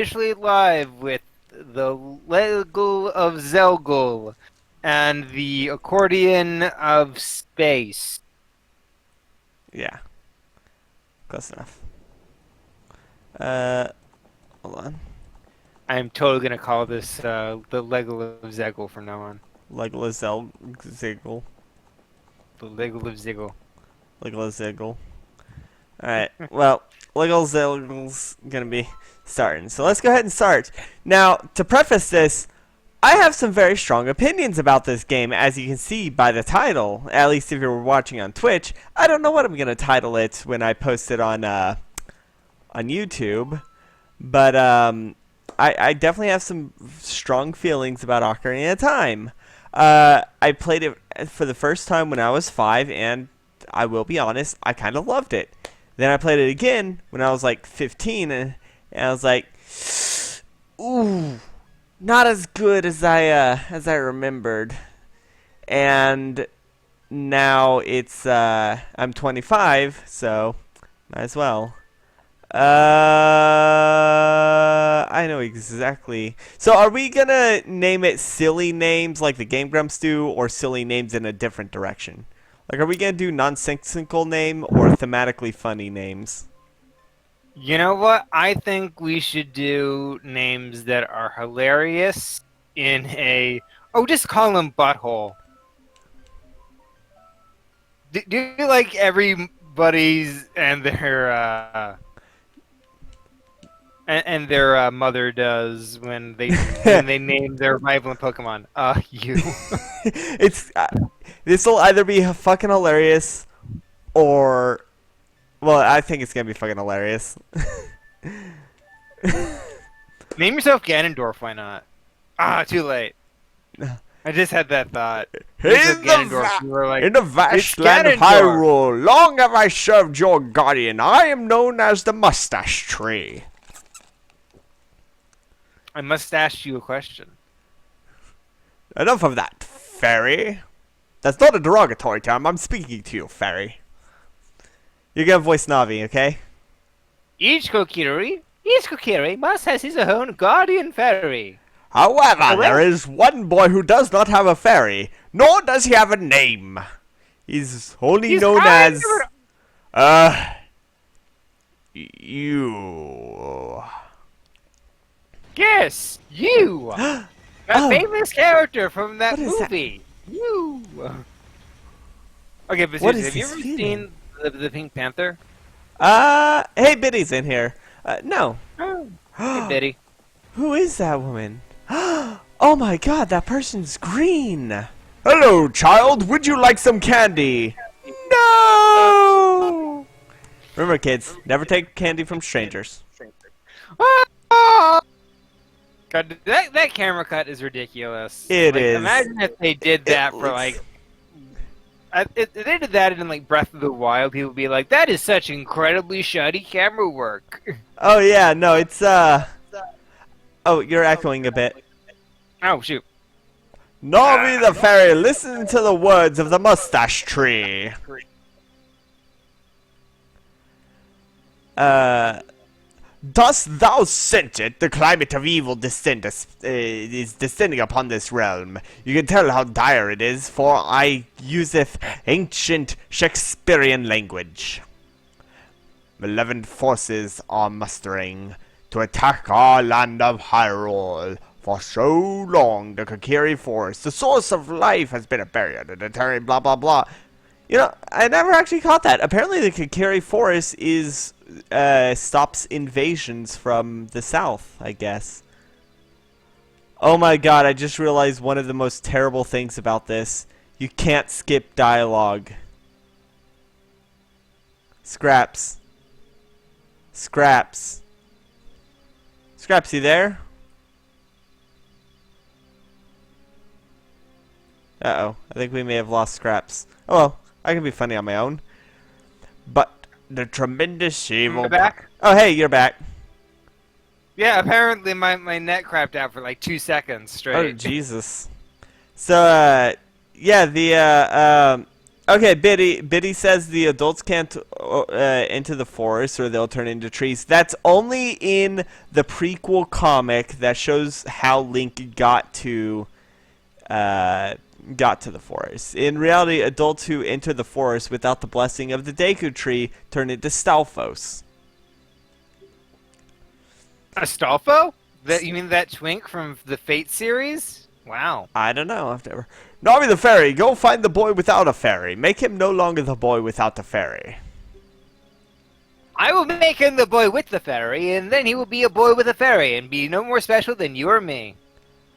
officially live with the Lego of Zelgul and the accordion of space. Yeah, close enough. Hold on. I'm totally gonna call this the Lego of Zegul from now on. Legolas Ziggle. The Lego of Zegul. Legolas Ziggle. Alright, well, Legolas Ziggle's gonna be starting. So let's go ahead and start. Now, to preface this, I have some very strong opinions about this game, as you can see by the title. At least if you're watching on Twitch. I don't know what I'm gonna title it when I post it on YouTube, but I definitely have some strong feelings about Ocarina of Time. I played it for the first time when I was 5, and I will be honest, I kind of loved it. Then I played it again when I was like 15, and I was like, ooh, not as good as I remembered. And now it's I'm 25, so might as well. I know exactly. So are we gonna name it silly names like the Game Grumps do, or silly names in a different direction? Like, are we gonna do nonsensical name or thematically funny names? You know what? I think we should do names that are hilarious in a. Oh, just call them Butthole. Do like everybody's and their mother does when they name their rival Pokemon. You. It's this will either be fucking hilarious or, well, I think it's gonna be fucking hilarious. Name yourself Ganondorf. Why not? Too late. I just had that thought. Name yourself Ganondorf. You were like, In the it's vast land of Ganondorf. Hyrule, long have I served your guardian. I am known as the Mustache Tree. I must ask you a question. Enough of that, fairy. That's not a derogatory term. I'm speaking to you, fairy. You're gonna voice Navi, okay? Each Kokiri must have his own guardian fairy. However, there is one boy who does not have a fairy, nor does he have a name. He's only He's known kind as, of you. Yes, you. That Oh, famous character from that what is that? movie. You. Okay, but What seriously, is have you this ever feeling? seen the Pink Panther? Hey, Biddy's in here. No. Oh. Hey, Betty. Who is that woman? Oh my god, that person's green. Hello, child. Would you like some candy? No! Remember, kids, never take candy from strangers. Ah! God, that camera cut is ridiculous. It like, is. Imagine if they did that for looks- like. If they did that in like Breath of the Wild, people would be like, "That is such incredibly shoddy camera work." Oh yeah, no, it's Oh, you're echoing a bit. Oh shoot! Navi the fairy, listen to the words of the Mustache Tree. Dost thou sense it? The climate of evil is descending upon this realm. You can tell how dire it is, for I useth ancient Shakespearean language. Malevolent forces are mustering to attack our land of Hyrule. For so long, the Kokiri Forest, the source of life, has been a barrier to deter blah blah blah. You know, I never actually caught that. Apparently, the Kokiri Forest is stops invasions from the south, I guess. Oh my god, I just realized one of the most terrible things about this. You can't skip dialogue. Scraps. Scraps. Scraps, you there? Uh-oh. I think we may have lost Scraps. Oh well, I can be funny on my own. But the tremendous evil... Back? Oh, hey, you're back. Yeah, apparently my net crapped out for like 2 seconds straight. Oh, Jesus. So, yeah, Okay, Biddy says the adults can't enter the forest or they'll turn into trees. That's only in the prequel comic that shows how Link got to the forest. In reality, adults who enter the forest without the blessing of the Deku Tree turn into Stalfos. Astolfo? That you mean that twink from the Fate series? Wow. I don't know. I've never. Nami the fairy, go find the boy without a fairy. Make him no longer the boy without the fairy. I will make him the boy with the fairy, and then he will be a boy with a fairy, and be no more special than you or me.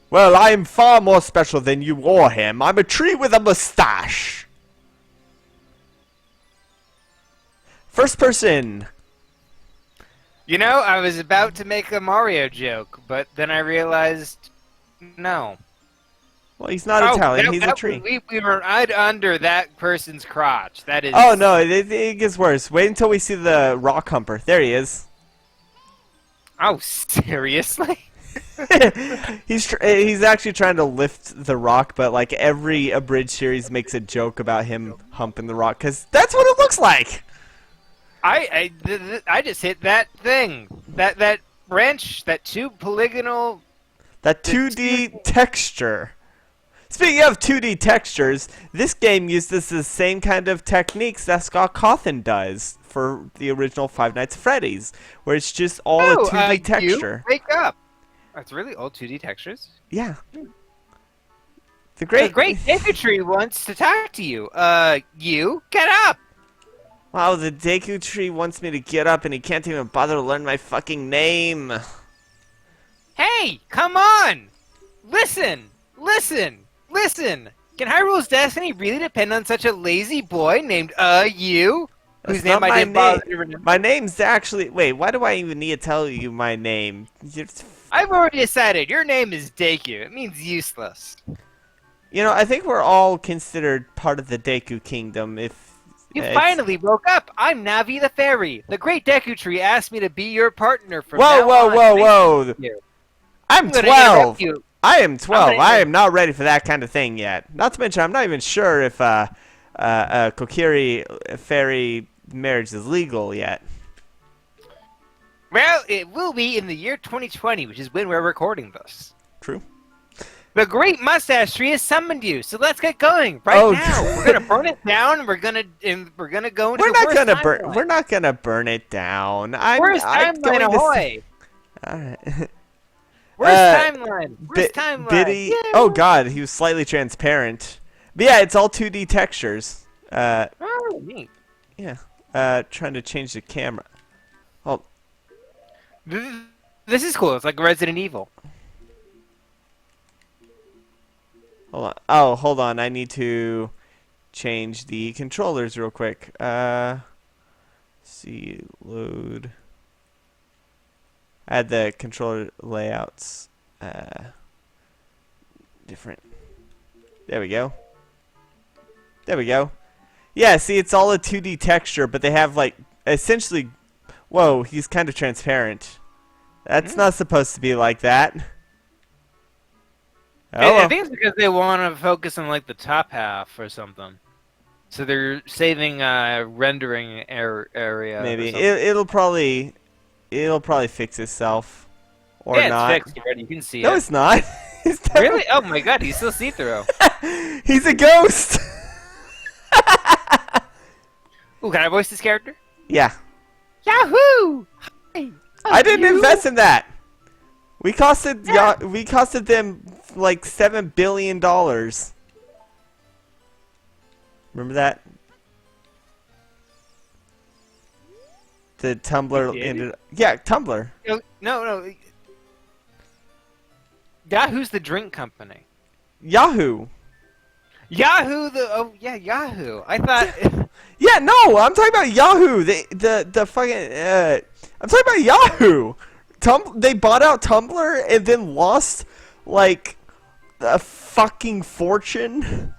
Well, I am far more special than you or him. I'm a tree with a mustache. First person. You know, I was about to make a Mario joke, but then I realized, no. Well, he's not Italian. He's a tree. We were right under that person's crotch. That is. Oh no, it gets worse. Wait until we see the rock humper. There he is. Oh, seriously? He's actually trying to lift the rock, but like every abridged series makes a joke about him humping the rock because that's what it looks like. I just hit that thing, that branch, that two polygonal, that 2D texture. Speaking of 2D textures, this game uses the same kind of techniques that Scott Cawthon does for the original Five Nights at Freddy's, where it's just all a 2D texture. Wake up! That's really all 2D textures. Yeah. The great Deku Tree wants to talk to you. You get up. Wow, the Deku Tree wants me to get up, and he can't even bother to learn my fucking name. Hey, come on! Listen! Can Hyrule's destiny really depend on such a lazy boy named, you? Whose name I didn't bother to remember? My name's actually... Wait, why do I even need to tell you my name? I've already decided. Your name is Deku. It means useless. You know, I think we're all considered part of the Deku Kingdom if... You finally woke up! I'm Navi the Fairy! The Great Deku Tree asked me to be your partner from now on. Whoa! I'm 12! I am 12. I am not ready for that kind of thing yet. Not to mention, I'm not even sure if Kokiri fairy marriage is legal yet. Well, it will be in the year 2020, which is when we're recording this. True. The Great Mustache Tree has summoned you, so let's get going right now. We're gonna burn it down, and we're gonna go into the worst timeline. We're not gonna burn it down. Worst timeline, ahoy! All right. Worst timeline. Worst timeline. Biddy. Yeah. Oh God, he was slightly transparent. But yeah, it's all 2D textures. Oh, neat. Yeah. Trying to change the camera. Oh. This is cool. It's like Resident Evil. Hold on. Oh, hold on. I need to change the controllers real quick. See, load. Add the controller layouts. Different. There we go. There we go. Yeah, see, it's all a 2D texture, but they have, like, essentially... Whoa, he's kind of transparent. That's not supposed to be like that. Oh, I think it's because they want to focus on, like, the top half or something. So they're saving rendering area. Maybe. It'll probably fix itself. Or yeah, not. It's fixed already. You can see it. No, it's not. Really? Oh my god, he's still see-through. He's a ghost! Ooh, can I voice this character? Yeah. Yahoo! Hi. I didn't invest in that! We costed them like $7 billion. Remember that? The Tumblr ended. Yeah, Tumblr. No. Yahoo's the drink company. Yahoo. Yahoo Yahoo. I thought. Yeah, no, I'm talking about Yahoo. The fucking. I'm talking about Yahoo. They bought out Tumblr and then lost like a fucking fortune.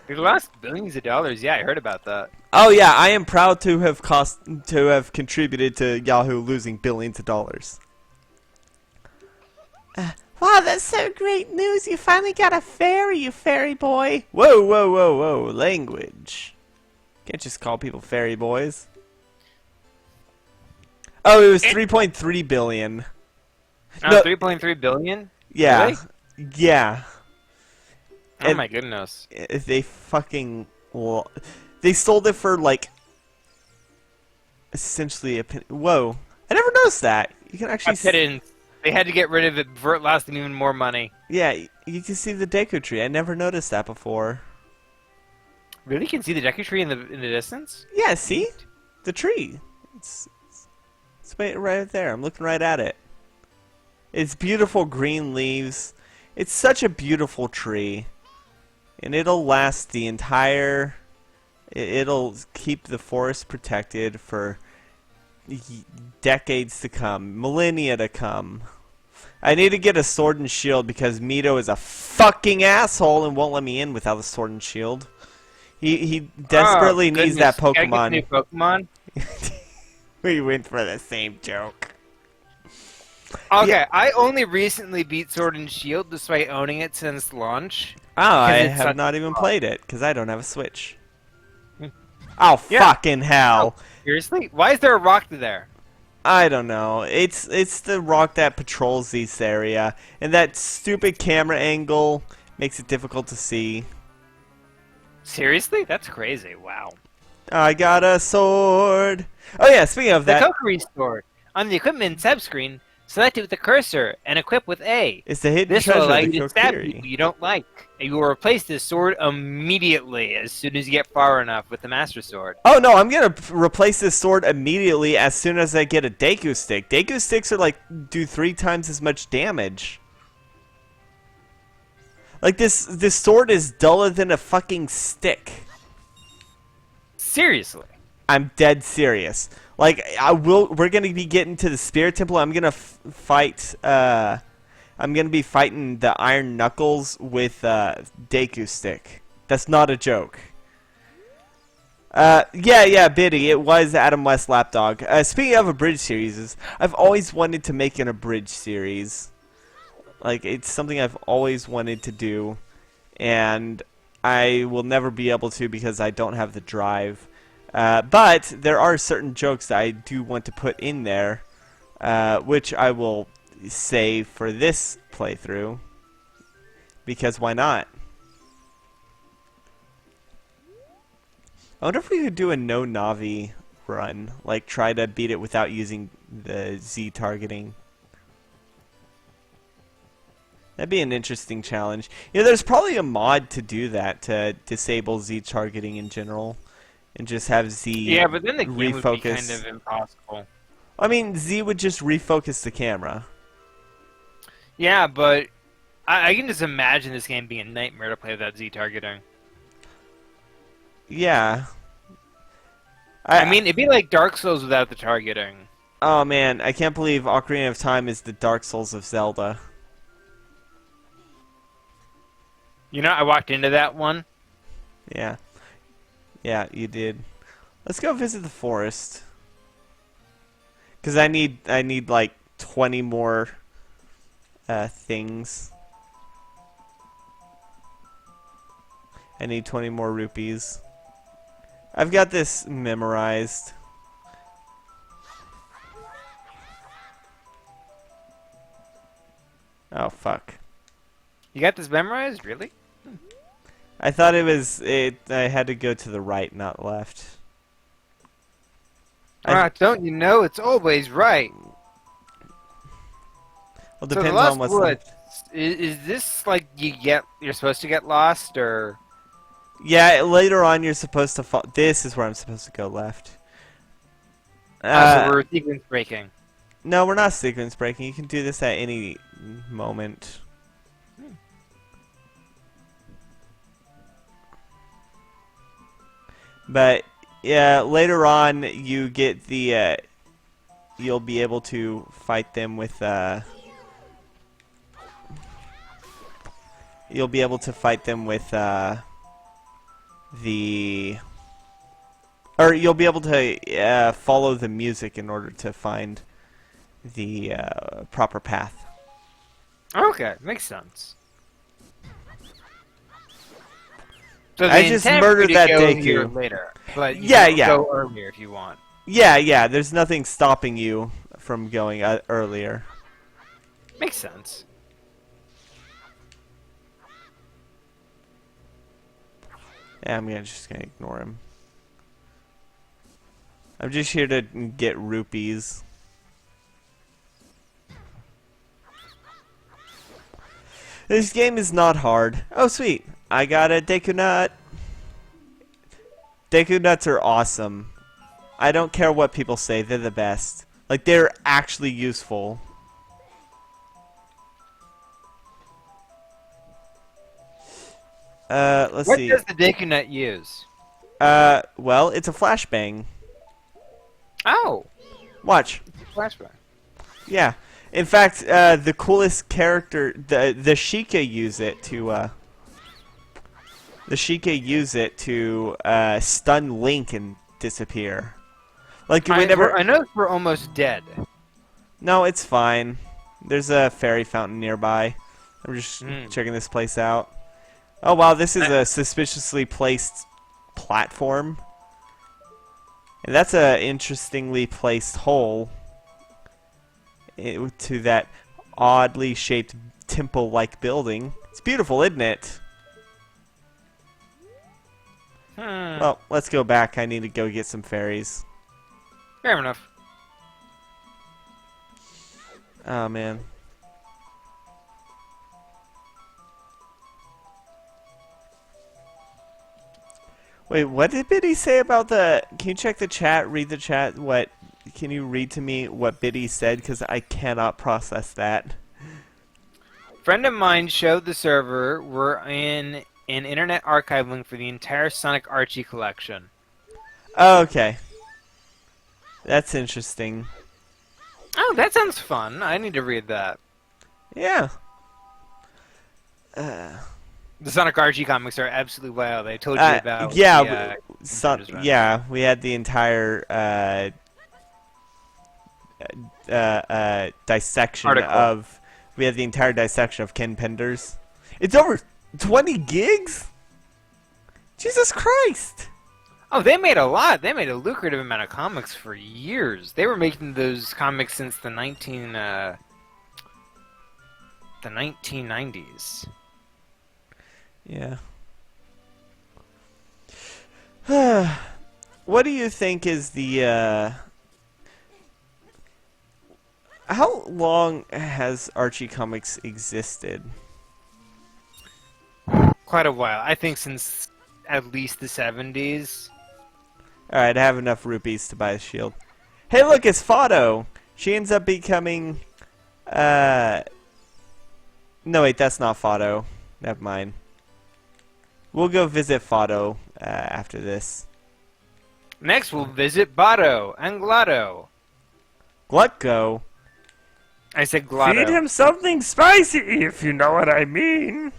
They lost billions of dollars. Yeah, I heard about that. Oh yeah, I am proud to have contributed to Yahoo losing billions of dollars. Why Oh, that's so great news. You finally got a fairy, you fairy boy. Whoa, whoa, whoa, whoa. Language. Can't just call people fairy boys. Oh, it was 3.3 billion. Oh, No, 3.3 billion? yeah. Really? Yeah. Oh And my goodness. they fucking... They sold it for, like, essentially a penny. Whoa. I never noticed that. You can I actually... bet in. They had to get rid of it before it lasted even more money. Yeah, you can see the Deku tree. I never noticed that before. Really? You can see the Deku tree in the distance? Yeah, see? Neat. The tree. It's right there. I'm looking right at it. It's beautiful green leaves. It's such a beautiful tree. And it'll last the entire... It'll keep the forest protected for decades to come. Millennia to come. I need to get a sword and shield because Mito is a fucking asshole and won't let me in without a sword and shield. He desperately needs that Pokemon. New Pokemon. We went for the same joke. Okay, Yeah. I only recently beat Sword and Shield despite owning it since launch. Oh, I it's have such not a even fun. played it because I don't have a Switch. Hmm. Oh, Yeah. fucking hell. Oh, seriously? Why is there a rock there? I don't know. It's the rock that patrols this area, and that stupid camera angle makes it difficult to see. Seriously? That's crazy. Wow. I got a sword. Oh yeah, speaking of The that, Kokiri Sword. On the equipment tab screen, select it with the cursor and equip with A. it's the hidden This will treasure, allow the you to stab Kokiri. people you don't like. And you will replace this sword immediately as soon as you get far enough with the Master Sword. Oh no, I'm gonna replace this sword immediately as soon as I get a Deku stick. Deku sticks are like do 3 times as much damage. Like this sword is duller than a fucking stick. Seriously. I'm dead serious. Like we're gonna be getting to the Spirit Temple. I'm gonna fight. I'm gonna be fighting the Iron Knuckles with Deku stick. That's not a joke. Yeah, Biddy. It was Adam West Lapdog. Speaking of abridged series, I've always wanted to make an abridged series. Like it's something I've always wanted to do, and I will never be able to because I don't have the drive. But there are certain jokes that I do want to put in there, which I will save for this playthrough, because why not? I wonder if we could do a no Navi run, like try to beat it without using the Z targeting. That'd be an interesting challenge. Yeah, there's probably a mod to do that, to disable Z targeting in general, and just have Z Yeah, but then the game would be refocus. kind of impossible. I mean, Z would just refocus the camera. Yeah, but I can just imagine this game being a nightmare to play without Z targeting. Yeah. I mean, it'd be like Dark Souls without the targeting. Oh man, I can't believe Ocarina of Time is the Dark Souls of Zelda. You know, I walked into that one. Yeah. Yeah, you did. Let's go visit the forest. Cause I need like 20 more things. I need 20 more rupees. I've got this memorized. Oh fuck. You got this memorized? Really? I thought it was I had to go to the right, not left. Don't you know it's always right? Well, So depends the Lost on what's Woods, is this like you're supposed to get lost, or? Yeah, later on you're supposed to this is where I'm supposed to go left. So we're sequence breaking. No, we're not sequence breaking. You can do this at any moment. But yeah, later on you get the you'll be able to fight them with you'll be able to fight them with you'll be able to follow the music in order to find the proper path. Okay, makes sense. So I they just intend for you murdered to that go here Deku. later, but you Yeah, can yeah. go earlier if you want. Yeah, yeah, there's nothing stopping you from going earlier. Makes sense. Yeah, just gonna ignore him. I'm just here to get rupees. This game is not hard. Oh, sweet. I got a Deku Nut. Deku Nuts are awesome. I don't care what people say, they're the best. Like, they're actually useful. Let's What see. does the Deku Nut use? Well, it's a flashbang. Oh, Watch. flashback. Yeah. In fact, the coolest character, the Sheikah use it to, stun Link and disappear. Like, whenever... I know we're almost dead. No, it's fine. There's a fairy fountain nearby. I'm just Mm. checking this place out. Oh, wow, this is a suspiciously placed platform. And that's a interestingly placed hole to that oddly shaped temple-like building. It's beautiful, isn't it? Well, let's go back. I need to go get some fairies. Fair enough. Oh, man. Wait, what did Biddy say about the... Can you check the chat? Read the chat? What... Can you read to me what Biddy said? Because I cannot process that. Friend of mine showed the server we're in an internet archive link for the entire Sonic Archie collection. Oh, okay. That's interesting. Oh, that sounds fun. I need to read that. Yeah. The Sonic Archie comics are absolutely wild. I told you about yeah, the, yeah, we had the entire dissection article. of... We had the entire dissection of Ken Penders. It's over 20 gigs? Jesus Christ! Oh, they made a lot. They made a lucrative amount of comics for years. They were making those comics since the 1990s. Yeah. What do you think is the, How long has Archie Comics existed? Quite a while. I think since at least the 70s. Alright, I have enough rupees to buy a shield. Hey, look, it's Fado! She ends up becoming, No, wait, that's not Fado. Never mind. We'll go visit Fado, after this. Next, we'll visit Bado and Glotto. Glutko? I said Glotto. Feed him something spicy, if you know what I mean.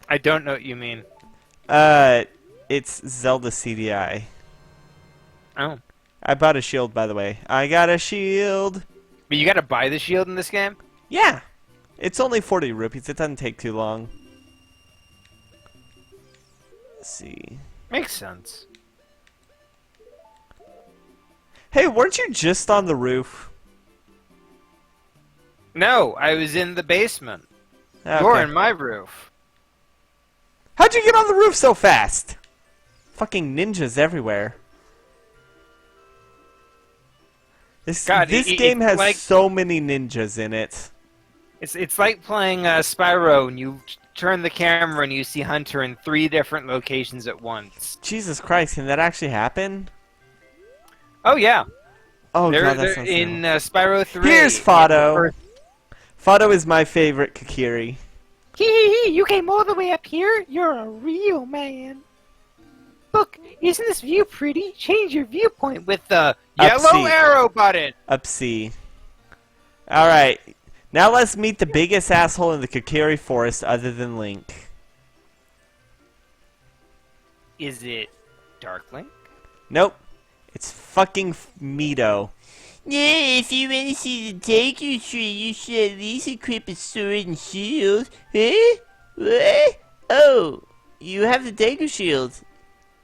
I don't know what you mean. It's Zelda CDI. Oh. I bought a shield, by the way. I got a shield! But you gotta buy the shield in this game? Yeah! It's only 40 rupees. It doesn't take too long. Let's see. Makes sense. Hey, weren't you just on the roof? No, I was in the basement. Okay. You're in my roof. How'd you get on the roof so fast? Fucking ninjas everywhere. This game has like, so many ninjas in it. It's like playing Spyro and you turn the camera and you see Hunter in 3 different locations at once. Jesus Christ, can that actually happen? Oh yeah. Oh they're, god, that they're sounds in terrible. Spyro 3. Here's Fado. Fado is my favorite Kakiri. Hee, you came all the way up here? You're a real man. Look, isn't this view pretty? Change your viewpoint with the yellow arrow button. Up C. Alright. Now let's meet the biggest asshole in the Kakiri forest other than Link. Is it Dark Link? Nope. It's fucking Mito. Yeah, if you want to see the Deku Tree, you should at least equip a sword and shield. Huh? What? Oh, you have the Deku Shield.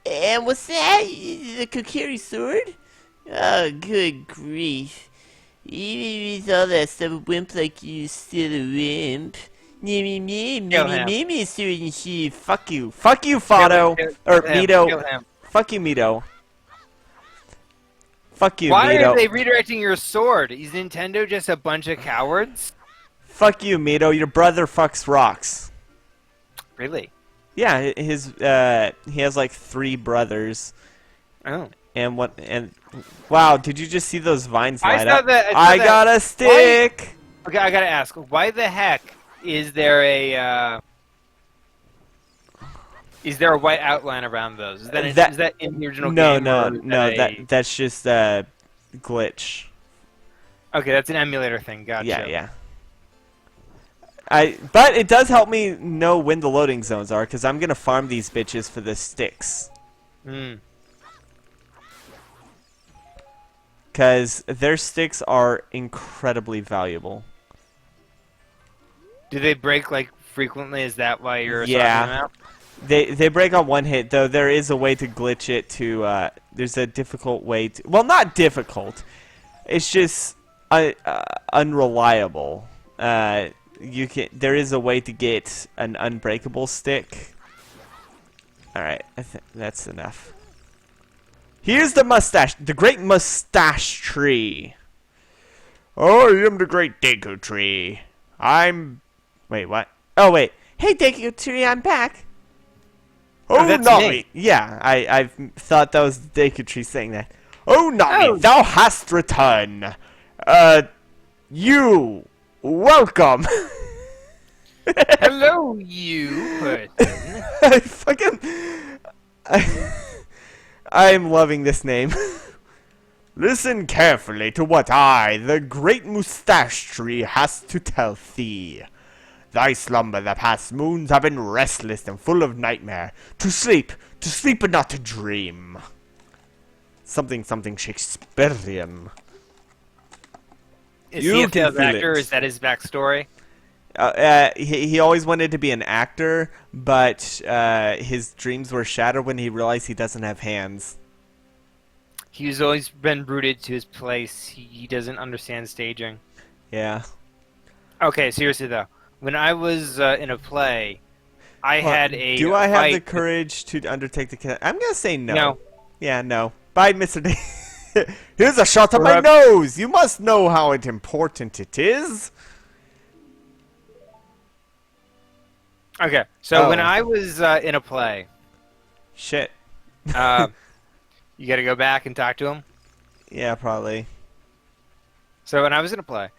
And what's that? The Kokiri sword? Oh, good grief. Even with all that stuff, a wimp like you is still a wimp. Kill him. Me, sword and shield. Fuck you. Fuck you, Kill Fado. him. Or Kill him. Mito. Kill him. Fuck you, Mito. Fuck you, Why Mito. are they redirecting your sword? Is Nintendo just a bunch of cowards? Fuck you, Mito. Your brother fucks rocks. Really? Yeah, he has like 3 brothers. Oh. And wow, did you just see those vines I light saw up? that- I saw I that. got a stick. Okay, I gotta ask, why the heck is there a white outline around those? Is that in the original No, game? no, or is no. that That's just a glitch. okay, that's an emulator thing. Gotcha. Yeah, yeah. But it does help me know when the loading zones are, because I'm gonna farm these bitches for the sticks. Hmm. Because their sticks are incredibly valuable. Do they break like frequently? Is that why you're Yeah. swapping them out? They break on 1 hit, though there is a way to glitch it to, there's a difficult way to, well, not difficult, it's just unreliable. There is a way to get an unbreakable stick. Alright, I think that's enough. Here's the mustache, the great mustache tree. I am the great Deku tree. Wait, what? Oh, wait. Hey, Deku tree, I'm back. Oh, that's Nami! me. Yeah, I thought that was the Deku tree saying that. Oh, Nami, Oh. thou hast returned. You, welcome. Hello, you person. I fucking... I'm loving this name. Listen carefully to what I, the great mustache tree, has to tell thee. Thy slumber the past moons have been restless and full of nightmare. To sleep but not to dream. Something Shakespearean. Is You he a can failed feel actor? it. Is that his backstory? He always wanted to be an actor, but his dreams were shattered when he realized he doesn't have hands. He's always been rooted to his place. He doesn't understand staging. Yeah. Okay, seriously though, when I was in a play, I had a Do I have the fight- courage to undertake the... I'm gonna say no. No. Yeah, no. Bye, Mr. D. Here's a shot of my Correct. nose! You must know how important it is! Okay, so when Oh. I was in a play, Shit. you got to go back and talk to him. Yeah, probably. So when I was in a play,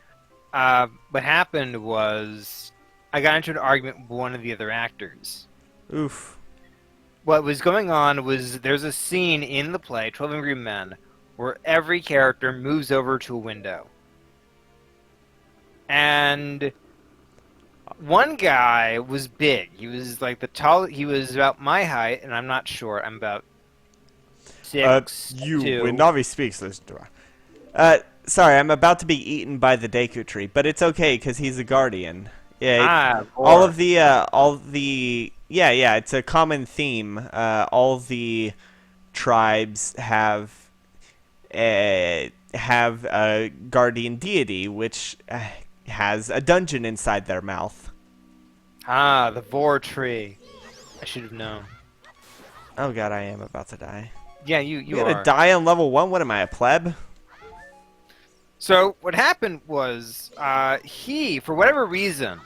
what happened was I got into an argument with one of the other actors. Oof. What was going on was there's a scene in the play, 12 Angry Men, where every character moves over to a window. And one guy was big. He was like he was about my height, and I'm not short. I'm about 6'2". When Navi speaks, listen to her. Sorry, I'm about to be eaten by the Deku tree, but it's okay, because he's a guardian. Yeah, all the yeah, it's a common theme. All the tribes have a guardian deity, which has a dungeon inside their mouth. Ah, the Vor tree. I should have known. Oh god, I am about to die. Yeah, you You're gonna are. die on level 1? What am I, a pleb? So what happened was he, for whatever reason,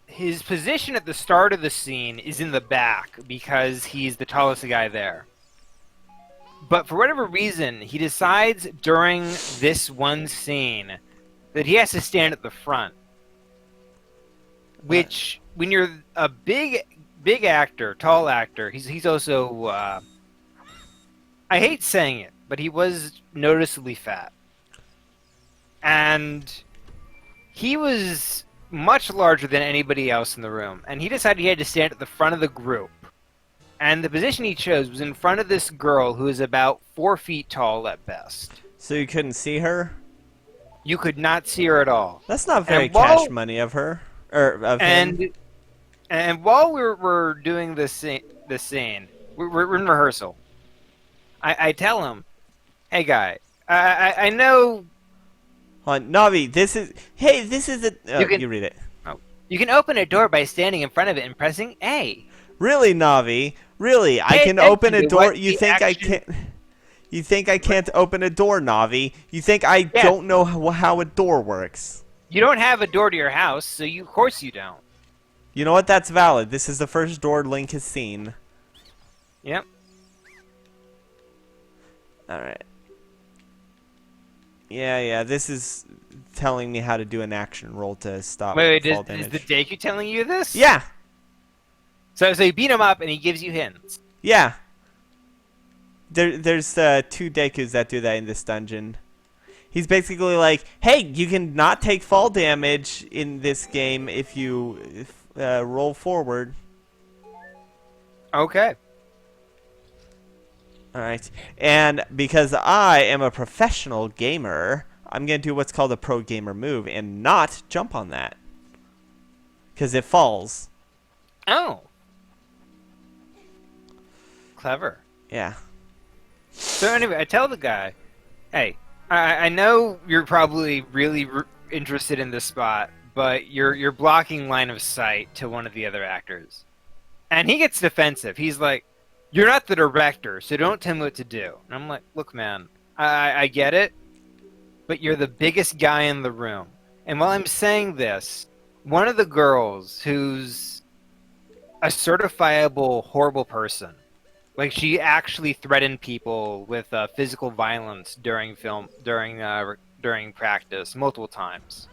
his position at the start of the scene is in the back because he's the tallest guy there. But for whatever reason, he decides during this one scene that he has to stand at the front. Which, when you're a big actor, tall actor, he's also, I hate saying it, but he was noticeably fat. And he was much larger than anybody else in the room. And he decided he had to stand at the front of the group. And the position he chose was in front of this girl who is about 4 feet tall at best. So you couldn't see her? You could not see her at all. That's not very And while- cash money of her. Or of him. And while we're doing this scene, we're in rehearsal. I tell him, "Hey guy, I know Hold on, Navi, this is... Hey, this is a... Oh, You can- you read it. you can open a door by standing in front of it and pressing A." Really, Navi? Really? I Pay can open a attention to door? what You the think I action- can't... You think I can't open a door, Navi? You think I don't know how a door works? You don't have a door to your house, so of course you don't. You know what? That's valid. This is the first door Link has seen. Yep. Alright. Yeah, this is telling me how to do an action roll to stop Wait, fall is damage. the Deku telling you this? Yeah! So you beat him up and he gives you hints. Yeah! There's 2 Dekus that do that in this dungeon. He's basically like, hey, you can not take fall damage in this game if you roll forward. Okay. Alright. And because I am a professional gamer, I'm going to do what's called a pro gamer move and not jump on that. Because it falls. Oh. Clever. Yeah. So anyway, I tell the guy, "Hey, I know you're probably really interested in this spot, but you're blocking line of sight to one of the other actors." And he gets defensive. He's like, "You're not the director, so don't tell me what to do." And I'm like, "Look, man, I get it, but you're the biggest guy in the room." And while I'm saying this, one of the girls who's a certifiable horrible person, like she actually threatened people with physical violence during practice multiple times.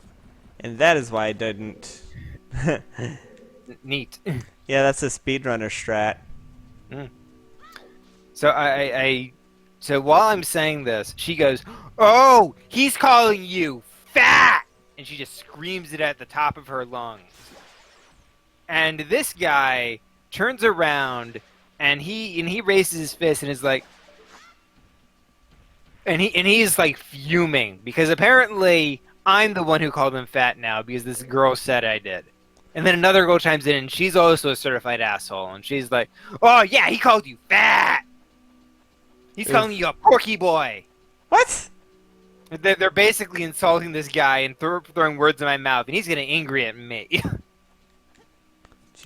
And that is why I didn't. Neat. Yeah, that's a speedrunner strat. So so while I'm saying this, she goes, "Oh, he's calling you fat!" And she just screams it at the top of her lungs. And this guy turns around and he raises his fist and is like, and he's like fuming because apparently I'm the one who called him fat now because this girl said I did. And then another girl chimes in and she's also a certified asshole and she's like, "Oh yeah, he called you fat. He's calling you a porky boy." What? They're basically insulting this guy and throwing words in my mouth, and he's getting angry at me.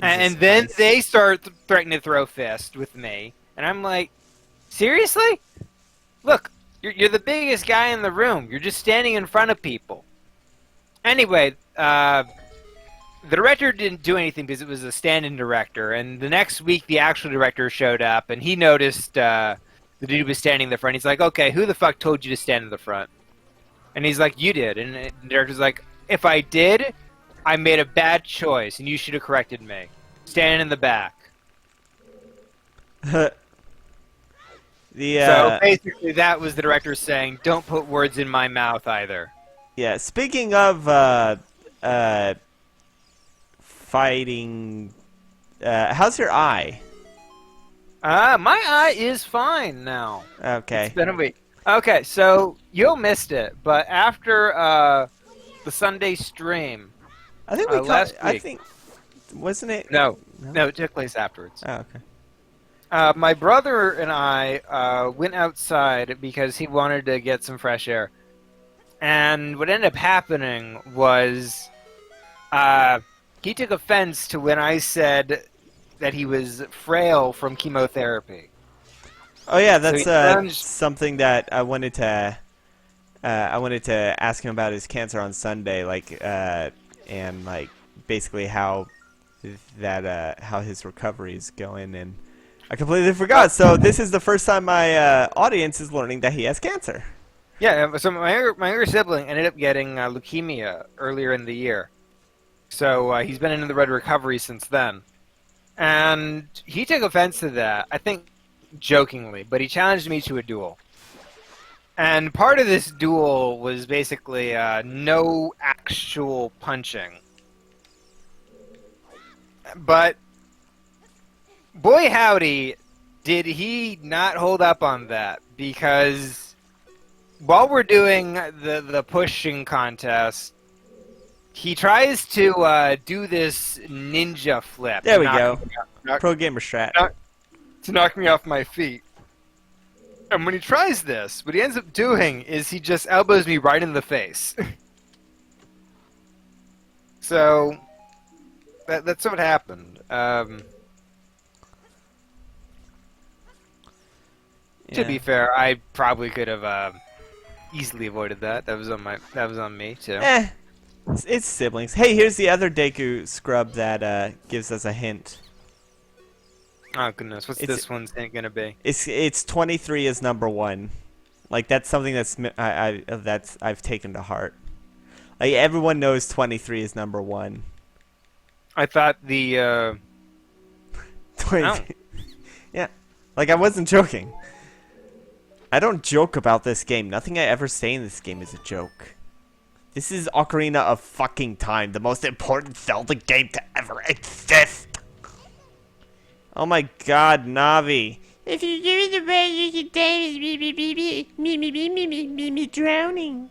And then Christ. they start threatening to throw fists with me, and I'm like, seriously? Look, you're the biggest guy in the room. You're just standing in front of people. Anyway, the director didn't do anything because it was a stand-in director, and the next week the actual director showed up, and he noticed the dude was standing in the front. He's like, "Okay, who the fuck told you to stand in the front?" And he's like, "You did." And the director's like, "If I did, I made a bad choice, and you should have corrected me. Standing in the back." So basically, that was the director saying, "Don't put words in my mouth either." Yeah, speaking of fighting, how's your eye? My eye is fine now. Okay. It's been a week. Okay, so you missed it, but after the Sunday stream, I think we last I week. think wasn't it? no, it took place afterwards. Oh, okay. My brother and I went outside because he wanted to get some fresh air. And what ended up happening was he took offense to when I said that he was frail from chemotherapy. Oh yeah, So that's he turns- something that I wanted to ask him about his cancer on Sunday, and like basically how his recovery is going, and I completely forgot. So this is the first time my audience is learning that he has cancer. Yeah, so my younger sibling ended up getting leukemia earlier in the year. So he's been in the red recovery since then. And he took offense to that, I think jokingly, but he challenged me to a duel. And part of this duel was basically no actual punching. But boy howdy, did he not hold up on that, because while we're doing the pushing contest, he tries to do this ninja flip. There to we knock go. me off- Pro gamer strat. knock- to knock me off my feet. And when he tries this, what he ends up doing is he just elbows me right in the face. So that's what happened. To be fair, I probably could have easily avoided that. That was on me too. Eh, it's siblings. Hey, here's the other Deku scrub that gives us a hint. Oh goodness, what's this one's hint gonna be? It's 23 is number 1. Like that's something that's I've taken to heart. Like everyone knows 23 is number 1. I thought the 23. Yeah, like I wasn't joking. I don't joke about this game. Nothing I ever say in this game is a joke. This is Ocarina of fucking Time, the most important Zelda game to ever exist. Oh my god, Navi. If you do it the way you can dance, me drowning.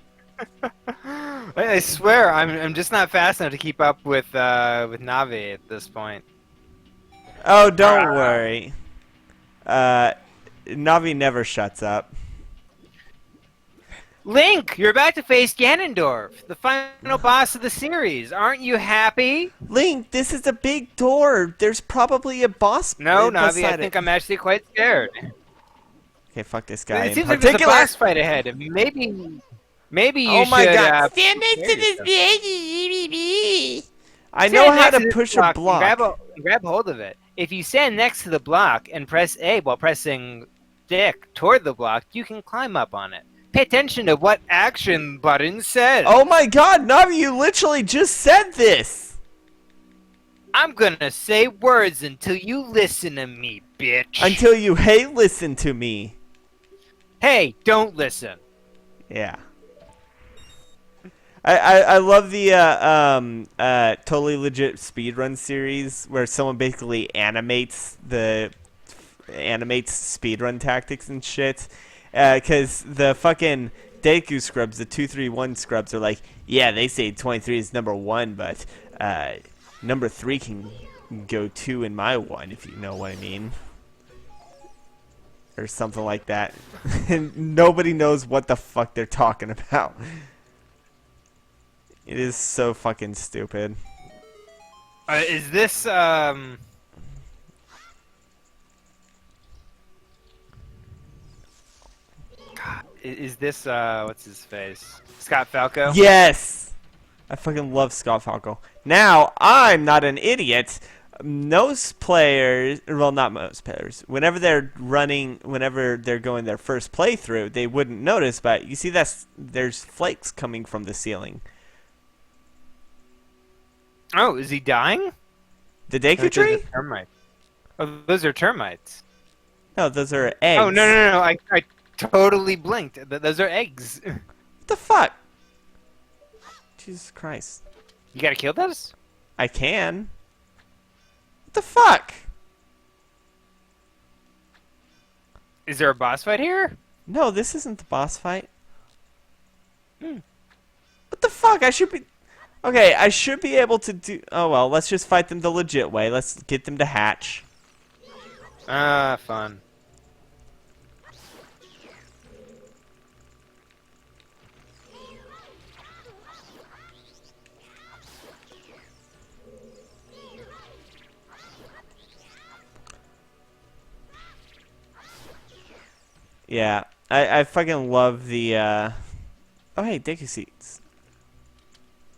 I swear I'm just not fast enough to keep up with Navi at this point. Oh, don't worry. Navi never shuts up. Link, you're about to face Ganondorf, the final boss of the series. Aren't you happy? Link, this is a big door. There's probably a boss. No, Navi, I beside think it. I'm actually quite scared. Okay, fuck this guy. It in seems like there's a particular. boss fight ahead. Maybe you Oh my should. god! Stand next to this baby. I know how to push a block. Grab hold of it. If you stand next to the block and press A while pressing stick toward the block, you can climb up on it. Pay attention to what action button says. Oh my god, Navi, you literally just said this! I'm gonna say words until you listen to me, bitch. Until you listen to me. Hey, don't listen. Yeah. I love the totally legit speedrun series where someone basically animates speedrun tactics and shit. Because the fucking Deku scrubs, the 231 scrubs, are like, yeah, they say 23 is number 1, but number 3 can go 2 in my 1, if you know what I mean. Or something like that. And nobody knows what the fuck they're talking about. It is so fucking stupid. Is this Is this what's his face? Scott Falco? Yes! I fucking love Scott Falco. Now, I'm not an idiot. Most players, well, not most players, whenever they're going their first playthrough, they wouldn't notice, but you see there's flakes coming from the ceiling. Oh, is he dying? The Deku tree? Termites. Oh, those are termites. No, those are eggs. Oh, no. I totally blinked. Those are eggs. What the fuck? Jesus Christ. You gotta kill those? I can. What the fuck? Is there a boss fight here? No, this isn't the boss fight. What the fuck? I should be... Okay, I should be able to do... Oh, well, let's just fight them the legit way. Let's get them to hatch. Ah, fun. Yeah, I fucking love the... Oh, hey, Deku seeds.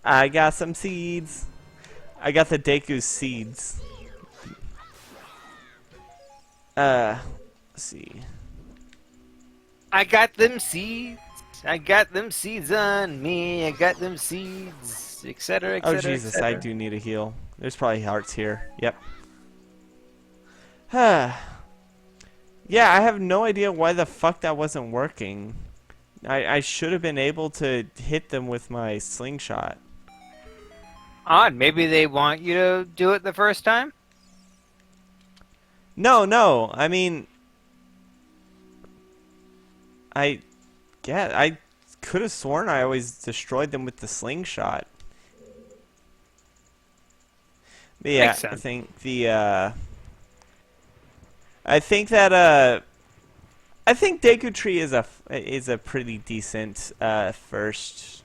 I got some seeds. I got the Deku seeds. Let's see. I got them seeds. I got them seeds on me. I got them seeds, etc., etc. Oh, Jesus, I do need a heal. There's probably hearts here. Yep. Yeah, I have no idea why the fuck that wasn't working. I should have been able to hit them with my slingshot. Odd. Maybe they want you to do it the first time? No. I mean... I Yeah, I could have sworn I always destroyed them with the slingshot. But yeah, Makes sense. I think that I think Deku Tree is a pretty decent first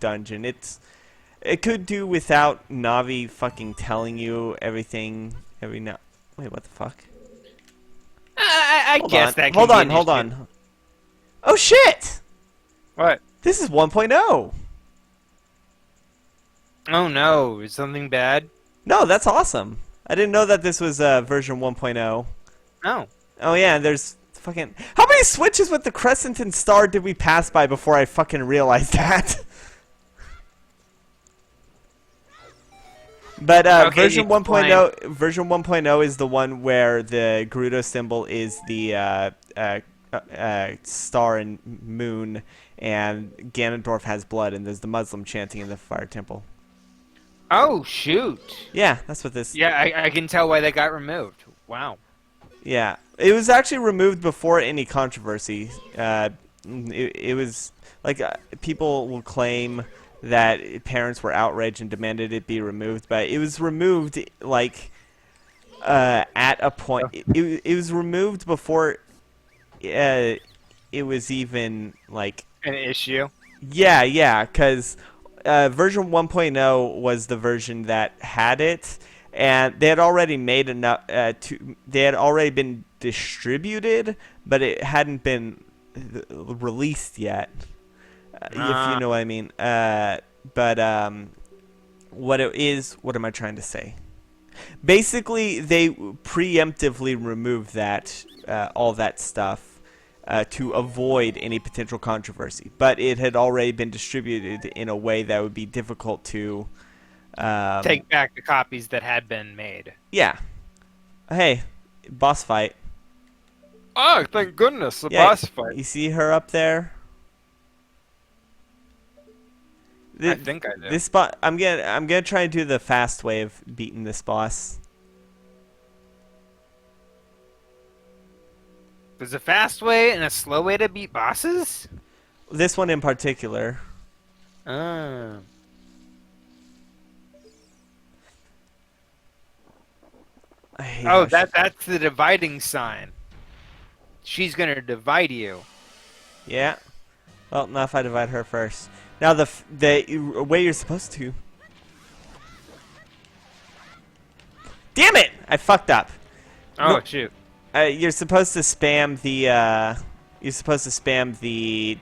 dungeon. It could do without Navi fucking telling you everything every now. Wait, what the fuck? I Hold guess on, that can hold be on, an hold issue. on. Oh shit! What? This is 1.0. Oh no, is something bad? No, that's awesome. I didn't know that this was version 1.0. Oh. Oh yeah, and there's fucking. How many switches with the crescent and star did we pass by before I fucking realized that? But Okay, version explain. 1.0 is the one where the Gerudo symbol is the star and moon, and Ganondorf has blood, and there's the Muslim chanting in the fire temple. Oh shoot. Yeah, that's what this. Yeah, I can tell why that got removed. Wow. Yeah, it was actually removed before any controversy. It was like people will claim that parents were outraged and demanded it be removed, but it was removed like at a point. It was removed before it was even like An issue. yeah, because version 1.0 was the version that had it, and they had already made enough. They had already been distributed, but it hadn't been released yet. If you know what I mean. What it is, what am I trying to say? Basically, they preemptively removed that, all that stuff, to avoid any potential controversy. But it had already been distributed in a way that would be difficult to Take back the copies that had been made. Yeah. Hey, boss fight. Oh, thank goodness, the Yeah, boss fight. you see her up there? I think I do. This spot, I'm gonna try and do the fast way of beating this boss. There's a fast way and a slow way to beat bosses? This one in particular. Ah. I hate Oh, how that's the dividing sign. She's gonna divide you. Yeah. Well, not if I divide her first. Now the way you're supposed to. Damn it! I fucked up. Oh No. shoot. You're supposed to spam the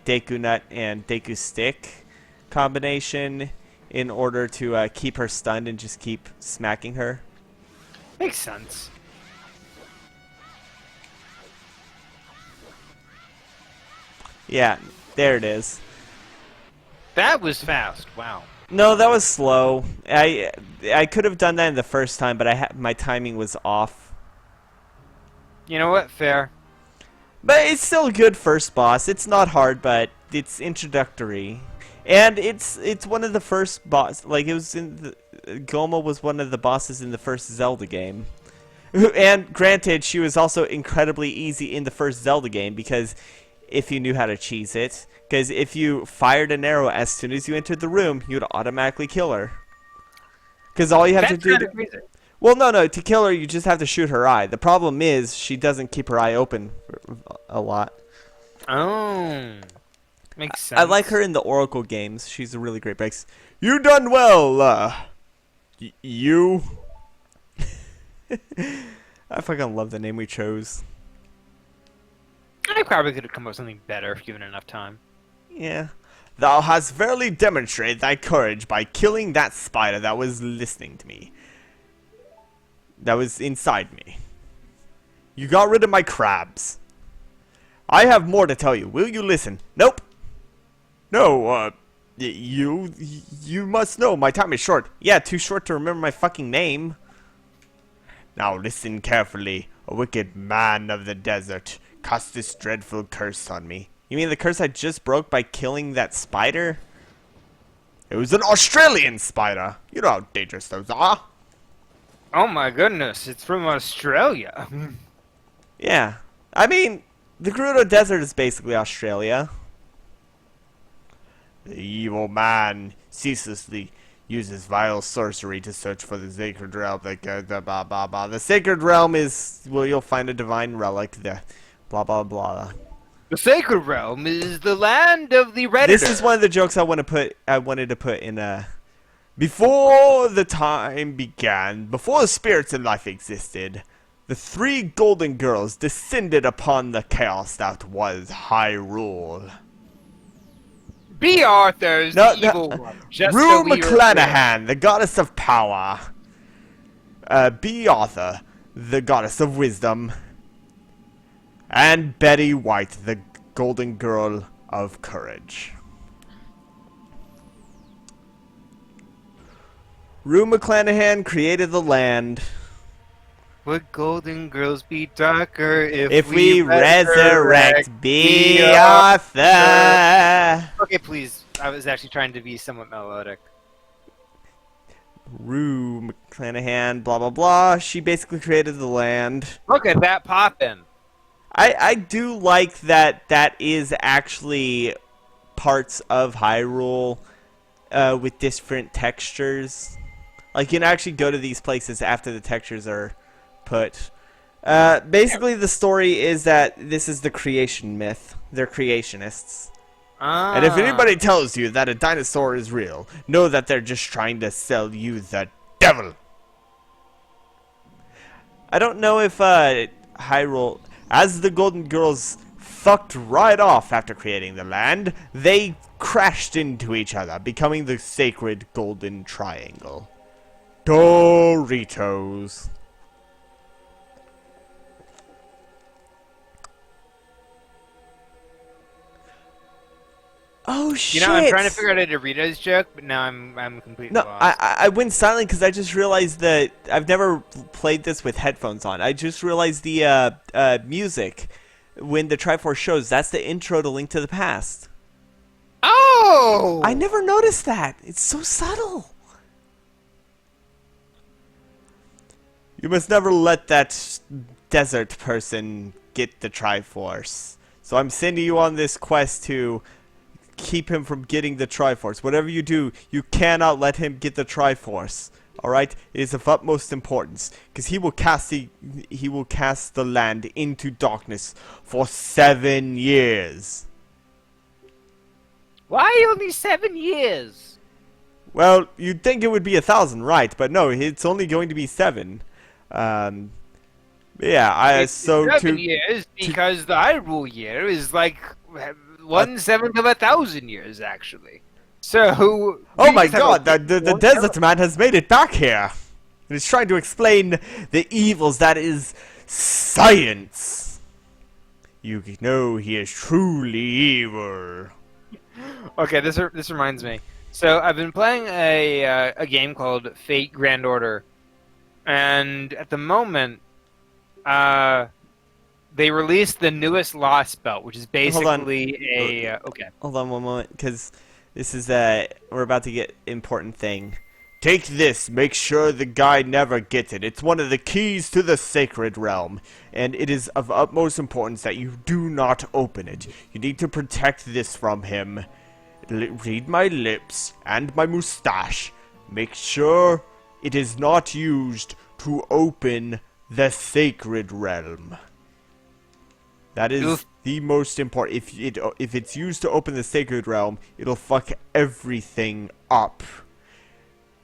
Deku Nut and Deku Stick combination in order to keep her stunned and just keep smacking her. Makes sense. Yeah, there it is. That was fast. Wow. No, that was slow. I could have done that in the first time, but my timing was off. You know what? Fair. But it's still a good first boss. It's not hard, but it's introductory, and it's one of the first boss. Like it was in the Goma was one of the bosses in the first Zelda game. And granted, she was also incredibly easy in the first Zelda game because if you knew how to cheese it. Because if you fired an arrow as soon as you entered the room, you'd automatically kill her. Because all you have to That's do. kind of crazy. Well, no. To kill her, you just have to shoot her eye. The problem is she doesn't keep her eye open a lot. Oh. Makes sense. I like her in the Oracle games. She's a really great breaks. You done well, you. I fucking love the name we chose. I probably could have come up with something better if given enough time. Yeah. Thou hast verily demonstrated thy courage by killing that spider that was listening to me. That was inside me. You got rid of my crabs. I have more to tell you. Will you listen? Nope. No, you must know my time is short. Yeah, too short to remember my fucking name. Now listen carefully. A wicked man of the desert cast this dreadful curse on me. You mean the curse I just broke by killing that spider? It was an Australian spider. You know how dangerous those are. Oh my goodness, it's from Australia. Yeah. I mean, the Gerudo Desert is basically Australia. The evil man ceaselessly uses vile sorcery to search for the sacred realm. The sacred realm is, well, you'll find a divine relic. The blah blah blah. The Sacred Realm is the land of the Redditor. This is one of the jokes I wanted to put in. Before the time began, before the spirits in life existed, the three golden girls descended upon the chaos that was Hyrule. B. Arthur's the evil one. Just Rue so we are clear. McClanahan, the goddess of power. B. Arthur, the goddess of wisdom. And Betty White, the golden girl of courage. Rue McClanahan created the land. Would golden girls be darker If we resurrect B. Arthur? Okay, please. I was actually trying to be somewhat melodic. Rue McClanahan, blah blah blah. She basically created the land. Look at that poppin'. I do like that is actually parts of Hyrule with different textures. Like, you can actually go to these places after the textures are put. Basically, the story is that this is the creation myth. They're creationists. And if anybody tells you that a dinosaur is real, know that they're just trying to sell you the devil. I don't know if Hyrule... As the Golden Girls fucked right off after creating the land, they crashed into each other, becoming the sacred Golden Triangle. Doritos. Oh shit! You know, I'm trying to figure out a Doritos joke, but now I'm completely No, lost. I went silent because I just realized that I've never played this with headphones on. I just realized the music when the Triforce shows, that's the intro to Link to the Past. Oh! I never noticed that. It's so subtle. You must never let that desert person get the Triforce. So I'm sending you on this quest to keep him from getting the Triforce. Whatever you do, you cannot let him get the Triforce. Alright? It is of utmost importance. Because he will cast the land into darkness for 7 years. Why only 7 years? Well, you'd think it would be 1,000, right? But no, it's only going to be 7. Yeah, It's so 7 years because the Hyrule year is like 1/7 of 1,000 years, actually. So. Oh my god, the desert man has made it back here! And he's trying to explain the evils that is science! You know he is truly evil. Okay, this reminds me. So I've been playing a game called Fate Grand Order, and at the moment, they released the newest Lost Belt, which is basically a okay. Hold on one moment, because this is we're about to get important thing. Take this. Make sure the guy never gets it. It's one of the keys to the sacred realm, and it is of utmost importance that you do not open it. You need to protect this from him. Read my lips and my mustache. Make sure it is not used to open the sacred realm. That is the most important. If it's used to open the sacred realm, it'll fuck everything up.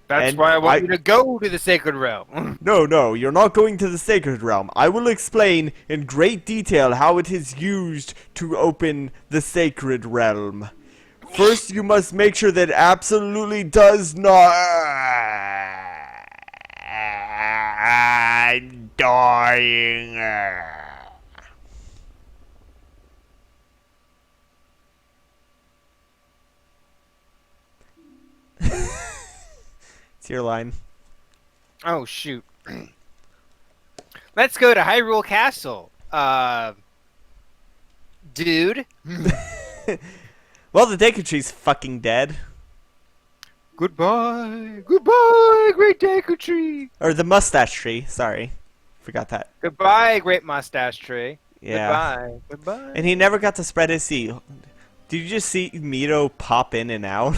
That's why I want you to go to the sacred realm. No, you're not going to the sacred realm. I will explain in great detail how it is used to open the sacred realm. First, you must make sure that it absolutely does not. I'm dying. It's your line. Oh shoot. Let's go to Hyrule Castle. Dude. Well, the Deku Tree's fucking dead. Goodbye. Goodbye, great Deku Tree. Or the Mustache Tree, sorry. Forgot that. Goodbye, great Mustache Tree. Yeah. Goodbye. Goodbye. And he never got to spread his seed. Did you just see Mito pop in and out?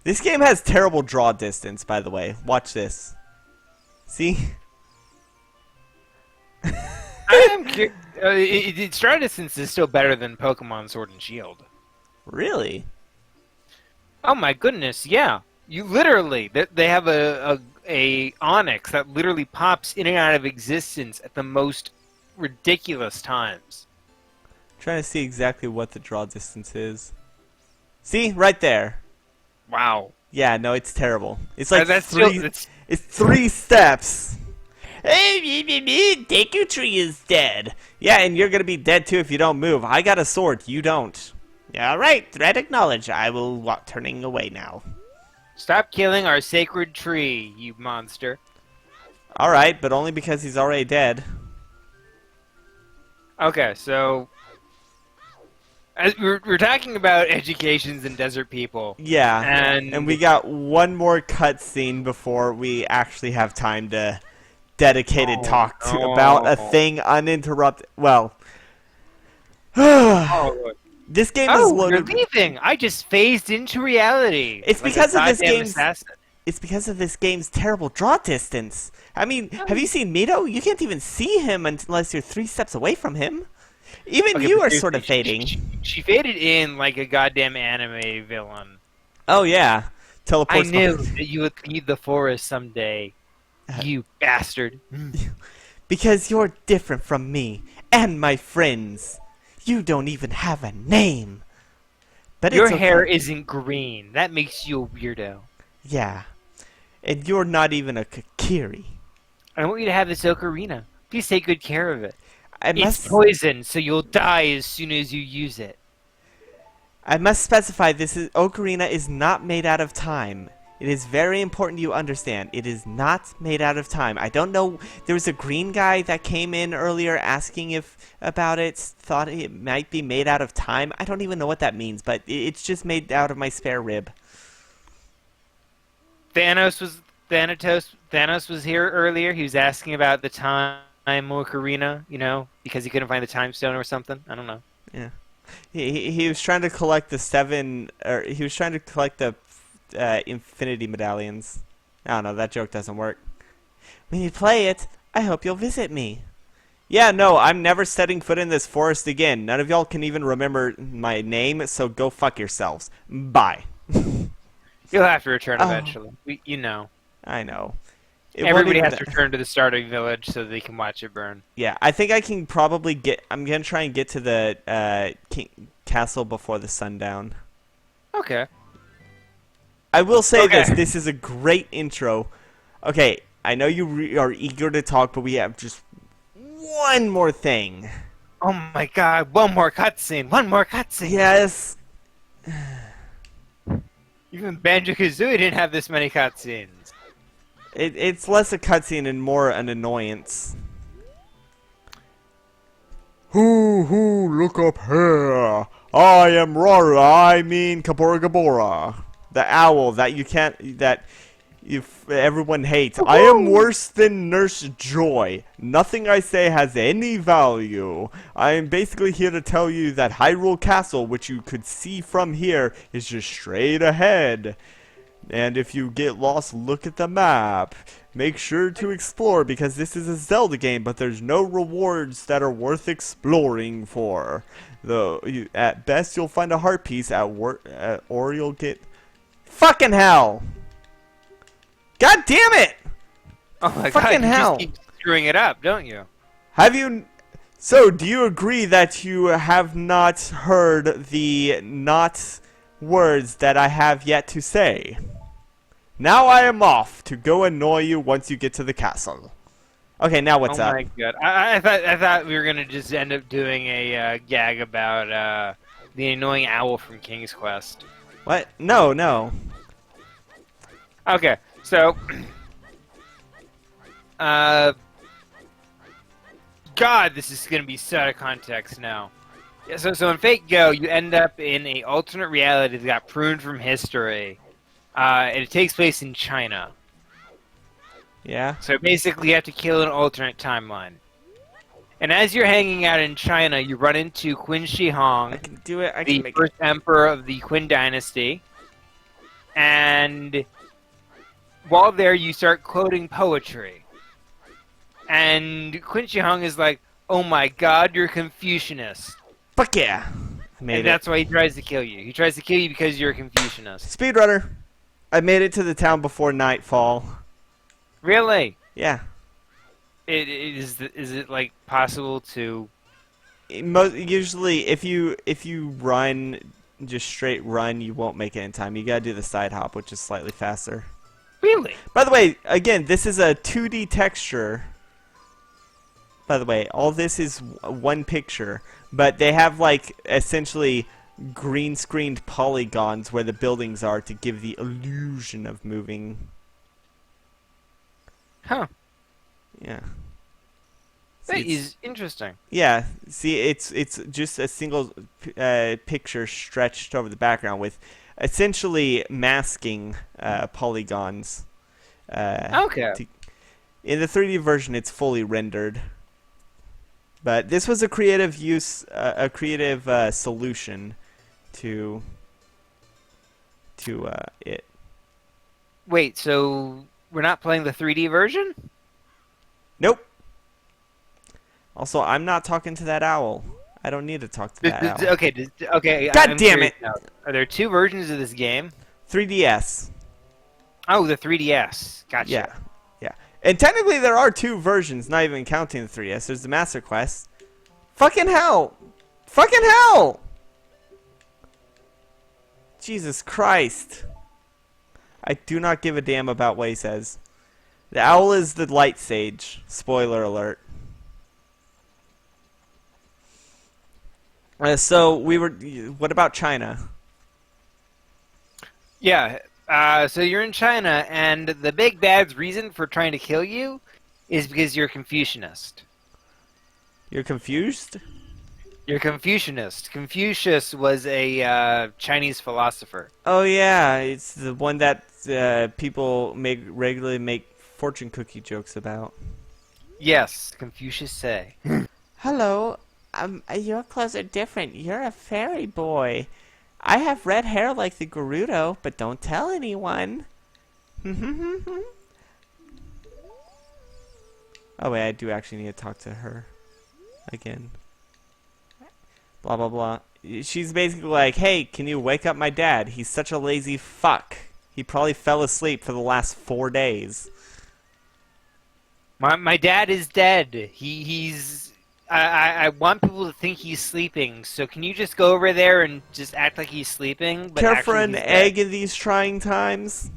This game has terrible draw distance, by the way. Watch this. See? I am curious. Draw distance is still better than Pokemon Sword and Shield. Really? Oh my goodness, yeah. You literally, they have a Onyx that literally pops in and out of existence at the most ridiculous times. I'm trying to see exactly what the draw distance is. See? Right there. Wow. Yeah, no, it's terrible. It's like That's three. that's It's 3 steps. Hey, Deku Tree is dead. Yeah, and you're gonna be dead too if you don't move. I got a sword, you don't. Yeah, all right. Threat acknowledged. I will walk turning away now. Stop killing our sacred tree, you monster. All right, but only because he's already dead. Okay, so we're talking about educations and desert people. Yeah, and we got one more cutscene before we actually have time to dedicated talk to about a thing uninterrupted. Well, this game is loaded. You're leaving. I just phased into reality. It's because of this game's. assassin. It's because of this game's terrible draw distance. I mean, have you seen Mito? You can't even see him unless you're 3 steps away from him. Even you are sort of fading. She faded in like a goddamn anime villain. Oh yeah, teleports. I knew that you would leave the forest someday. You bastard. Because you're different from me and my friends. You don't even have a name. But Your it's okay. hair isn't green. That makes you a weirdo. Yeah. And you're not even a Kakiri. I want you to have this ocarina. Please take good care of it. I It's must poison, so you'll die as soon as you use it. specify this Ocarina is not made out of time. It is very important you understand. It is not made out of time. I don't know. There was a green guy that came in earlier asking about it. Thought it might be made out of time. I don't even know what that means, but it's just made out of my spare rib. Thanos was here earlier. He was asking about the time ocarina, because he couldn't find the time stone or something. I don't know. Yeah. He was trying to collect the 7, or he was trying to collect the infinity medallions. I don't know, that joke doesn't work. When you play it, I hope you'll visit me. Yeah, no, I'm never setting foot in this forest again. None of y'all can even remember my name, so go fuck yourselves. Bye. You'll have to return eventually. I know. Everybody has to return to the starting village so they can watch it burn. Yeah, I think I can probably I'm gonna try and get to the castle before the sundown. Okay. I will say this is a great intro. Okay, I know you are eager to talk, but we have just one more thing. Oh my god, one more cutscene! One more cutscene! Yes. Even Banjo-Kazooie didn't have this many cutscenes. It's less a cutscene and more an annoyance. Hoo, look up here. I am Rara, I mean Kabora Gabora. The owl that everyone hates. I am worse than Nurse Joy. Nothing I say has any value. I am basically here to tell you that Hyrule Castle, which you could see from here, is just straight ahead. And if you get lost, look at the map. Make sure to explore because this is a Zelda game, but there's no rewards that are worth exploring for. Though at best you'll find a heart piece or you'll get fucking hell. God damn it! Oh my fucking god, hell. You just keep screwing it up, don't you? So do you agree that you have not heard the words that I have yet to say? Now I am off to go annoy you once you get to the castle. Okay, now what's up? Oh my god, I thought we were gonna just end up doing a gag about the annoying owl from King's Quest. What? No. Okay, so God, this is gonna be so out of context now. Yeah, so in Fate Go, you end up in a alternate reality that got pruned from history. And it takes place in China. Yeah? So basically you have to kill an alternate timeline. And as you're hanging out in China, you run into Qin Shi I Huang, can do it. I can the make first it. emperor of the Qin dynasty. And while there, you start quoting poetry. And Qin Shi Huang is like, "Oh my God, you're Confucianist," Fuck yeah! I and made it. that's why he tries to kill you. He tries to kill you because you're a Confucianist. Speedrunner. I made it to the town before nightfall. Really? Yeah. Is it like possible to? Usually, if you run, just straight run, you won't make it in time. You gotta do the side hop, which is slightly faster. Really? By the way, again, this is a 2D texture. By the way, all this is one picture, but they have like essentially green screened polygons where the buildings are to give the illusion of moving. Huh. Yeah. That See, is interesting. yeah. See, it's just a single picture stretched over the background with essentially masking polygons. Okay. In the 3D version, it's fully rendered. But this was a creative solution to it. Wait, so we're not playing the 3D version? Nope. Also, I'm not talking to that owl. I don't need to talk to that owl. Okay. God I'm damn curious it! now. Are there two versions of this game? 3DS. Oh, the 3DS. Gotcha. Yeah. And technically, there are two versions, not even counting the 3DS. There's the Master Quest. Fucking hell! Fucking hell! Jesus Christ. I do not give a damn about what he says. The owl is the light sage. Spoiler alert. So we were. What about China? Yeah. So you're in China, and the big bad's reason for trying to kill you is because you're a Confucianist. You're confused? You're Confucianist. Confucius was a Chinese philosopher. Oh yeah, it's the one that people regularly make fortune cookie jokes about. Yes, Confucius say. Hello, your clothes are different. You're a fairy boy. I have red hair like the Gerudo, but don't tell anyone. Oh wait, I do actually need to talk to her again. Blah blah blah. She's basically like, hey, can you wake up my dad? He's such a lazy fuck. He probably fell asleep for the last 4 days. My dad is dead. He's. I want people to think he's sleeping. So can you just go over there and just act like he's sleeping? But Care for actually an he's egg dead? in these trying times?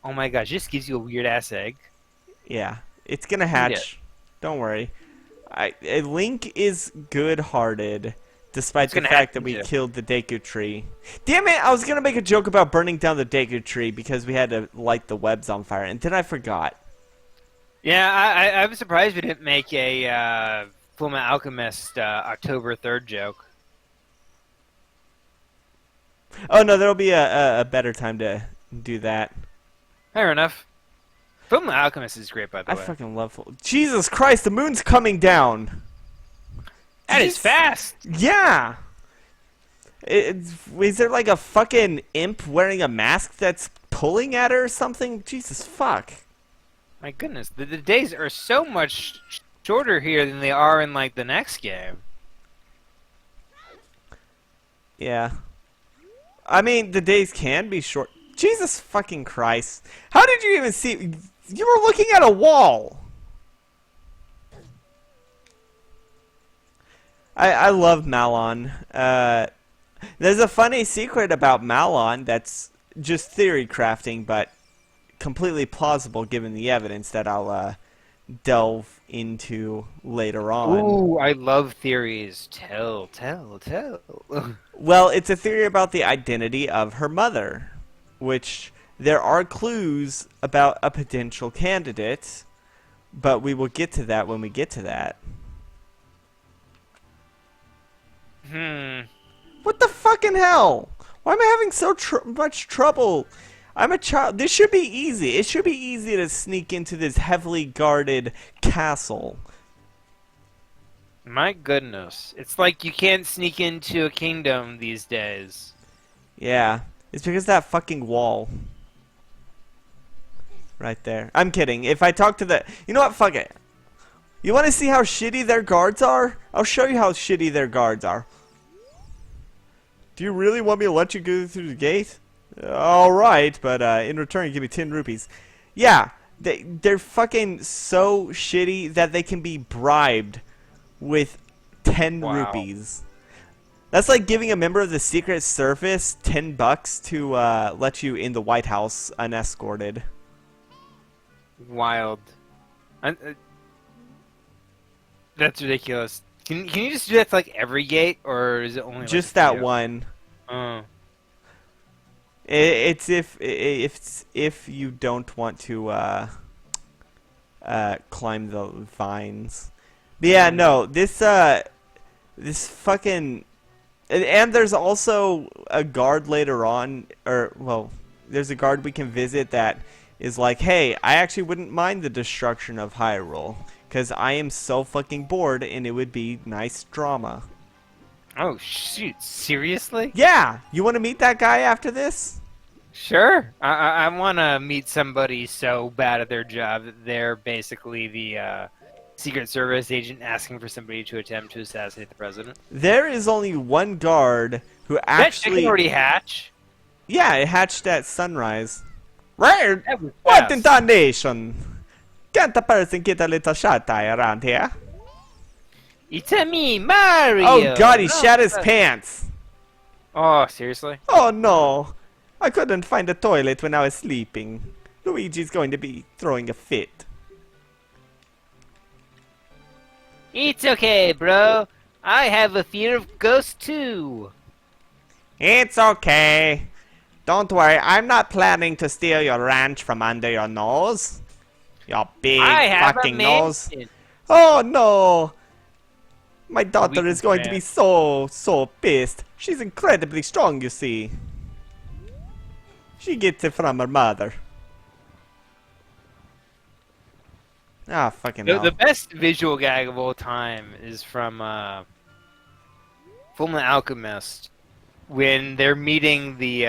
Oh my gosh, this gives you a weird ass egg. Yeah, it's gonna hatch. Don't worry. Link is good-hearted, despite It's the gonna fact that happen we too. killed the Deku tree. Damn it! I was gonna make a joke about burning down the Deku tree because we had to light the webs on fire, and then I forgot. Yeah, I'm surprised we didn't make a Fullmetal Alchemist October 3rd joke. Oh no, there'll be a better time to do that. Fair enough. Fullmetal Alchemist is great, by the I way. fucking love. Jesus Christ, the moon's coming down. That is Jeez. fast. Yeah. Is there like a fucking imp wearing a mask that's pulling at her or something? Jesus fuck. My goodness, the days are so much shorter here than they are in like the next game. Yeah. I mean, the days can be short. Jesus fucking Christ. How did you even see? You were looking at a wall. I love Malon. There's a funny secret about Malon that's just theory crafting, but completely plausible given the evidence that I'll delve into later on. Ooh, I love theories. Tell. Well, it's a theory about the identity of her mother, which there are clues about a potential candidate, but we will get to that when we get to that. What the fucking hell? Why am I having so much trouble? I'm a child. This should be easy. It should be easy to sneak into this heavily guarded castle. My goodness. It's like you can't sneak into a kingdom these days. Yeah, it's because of that fucking wall. Right there. I'm kidding. If I talk to the... You know what? Fuck it. You want to see how shitty their guards are? I'll show you how shitty their guards are. Do you really want me to let you go through the gate? Alright, but in return, give me 10 rupees. Yeah, they're fucking so shitty that they can be bribed with 10 Wow. rupees. That's like giving a member of the Secret Service 10 bucks to let you in the White House unescorted. Wild. That's ridiculous. Can you just do that to like every gate, or is it only Just like that few? one. Oh. It's if you don't want to climb the vines. But yeah, no, this fucking and there's also a guard later on, or well, there's a guard we can visit that is like, hey, I actually wouldn't mind the destruction of Hyrule because I am so fucking bored and it would be nice drama. Oh shoot! Seriously? Yeah, you want to meet that guy after this? Sure. I want to meet somebody so bad at their job that they're basically the Secret Service agent asking for somebody to attempt to assassinate the president. There is only one guard who Did that chicken actually... already hatch? Yeah, it hatched at sunrise. Right? That was What in fast. tarnation? Can't a person get a little shut eye around here? It's a me, Mario. Oh god, he No, shat his that's- pants. Oh, seriously? Oh no. I couldn't find a toilet when I was sleeping. Luigi's going to be throwing a fit. It's okay, bro. I have a fear of ghosts too. It's okay. Don't worry, I'm not planning to steal your ranch from under your nose. Your big I have fucking a nose. mansion. Oh no! My daughter We is going to can- be so pissed. She's incredibly strong, you see. She gets it from her mother. Ah, fucking hell. The best visual gag of all time is from Fullmetal Alchemist when they're meeting the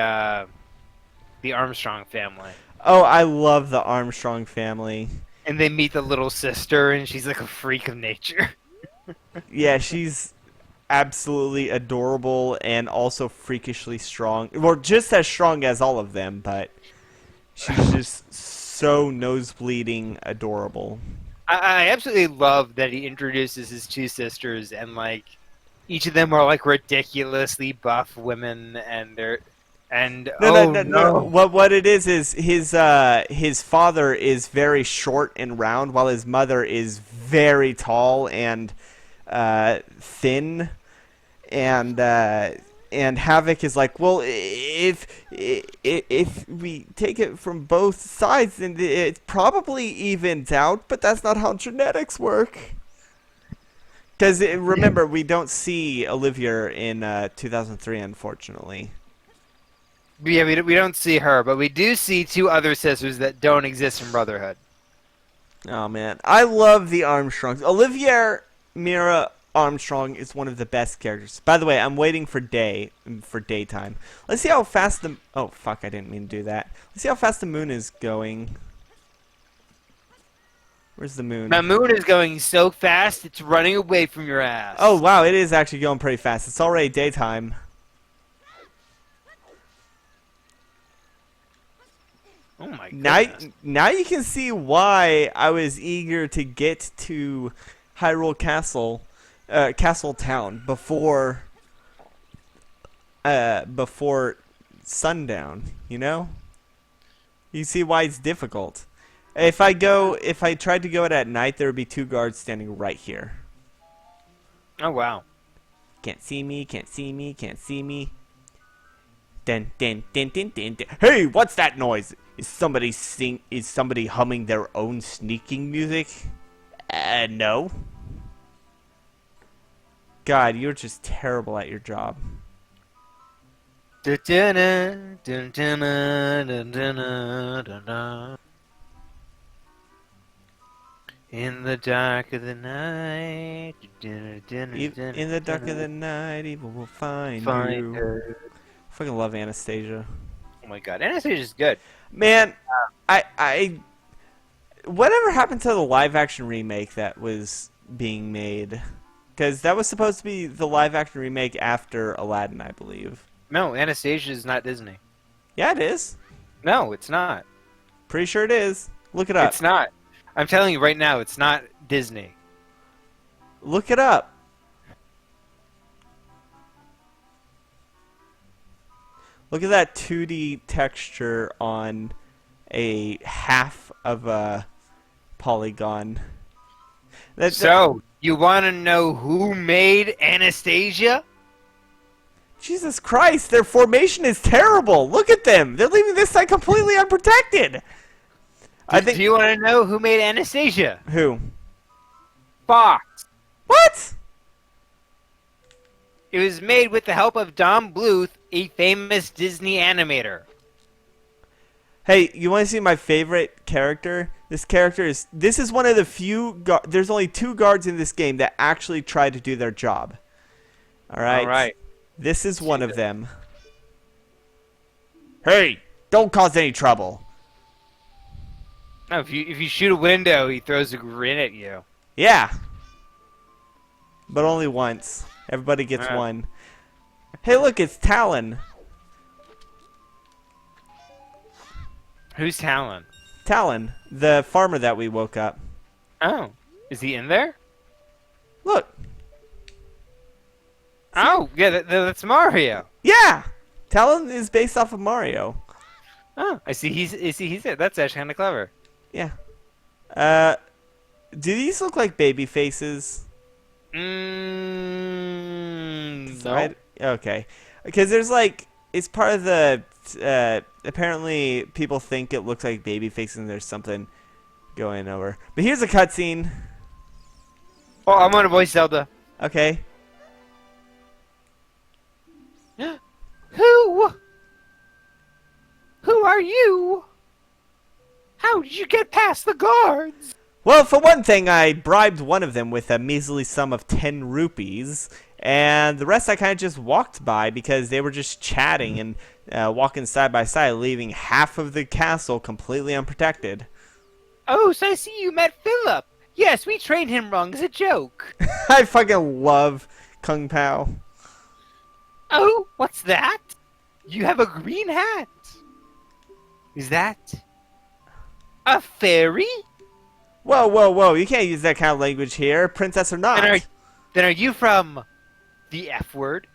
Armstrong family, Oh, I love the Armstrong family. and they meet the little sister, and she's like a freak of nature. Yeah, she's absolutely adorable and also freakishly strong. Well, just as strong as all of them, but she's just so nosebleeding adorable. I absolutely love that he introduces his two sisters, and like each of them are like ridiculously buff women, and they're No. What it is his father is very short and round, while his mother is very tall and thin, and Havoc is like, well, if we take it from both sides, then it probably evens out, but that's not how genetics work. Because remember, we don't see Olivia in 2003, unfortunately. Yeah, we don't see her, but we do see two other sisters that don't exist in Brotherhood. Oh man, I love the Armstrongs. Olivia Mira Armstrong is one of the best characters. By the way, I'm waiting for daytime. Let's see how fast the... Oh, fuck, I didn't mean to do that. Let's see how fast the moon is going. Where's the moon? The moon is going so fast, it's running away from your ass. Oh, wow, it is actually going pretty fast. It's already daytime. Oh my goodness. Now you can see why I was eager to get to Hyrule Castle, Castle Town before sundown. You know, you see why it's difficult. If I tried to go it at night, there would be two guards standing right here. Oh wow. Can't see me. Can't see me. Can't see me. Dun, dun, dun, dun, dun, dun. Hey, what's that noise? Is somebody humming their own sneaking music? No. God, you're just terrible at your job. Dun-dun-dun, dun-dun-dun, dun-dun-dun, dun-dun. In the dark of the night. In the dark of the night, evil will find Find you. her. Fucking love Anastasia. Oh my god, Anastasia's good. Man, whatever happened to the live action remake that was being made? Because that was supposed to be the live action remake after Aladdin, I believe. No, Anastasia is not Disney. Yeah, it is. No, it's not. Pretty sure it is. Look it up. It's not. I'm telling you right now, it's not Disney. Look it up. Look at that 2D texture on a half of a polygon. So, you want to know who made Anastasia? Jesus Christ, their formation is terrible. Look at them. They're leaving this side completely unprotected. Do you want to know who made Anastasia? Who? Fox. What? It was made with the help of Don Bluth, a famous Disney animator. Hey, you want to see my favorite character? This is one of the few, there's only 2 guards in this game that actually try to do their job. Alright? Alright. This is one of them. Hey, don't cause any trouble. No, if you shoot a window, he throws a grin at you. Yeah. But only once. Everybody gets one. Hey, look, it's Talon. Who's Talon? Talon, the farmer that we woke up. Oh, is he in there? Look. Oh, yeah, that's Mario. Yeah. Talon is based off of Mario. Oh, I see. He's there. That's actually kind of clever. Yeah. Do these look like baby faces? No. Okay. Because there's like, it's part of the, apparently people think it looks like baby faces and there's something going over. But here's a cutscene. Oh, I'm gonna voice Zelda. Okay. Who? Who are you? How did you get past the guards? Well, for one thing, I bribed one of them with a measly sum of 10 rupees, and the rest I kind of just walked by because they were just chatting and walking side by side, leaving half of the castle completely unprotected. Oh, so I see you met Philip. Yes, we trained him wrong as a joke. I fucking love Kung Pao. Oh, what's that? You have a green hat. Is that a fairy? Whoa, whoa, whoa. You can't use that kind of language here, princess or not. Then are you from the F word?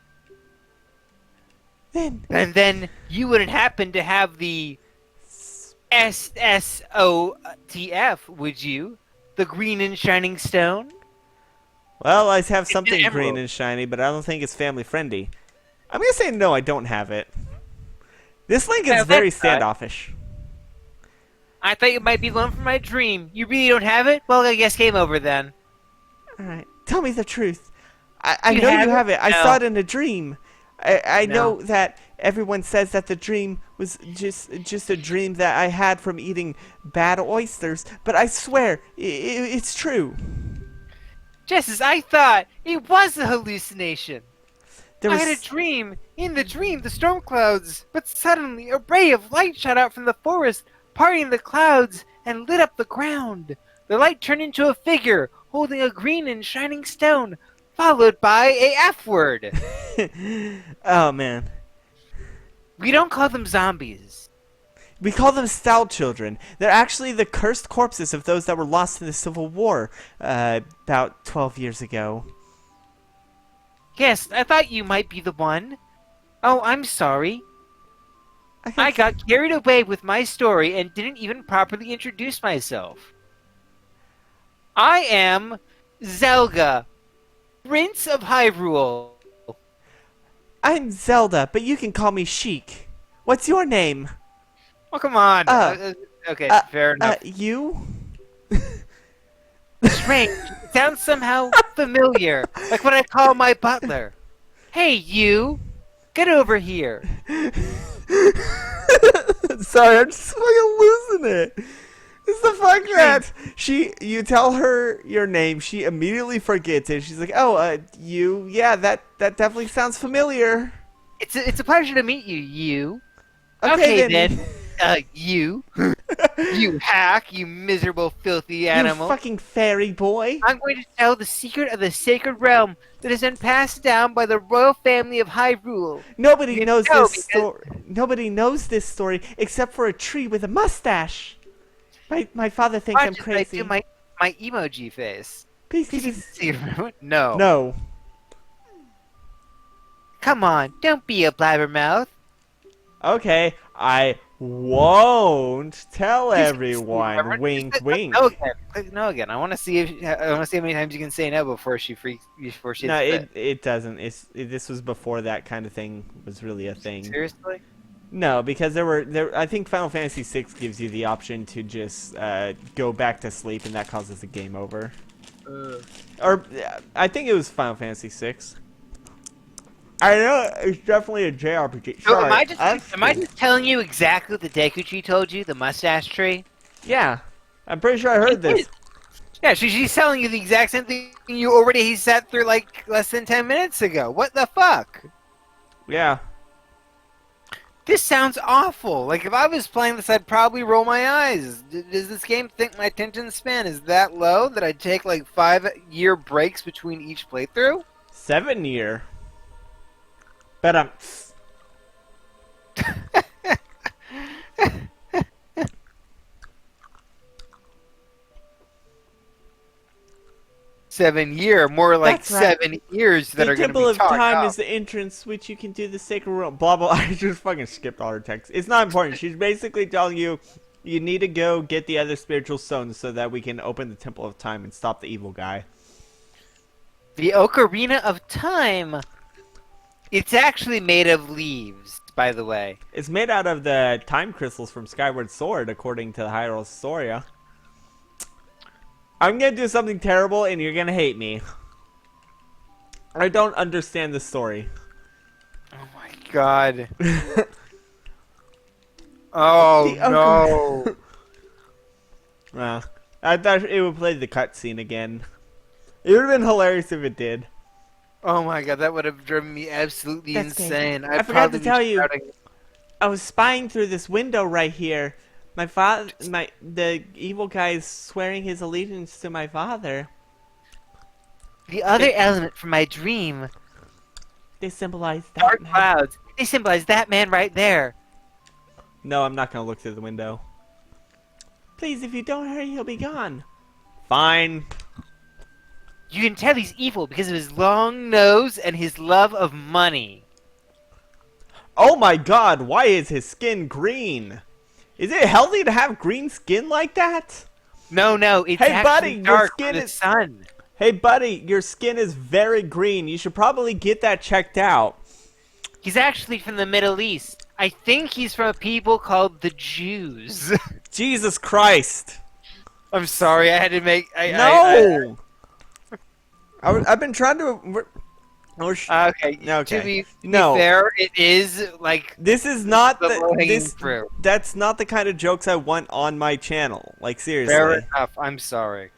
Then And then you wouldn't happen to have the SSOTF, would you? The green and shining stone? well, I have something an green emerald. and shiny, but I don't think it's family friendly. I'm going to say no, I don't have it. This link is Yeah, very that's right. standoffish. I thought you might be the one from my dream. You really don't have it? Well, I guess game over then. Alright, tell me the truth. I You know have you have it. I No. saw it in a dream. I No. know that everyone says that the dream was just a dream that I had from eating bad oysters, but I swear, it's true. Just as I thought, it was a hallucination. There I had a dream. In the dream, the storm clouds. But suddenly, a ray of light shot out from the forest, parting the clouds, and lit up the ground. The light turned into a figure, holding a green and shining stone, followed by a F word. Oh, man. We don't call them zombies. We call them stout children. They're actually the cursed corpses of those that were lost in the Civil War about 12 years ago. Yes, I thought you might be the one. Oh, I'm sorry. I got carried away with my story and didn't even properly introduce myself. I am Zelda, Prince of Hyrule. I'm Zelda, but you can call me Sheik. What's your name? Oh, come on. Okay, fair enough. You? Strange. It sounds somehow familiar, like what I call my butler. Hey, you. Get over here. Sorry, I'm just fucking losing it. It's the fuck that you tell her your name, she immediately forgets it. She's like, "Oh, you, yeah, that definitely sounds familiar." It's a pleasure to meet you. You. Okay, Okay then. You. You hack. You miserable, filthy you animal. fucking fairy boy. I'm going to tell the secret of the sacred realm that has been passed down by the royal family of Hyrule. Nobody You knows know, this story. Nobody knows this story except for a tree with a mustache. My father thinks I'm crazy. I do my emoji face. Please, Can you please. see No. No. Come on, don't be a blabbermouth. Okay, I won't tell Please everyone. Wink, click wink. no again. Click no again. I want to see how many times you can say no before she No, hits it doesn't. This was before that kind of thing was really a thing. Seriously? No, because I think Final Fantasy VI gives you the option to just go back to sleep, and that causes a game over. Or I think it was Final Fantasy VI. I know it's definitely a JRPG. So Sorry, am I just telling you exactly what the Deku Tree told you? The mustache tree? Yeah, I'm pretty sure I heard this. Yeah, she's telling you the exact same thing he sat through like less than 10 minutes ago. What the fuck? Yeah. This sounds awful. Like, if I was playing this, I'd probably roll my eyes. Does this game think my attention span is that low that I'd take, like, 5-year breaks between each playthrough? 7-year. But 7-year, more like That's right. 7 years that the are going to Temple be of talked Time up. is the entrance which you can do the sacred realm. Blah blah. I just fucking skipped all her text. It's not important. She's basically telling you you need to go get the other spiritual stones so that we can open the Temple of Time and stop the evil guy. The Ocarina of Time. It's actually made of leaves, by the way. It's made out of the time crystals from Skyward Sword, according to the Hyrule Historia. I'm gonna do something terrible, and you're gonna hate me. I don't understand the story. Oh my god. Oh no. I thought it would play the cutscene again. It would have been hilarious if it did. Oh my god, that would have driven me absolutely That's insane. I forgot to tell you. I was spying through this window right here. The evil guy is swearing his allegiance to my father. The other element from my dream. They symbolize that Dark man. clouds. They symbolize that man right there. No, I'm not gonna look through the window. Please, if you don't hurry, he'll be gone. Fine. You can tell he's evil because of his long nose and his love of money. Oh my god, why is his skin green? Is it healthy to have green skin like that? No, it's Hey, actually buddy, dark your skin from the is sun. Hey buddy, your skin is very green. You should probably get that checked out. He's actually from the Middle East. I think he's from a people called the Jews. Jesus Christ. I'm sorry, I had to make... No! I've been trying to... Okay, Okay. to be fair, it is, like... This is not the... That's not the kind of jokes I want on my channel. Like, seriously. Fair enough, I'm sorry.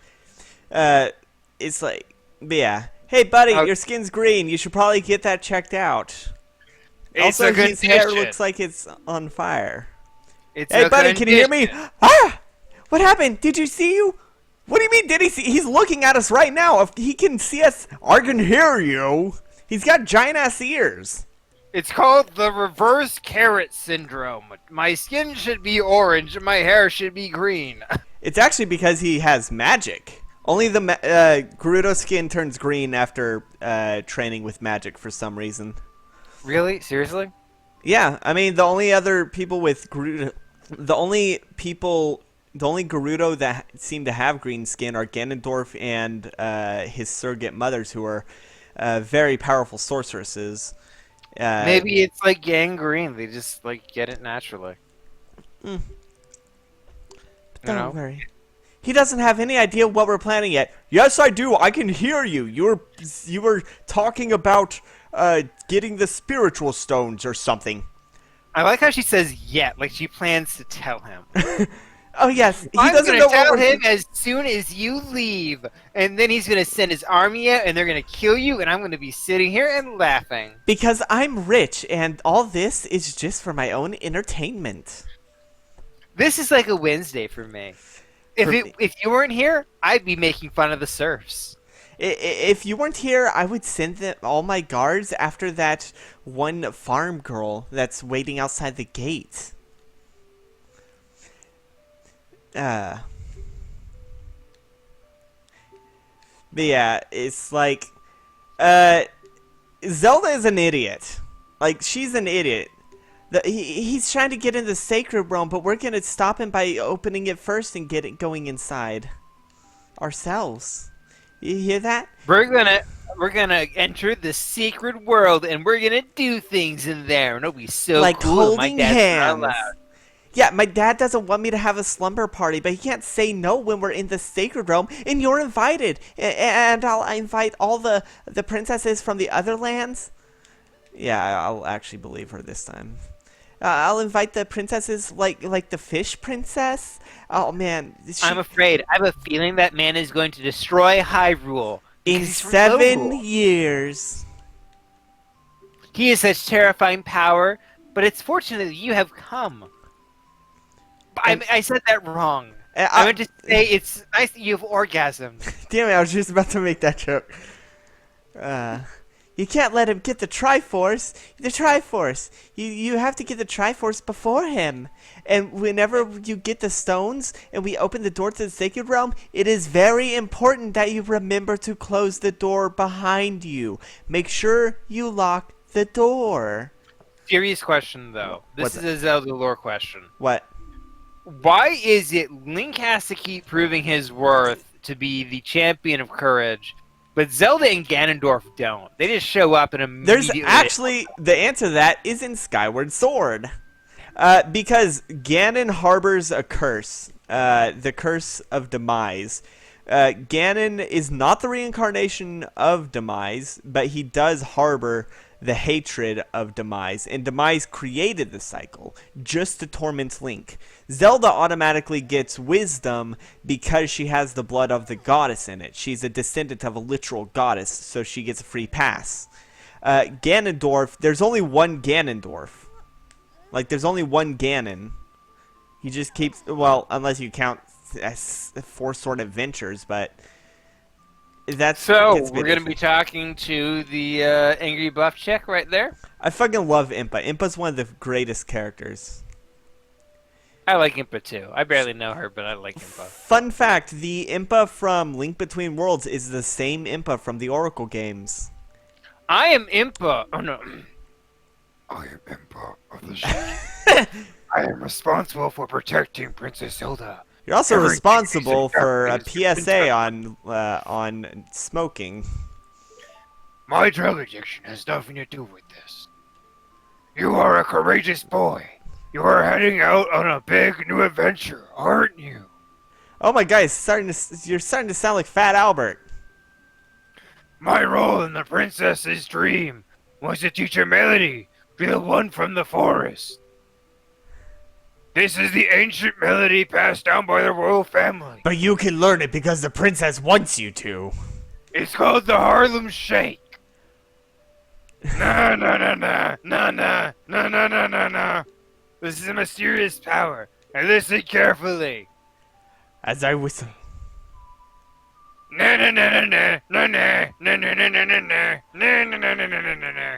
It's like... Yeah. Hey buddy, your skin's green. You should probably get that checked out. It's also, a his hair condition. looks like it's on fire. It's hey a buddy, can you hear me? condition. Ah! What happened? Did you see you? What do you mean, did he see? He's looking at us right now. If he can see us, I can hear you. He's got giant-ass ears. It's called the reverse carrot syndrome. My skin should be orange and my hair should be green. It's actually because he has magic. Only the Gerudo's skin turns green after training with magic for some reason. Really? Seriously? Yeah, I mean the only other people with Gerudo, the only Gerudo that seem to have green skin are Ganondorf and his surrogate mothers, who are very powerful sorceresses. Maybe it's like gangrene. They just like get it naturally. Don't worry. He doesn't have any idea what we're planning yet. Yes, I do. I can hear you. You were talking about getting the spiritual stones or something. I like how she says yet, like she plans to tell him. Oh yes, he I'm doesn't gonna know what tell we're. him as soon as you leave, and then he's gonna send his army out, and they're gonna kill you, and I'm gonna be sitting here and laughing. Because I'm rich, and all this is just for my own entertainment. This is like a Wednesday for me. For me. If you weren't here, I'd be making fun of the serfs. If you weren't here, I would send all my guards after that one farm girl that's waiting outside the gate. But yeah, it's like, Zelda is an idiot. Like, she's an idiot. He's trying to get in the Sacred Realm, but we're gonna stop him by opening it first and going inside ourselves. You hear that? We're gonna enter the secret world, and we're gonna do things in there, and it'll be so Like cool. My holding dad's not hands. allowed. Yeah, my dad doesn't want me to have a slumber party, but he can't say no when we're in the Sacred Realm, and you're invited. And I'll invite all the princesses from the other lands. Yeah, I'll actually believe her this time. I'll invite the princesses like the fish princess. Oh man, I'm afraid. I have a feeling that man is going to destroy Hyrule. in He's from 7 Hyrule. years. He has such terrifying power, but it's fortunate that you have come. I said that wrong. I meant to say it's nice that you have orgasmed. Damn it, I was just about to make that joke. You can't let him get the Triforce. The Triforce. You have to get the Triforce before him. And whenever you get the stones and we open the door to the Sacred Realm, it is very important that you remember to close the door behind you. Make sure you lock the door. Serious question, though. This is a Zelda lore question. What? Why is it Link has to keep proving his worth to be the champion of courage, but Zelda and Ganondorf don't? They just show up and immediately... There's actually... The answer to that is in Skyward Sword. Because Ganon harbors a curse. The curse of Demise. Ganon is not the reincarnation of Demise, but he does harbor the hatred of Demise, and Demise created the cycle just to torment Link. Zelda automatically gets wisdom because she has the blood of the goddess in it. She's a descendant of a literal goddess, so she gets a free pass. Ganondorf, there's only one Ganondorf. Like, there's only one Ganon. He just keeps, well, unless you count Four Sword Adventures, but that's... So, we're going to be talking to the angry buff chick right there? I fucking love Impa. Impa's one of the greatest characters. I like Impa too. I barely know her, but I like Impa. Fun fact, the Impa from Link Between Worlds is the same Impa from the Oracle games. I am Impa. Oh no. I am Impa of the Shade. I am responsible for protecting Princess Zelda. You're also Everything responsible is for a darkness. PSA on smoking. My drug addiction has nothing to do with this. You are a courageous boy. You are heading out on a big new adventure, aren't you? Oh my god, you're starting to sound like Fat Albert. My role in the princess's dream was to teach her melody, be the one from the forest. This is the ancient melody passed down by the royal family. But you can learn it because the princess wants you to. It's called the Harlem Shake. Nah, nah, nah, nah, nah, nah, nah, nah, nah, nah, nah. This is a mysterious power. And listen carefully. As I whistle. Nah, nah, nah, nah, nah, nah, nah, nah, nah, nah, nah, nah, nah, nah, nah, nah, nah, nah, nah, nah.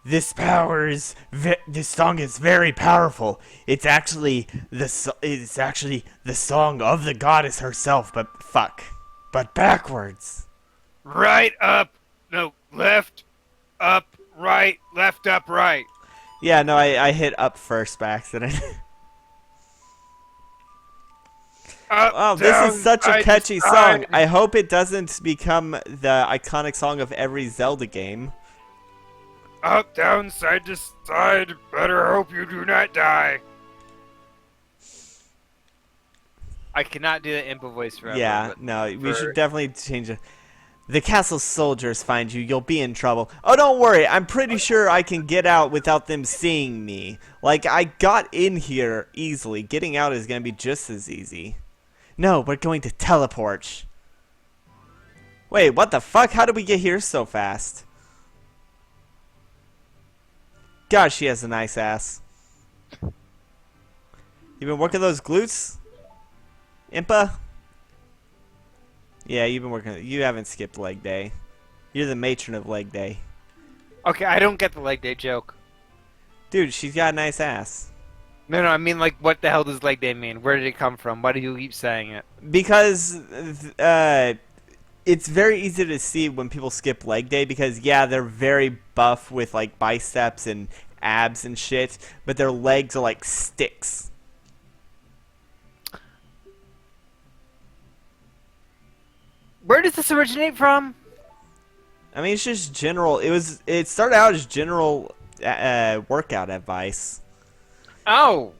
This this song is very powerful. It's actually the song of the goddess herself, but backwards. Right up, no, left, up, right, left, up, right. Yeah, no, I hit up first by accident. Up, Oh, this down, is such a right, catchy side. song. I hope it doesn't become the iconic song of every Zelda game. Up, down, side to side. Better hope you do not die. I cannot do the Impa voice forever. Yeah, but no, we should definitely change it. the castle soldiers find you, you'll be in trouble. Oh, don't worry. I'm pretty sure I can get out without them seeing me. Like, I got in here easily. Getting out is going to be just as easy. No, we're going to teleport. Wait, what the fuck? How did we get here so fast? God, she has a nice ass. You been working those glutes, Impa? Yeah, you've been working. You haven't skipped leg day. You're the matron of leg day. Okay, I don't get the leg day joke. Dude, she's got a nice ass. No, I mean, like, what the hell does leg day mean? Where did it come from? Why do you keep saying it? Because it's very easy to see when people skip leg day because, yeah, they're very buff with, like, biceps and abs and shit, but their legs are like sticks. Where does this originate from? I mean, it's just general. It started out as general workout advice. Oh,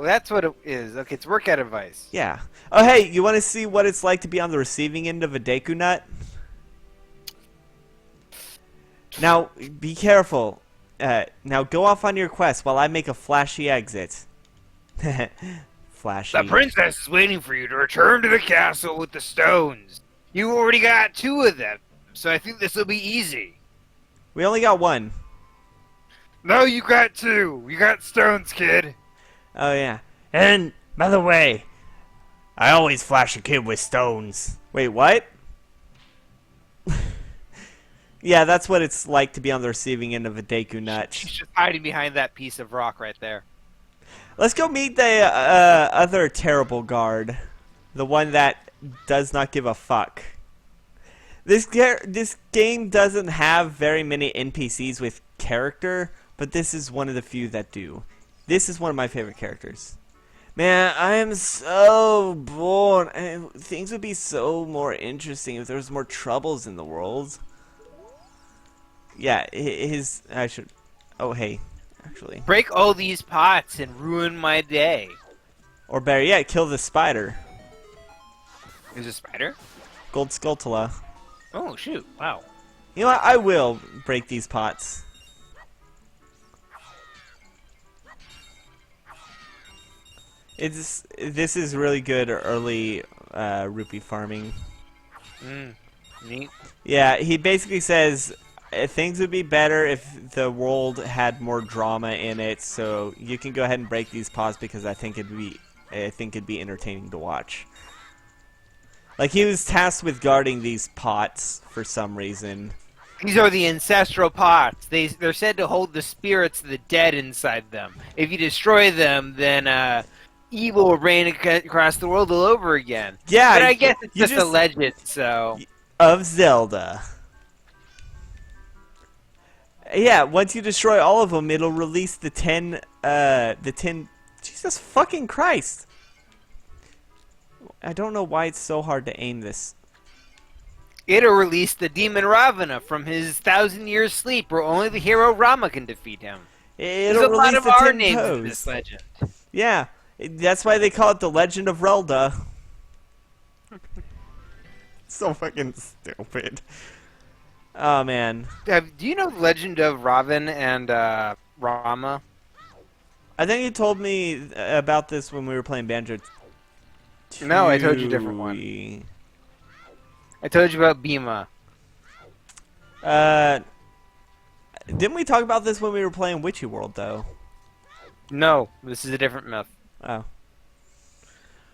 that's what it is. Okay, it's workout advice. Yeah. Oh, hey, you want to see what it's like to be on the receiving end of a Deku Nut? Now, be careful. Now go off on your quest while I make a flashy exit. Flashy. The princess is waiting for you to return to the castle with the stones. You already got 2 of them, so I think this will be easy. We only got 1. No, you got 2. You got stones, kid. Oh, yeah. And, by the way, I always flash a kid with stones. Wait, what? Yeah, that's what it's like to be on the receiving end of a Deku Nut. She's just hiding behind that piece of rock right there. Let's go meet the other terrible guard. The one that does not give a fuck. This game doesn't have very many NPCs with character, but this is one of the few that do. This is one of my favorite characters. Man, I am so bored. Things would be so more interesting if there was more troubles in the world. Yeah, I should... Oh, hey. Actually. Break all these pots and ruin my day. Or better yet, kill the spider. There's a spider? Gold Skulltula. Oh, shoot. Wow. You know what? I will break these pots. This is really good early rupee farming. Neat. Yeah, he basically says things would be better if the world had more drama in it. So you can go ahead and break these pots because I think it'd be entertaining to watch. Like he was tasked with guarding these pots for some reason. These are the ancestral pots. They're said to hold the spirits of the dead inside them. If you destroy them, then evil will reign across the world all over again. Yeah, but I guess it's just a legend, so... Of Zelda. Yeah, once you destroy all of them, it'll release the 10... Jesus fucking Christ! I don't know why it's so hard to aim this. It'll release the demon Ravana from his 1,000-year sleep, where only the hero Rama can defeat him. There's a lot of our names in this legend. Yeah, that's why they call it the Legend of Relda. So fucking stupid. Oh man. Do you know the legend of Ravan and Rama? I think you told me about this when we were playing Banjo. No, I told you a different one. I told you about Bhima. Didn't we talk about this when we were playing Witchy World, though? No, this is a different myth. Oh.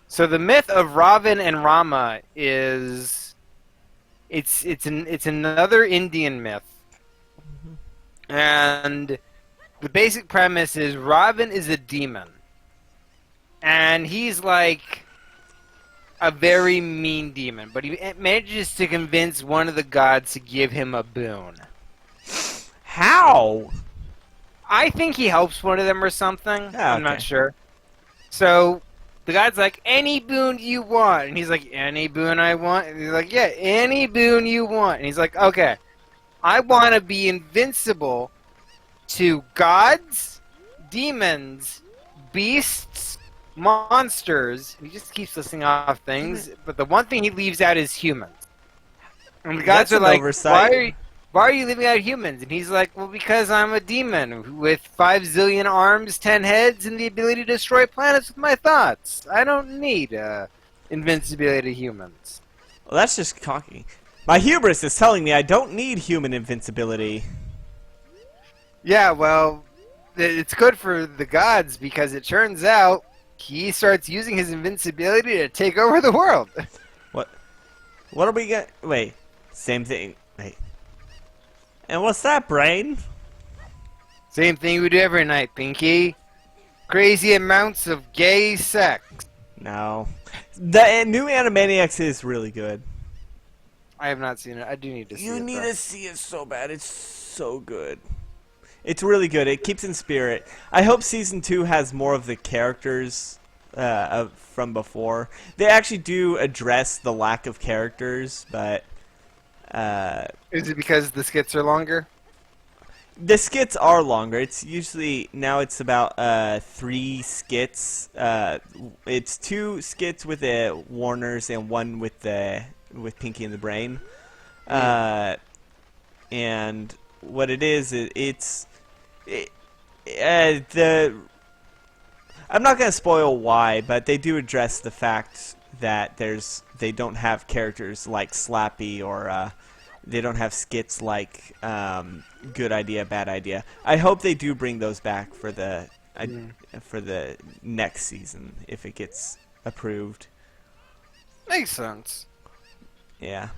So the myth of Ravan and Rama is... It's another Indian myth. Mm-hmm. And the basic premise is Ravan is a demon. And he's like... a very mean demon, but he manages to convince one of the gods to give him a boon. How? I think he helps one of them or something. Oh, I'm not sure. So the god's like, any boon you want. And he's like, any boon I want? And he's like, yeah, any boon you want. And he's like, okay, I want to be invincible to gods, demons, beasts, monsters. He just keeps listing off things, but the one thing he leaves out is humans. And the That's gods are an like, oversight. why are you leaving out humans? And he's like, well, because I'm a demon with 5 zillion arms, 10 heads, and the ability to destroy planets with my thoughts. I don't need invincibility to humans. Well, that's just cocky. My hubris is telling me I don't need human invincibility. Yeah, well, it's good for the gods because it turns out he starts using his invincibility to take over the world. What? What are we get? Wait. Same thing. Wait. And what's that, Brain? Same thing we do every night, Pinky. Crazy amounts of gay sex. No. The new Animaniacs is really good. I have not seen it. I do need to see it. You need though. to see it so bad. It's so good. It's really good. It keeps in spirit. I hope season 2 has more of the characters from before. They actually do address the lack of characters, but Is it because the skits are longer? the skits are longer. It's usually now it's about 3 skits. It's 2 skits with the Warners and 1 with Pinky and the Brain. And what it is, I'm not gonna spoil why, but they do address the fact that they don't have characters like Slappy or they don't have skits like Good Idea, Bad Idea. I hope they do bring those back for the next season if it gets approved. Makes sense. Yeah.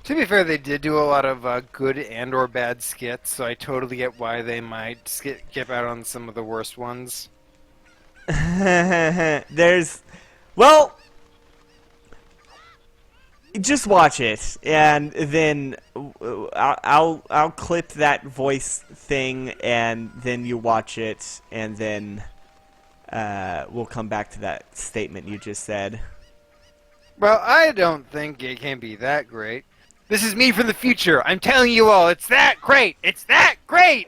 To be fair, they did do a lot of good and or bad skits, so I totally get why they might skip out on some of the worst ones. Well, just watch it, and then I'll clip that voice thing, and then you watch it, and then we'll come back to that statement you just said. Well, I don't think it can be that great. This is me from the future. I'm telling you all, it's that great. It's that great.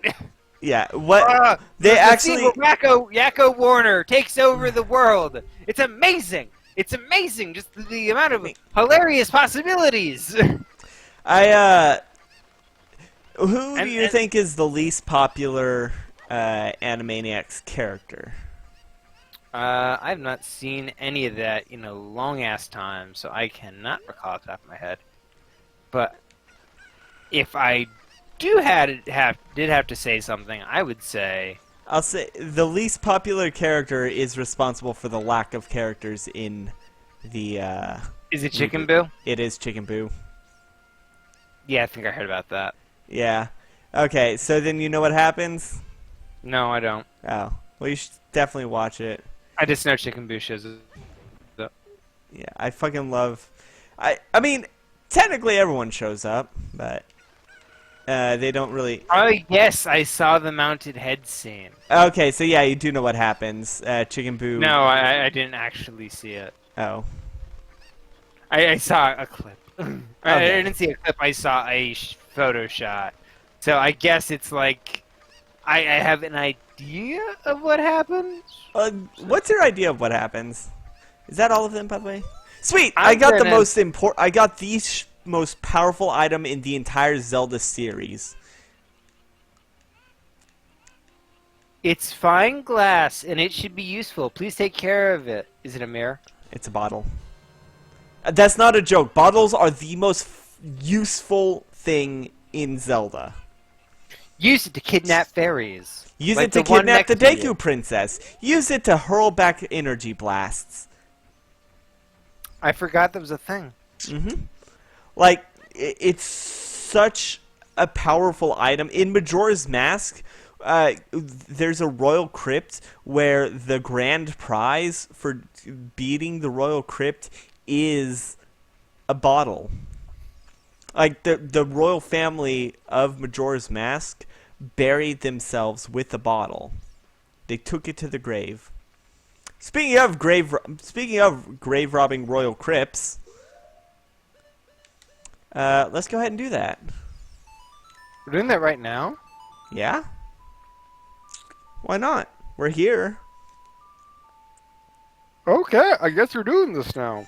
Yeah, what they the actually scene where Yakko Warner takes over the world. It's amazing. It's amazing. Just the amount of hilarious possibilities. Who do you think is the least popular Animaniacs character? I've not seen any of that in a long ass time, so I cannot recall off the top of my head. But if I did have to say something, I would say I'll say the least popular character is responsible for the lack of characters in the. Is it Chicken Boo? It is Chicken Boo. Yeah, I think I heard about that. Yeah. Okay, so then you know what happens? No, I don't. Oh, well, you should definitely watch it. I just know Chicken Boo shows up. Yeah, I fucking love. I mean, technically everyone shows up, but they don't really. Oh yes, I saw the mounted head scene. Okay, so yeah, you do know what happens. Chicken Boo. No, I didn't actually see it. Oh. I saw a clip. I Okay. didn't see a clip. I saw a photo shot. So I guess it's like I have an idea of what happened. What's your idea of what happens? Is that all of them, by the way? Sweet! I'm I got the gonna- most important. I got the most powerful item in the entire Zelda series. It's fine glass, and it should be useful. Please take care of it. Is it a mirror? It's a bottle. That's not a joke. Bottles are the most useful thing in Zelda. Use it to kidnap fairies. Use Like it to the one kidnap the next to you. Deku Princess. Use it to hurl back energy blasts. I forgot that was a thing. Like, it's such a powerful item. In Majora's Mask, there's a royal crypt where the grand prize for beating the royal crypt is a bottle. Like, the royal family of Majora's Mask buried themselves with a bottle. They took it to the grave. Speaking of grave robbing royal crypts, let's go ahead and do that. We're doing that right now? Yeah? Why not? We're here. Okay, I guess we're doing this now.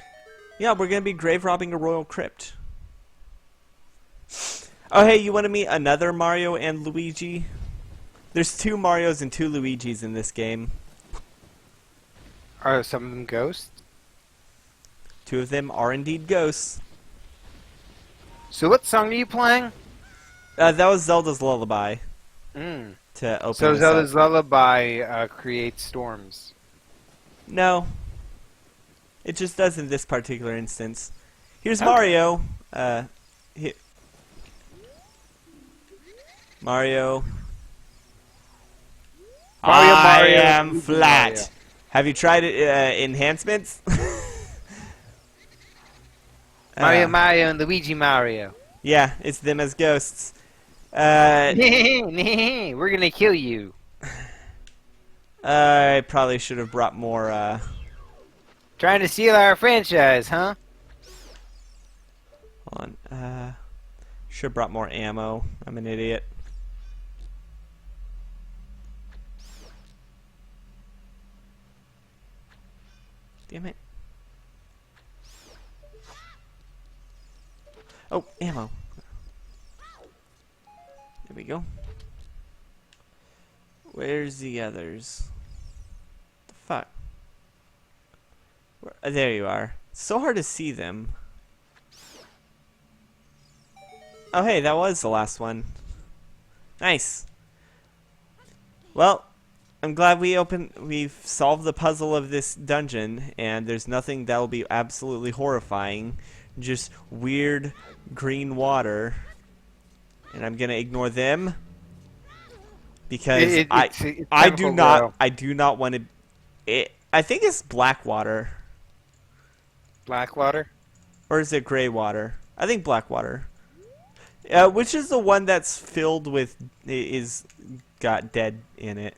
Yeah, we're gonna be grave robbing a royal crypt. Oh, hey, you want to meet another Mario and Luigi? There's 2 Marios and 2 Luigis in this game. Are some of them ghosts? 2 of them are indeed ghosts. So what song are you playing? That was Zelda's Lullaby Mm. to open So this Zelda's up. Lullaby creates storms. No. It just does in this particular instance. Here's Okay. Mario. Mario. Mario, I Mario, am Luigi, flat. Mario. Have you tried it, enhancements? Mario, and Luigi Mario. Yeah, it's them as ghosts. We're gonna kill you. I probably should have brought more, Trying to steal our franchise, huh? hold on. Should have brought more ammo. I'm an idiot. Damn it. Oh, ammo. There we go. Where's the others? The fuck? There you are. It's so hard to see them. Oh, hey, that was the last one. Nice. Well, I'm glad we've solved the puzzle of this dungeon, and there's nothing that'll be absolutely horrifying. Just weird green water. And I'm gonna ignore them because It's I do chemical not glow. I do not want to. I think it's black water, Black water. or is it gray water? I think black water. Which is the one that's filled with is got dead in it.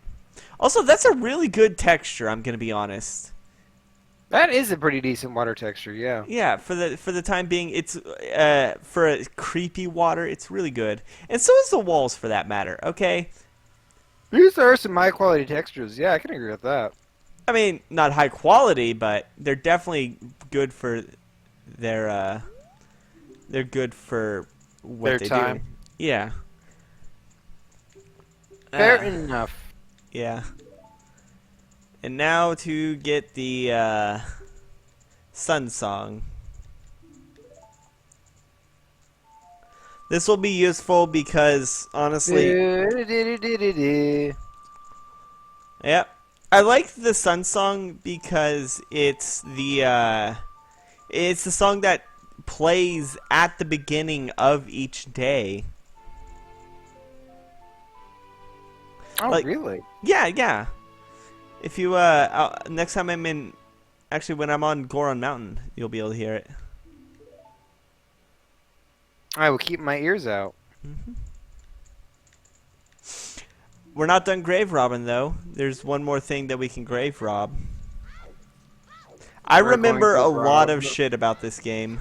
Also, that's a really good texture. I'm gonna be honest. That is a pretty decent water texture, yeah. Yeah, for the time being, it's for a creepy water, it's really good, and so is the walls for that matter. Okay, These are some high quality textures. Yeah, I can agree with that. I mean not high quality, but they're definitely good for their they're good for what Their they time. do. Yeah. Fair Ah, enough. yeah. And now to get the Sun Song. This will be useful because, honestly, yep. I like the Sun Song because it's the song that plays at the beginning of each day. Oh, Like- really? Yeah, yeah. If you next time I'm in, actually when I'm on Goron Mountain, you'll be able to hear it. I will keep my ears out. We're not done grave robbing though. There's one more thing that we can grave rob. I We're remember a going to lot rob- of shit about this game.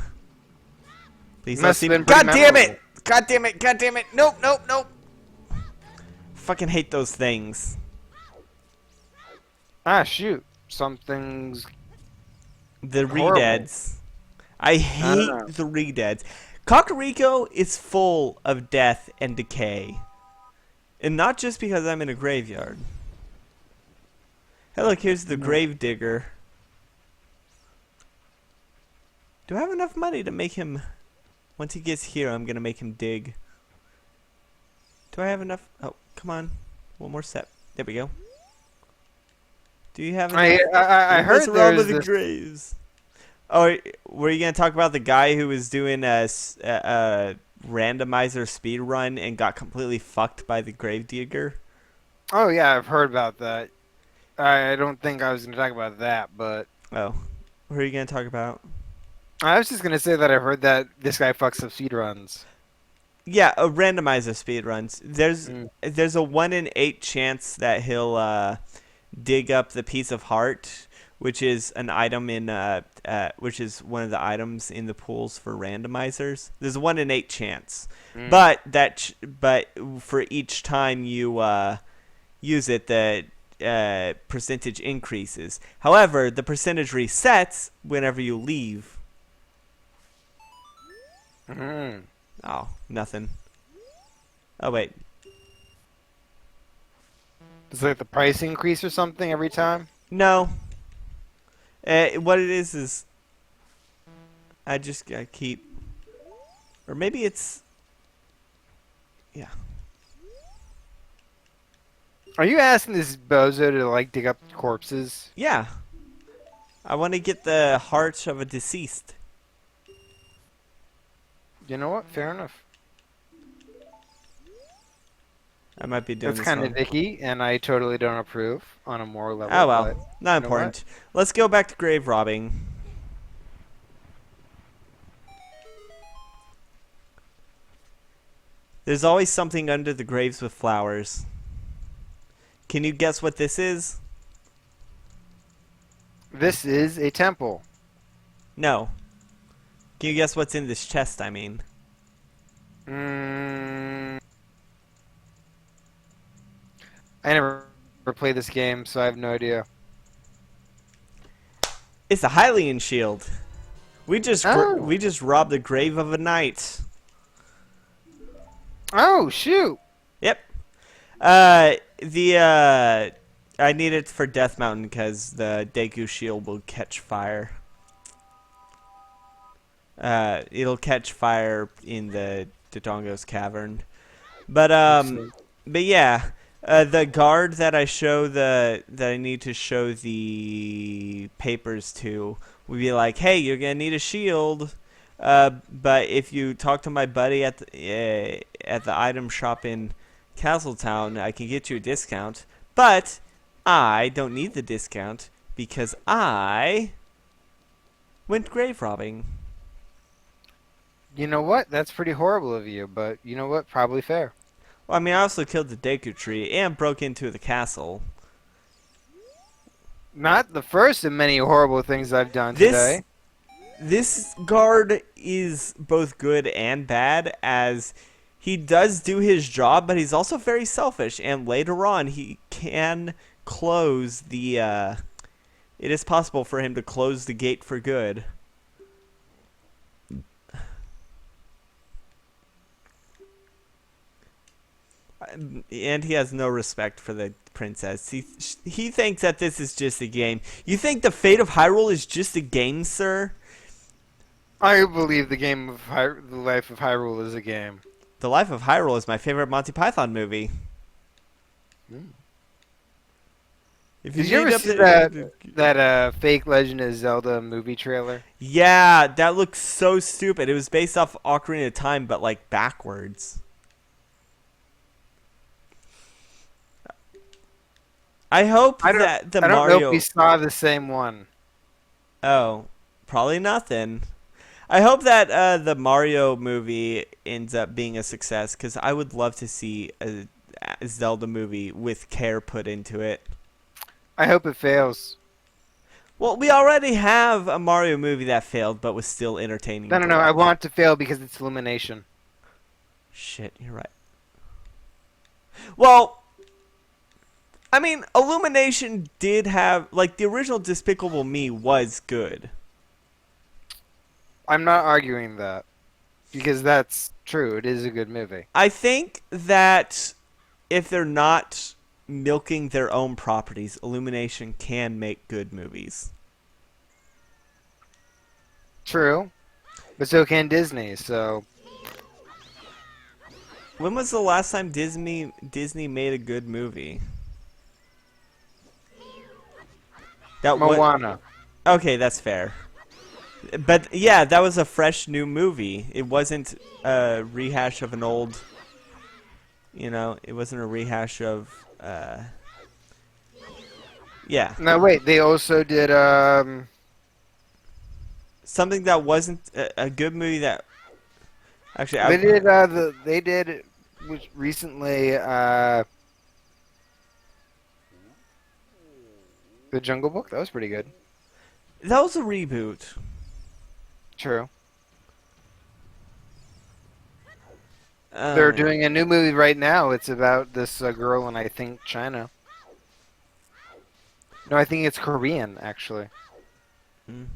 Please don't Must see have me. been pretty God damn memorable. it! God damn it! God damn it! Nope! Nope! Nope! Fucking hate those things. Ah, shoot. Something's... The Horrible. Redeads. I hate know. the Redeads. Kakariko is full of death and decay. And not just because I'm in a graveyard. Hey look, here's the grave digger. Do I have enough money to make him... Once he gets here, I'm gonna make him dig. Do I have enough... Oh, come on. One more step. There we go. Do you have enough? I Move heard us around to there's the this... graves. Oh, were you gonna talk about the guy who was doing a randomizer speed run and got completely fucked by the gravedigger? Oh, yeah, I've heard about that. I don't think I was going to talk about that, but... Oh, what are you gonna talk about? I was just going to say that I've heard that this guy fucks up speedruns. Yeah, a randomizer speed runs. There's Mm. there's a 1 in 8 chance that he'll dig up the piece of heart, which is an item in which is one of the items in the pools for randomizers. There's a 1 in 8 chance, Mm. but for each time you use it, the percentage increases. However, the percentage resets whenever you leave. Mm. Oh, nothing. Oh, wait. Is like the price increase or something every time? No. What it is I just gotta keep... Or maybe it's... Yeah. Are you asking this bozo to like dig up corpses? Yeah. I want to get the heart of a deceased. You know what? Fair enough. I might be doing That's this kind of wrong. icky, and I totally don't approve on a moral Oh level. But well. Not you know what? important. Let's go back to grave robbing. There's always something under the graves with flowers. Can you guess what this is? This is a temple. No. Can you guess what's in this chest, I mean? Mm, I never played this game, so I have no idea. It's a Hylian shield. We just Oh. robbed the grave of a knight. Oh, shoot! Yep. I need it for Death Mountain because the Deku shield will catch fire. It'll catch fire in the Dodongo's cavern. But yeah, the guard that that I need to show the papers to would be like, hey, you're gonna need a shield. But if you talk to my buddy at the item shop in Castletown, I can get you a discount. But I don't need the discount because I went grave robbing. You know what? That's pretty horrible of you, but you know what? Probably fair. Well, I mean, I also killed the Deku tree and broke into the castle. Not the first of many horrible things I've done This today. this guard is both good and bad, as he does do his job, but he's also very selfish. And later on, he can close the. It is possible for him to close the gate for good. And he has no respect for the princess. He thinks that this is just a game. You think the fate of Hyrule is just a game, sir? I believe the life of Hyrule is a game. The Life of Hyrule is my favorite Monty Python movie. If Did you ever need see that fake Legend of Zelda movie trailer? Yeah, that looks so stupid. It was based off Ocarina of Time, but like backwards. I hope that the I don't Mario. know if we saw the same one. Oh, probably not then. I hope that the Mario movie ends up being a success, because I would love to see a Zelda movie with care put into it. I hope it fails. Well, we already have a Mario movie that failed, but was still entertaining. No, to no, no. I watch. want it to fail because it's Illumination. Shit, you're right. Well, I mean, Illumination did have, like, the original Despicable Me was good. I'm not arguing that because that's true. It is a good movie. I think that if they're not milking their own properties, Illumination can make good movies. True, but so can Disney. So When was the last time Disney made a good movie? Moana. Okay, that's fair. But yeah, that was a fresh new movie. It wasn't a rehash of an old. It wasn't a rehash of. Yeah. No, wait. They also did Something that wasn't a good movie that. Actually, they did which recently the Jungle Book. That was pretty good. that was a reboot. True. They're doing a new movie right now. It's about this girl in, I think, China. No, I think it's Korean, actually. Mm.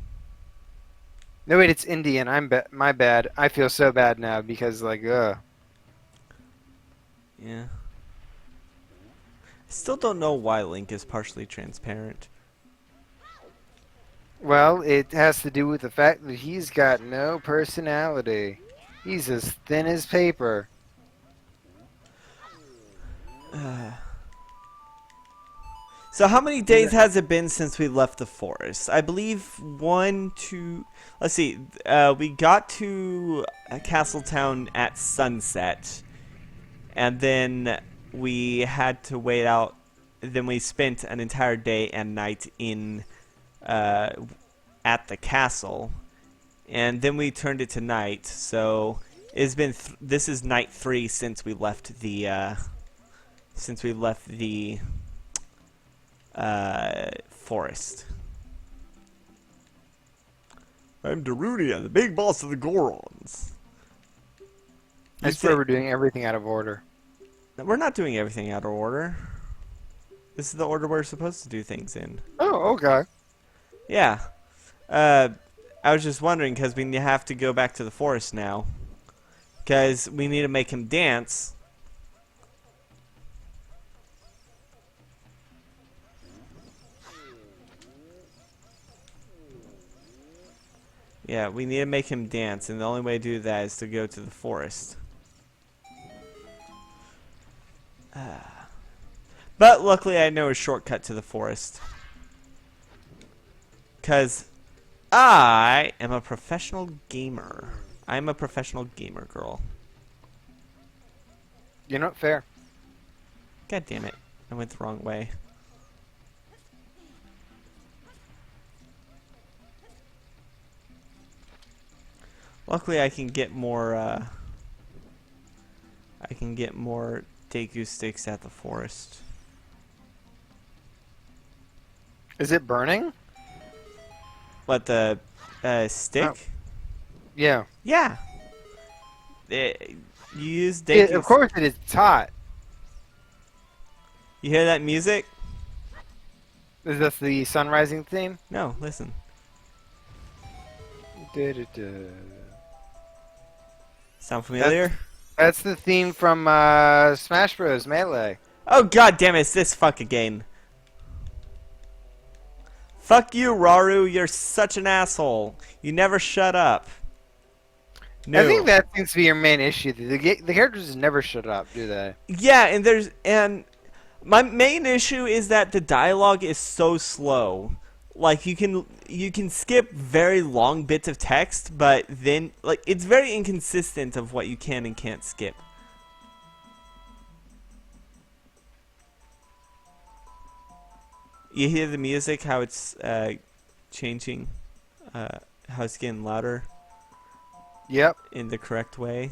No, wait, it's Indian. My bad. I feel so bad now because, like, ugh. Yeah. Still don't know why Link is partially transparent. Well, it has to do with the fact that he's got no personality. He's as thin as paper. So how many days has it been since we left the forest? I believe 1, 2... Let's see. We got to Castletown at sunset. And then we had to wait out. Then we spent an entire day and night in at the castle. And then we turned it to night. So it's been this is night 3 since we left the forest. I'm Darunia, the big boss of the Gorons. I swear we're doing everything out of order. We're not doing everything out of order. This is the order we're supposed to do things in. Oh, okay. Yeah. I was just wondering because we have to go back to the forest now. Because we need to make him dance. Yeah, we need to make him dance, and the only way to do that is to go to the forest. But luckily I know a shortcut to the forest. Because I am a professional gamer. I'm a professional gamer girl. You're not fair. God damn it. I went the wrong way. Luckily I can get more Deku sticks at the forest. Is it burning? What, the stick? Oh. Yeah. Yeah. You use Deku. Of course it is. It's hot. You hear that music? Is this the sun rising theme? No, listen. Sound familiar? That's the theme from Smash Bros. Melee. Oh god damn it, it's this fuck again. Fuck you, Raru, you're such an asshole. You never shut up. No. I think that seems to be your main issue. The characters just never shut up, do they? Yeah, and my main issue is that the dialogue is so slow. Like you can skip very long bits of text, but then like it's very inconsistent of what you can and can't skip. You hear the music, how it's changing, how it's getting louder. Yep. In the correct way.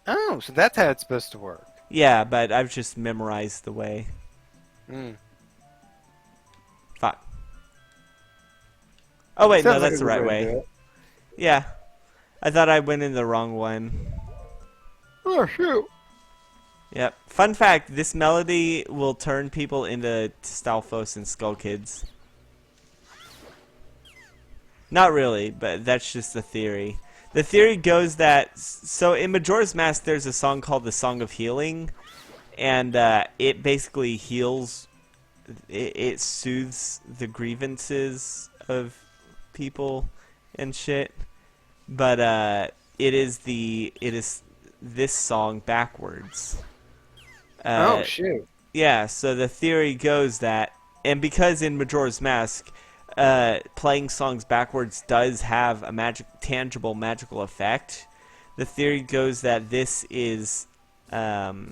Oh, so that's how it's supposed to work. Yeah, but I've just memorized the way. Hmm. Fuck. Oh wait, no, Sounds like that's a the good right way to do way. it. Yeah. I thought I went in the wrong one. Oh, shoot. Yep. Fun fact, this melody will turn people into Stalfos and Skull Kids. Not really, but that's just the theory. The theory goes that, so in Majora's Mask there's a song called the Song of Healing, and it basically heals, it soothes the grievances of people and shit, but it is this song backwards. Oh, shoot. Yeah, so the theory goes that, and because in Majora's Mask, playing songs backwards does have a tangible magical effect, the theory goes that this is, that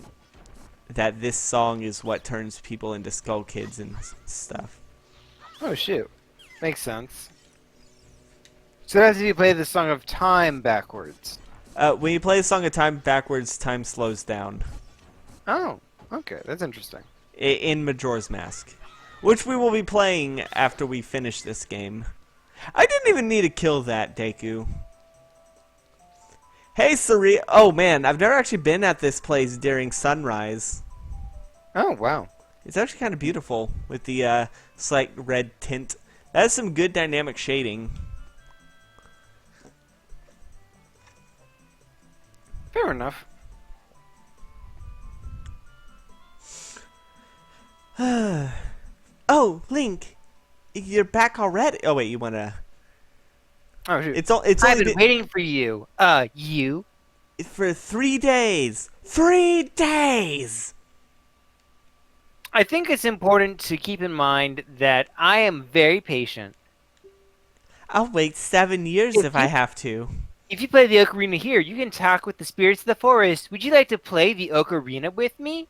this song is what turns people into Skull Kids and stuff. Oh, shoot. Makes sense. So that's if you play the Song of Time backwards. When you play a Song of Time backwards, time slows down. Oh, okay. That's interesting. In Majora's Mask. Which we will be playing after we finish this game. I didn't even need to kill that, Deku. Hey, Sari. Oh, man. I've never actually been at this place during sunrise. Oh, wow. It's actually kind of beautiful with the slight red tint. That is some good dynamic shading. Fair enough. Oh, Link, you're back already. Oh wait, you wanna? Oh shoot. It's I've only been been waiting for you. You. for 3 days. 3 days. I think it's important to keep in mind that I am very patient. I'll wait 7 years if I have to. If you play the Ocarina here, you can talk with the spirits of the forest. Would you like to play the Ocarina with me?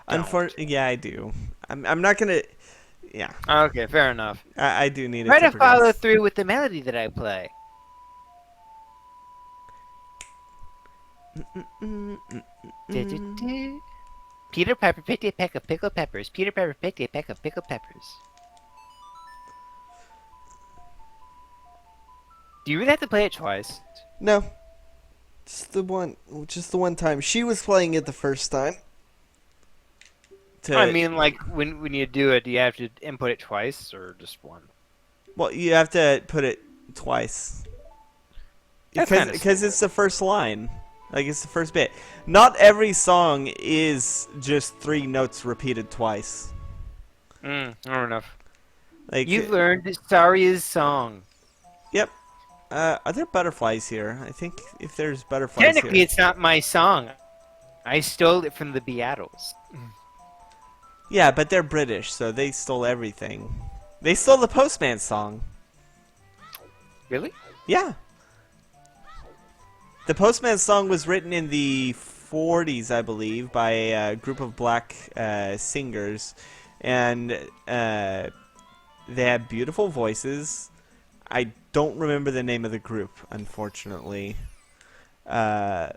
Yeah, I do. I'm not gonna. Yeah, Okay, fair enough. I do need it Try to to follow progress. through with the melody that I play. Peter Pepper picked a peck of pickled peppers. Peter Pepper picked a peck of pickled peppers. Do you really have to play it twice? No, just the one time. She was playing it the first time. I mean, like, when you do it, do you have to input it twice or just one? Well, you have to put it twice. Because it's the first line. Like, it's the first bit. Not every song is just 3 notes repeated twice. Fair enough. Like, You've learned Saria's song. Yep. Are there butterflies here? I think if there's butterflies Technically, here. it's not my song. I stole it from the Beatles. Yeah, but they're British, so they stole everything. They stole the Postman song. Really? Yeah. The Postman song was written in the 40s, I believe, by a group of black singers. And they had beautiful voices. I don't remember the name of the group, unfortunately. But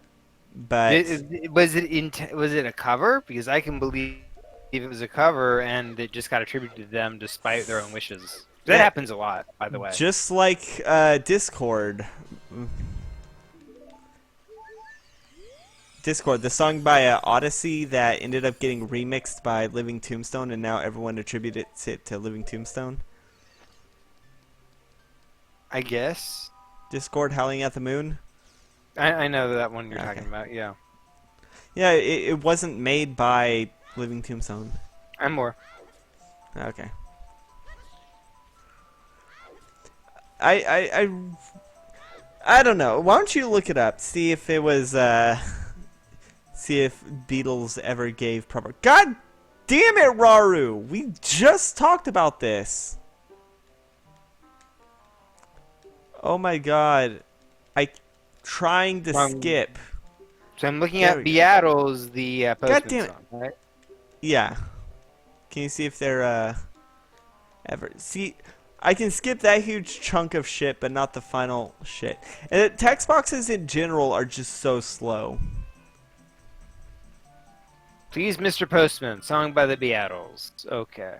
Was it a cover? Because I can believe it was a cover and it just got attributed to them despite their own wishes. That happens a lot, by the way. just like Discord. Discord, the song by Odyssey that ended up getting remixed by Living Tombstone, and now everyone attributes it to Living Tombstone. I guess. Discord, Howling at the Moon. I know that one you're Okay. talking about, yeah. Yeah, it wasn't made by Living Tombstone. I'm more. Okay. I don't know. Why don't you look it up? See if it was see if Beatles ever gave proper. God damn it, Raru! We just talked about this. Oh my god. Trying to skip. So I'm looking There at we go. Beatles, the Postman damn it. song, right? Yeah. Can you see if they're ever see? I can skip that huge chunk of shit, but not the final shit. And the text boxes in general are just so slow. Please, Mr. Postman, song by the Beatles. Okay.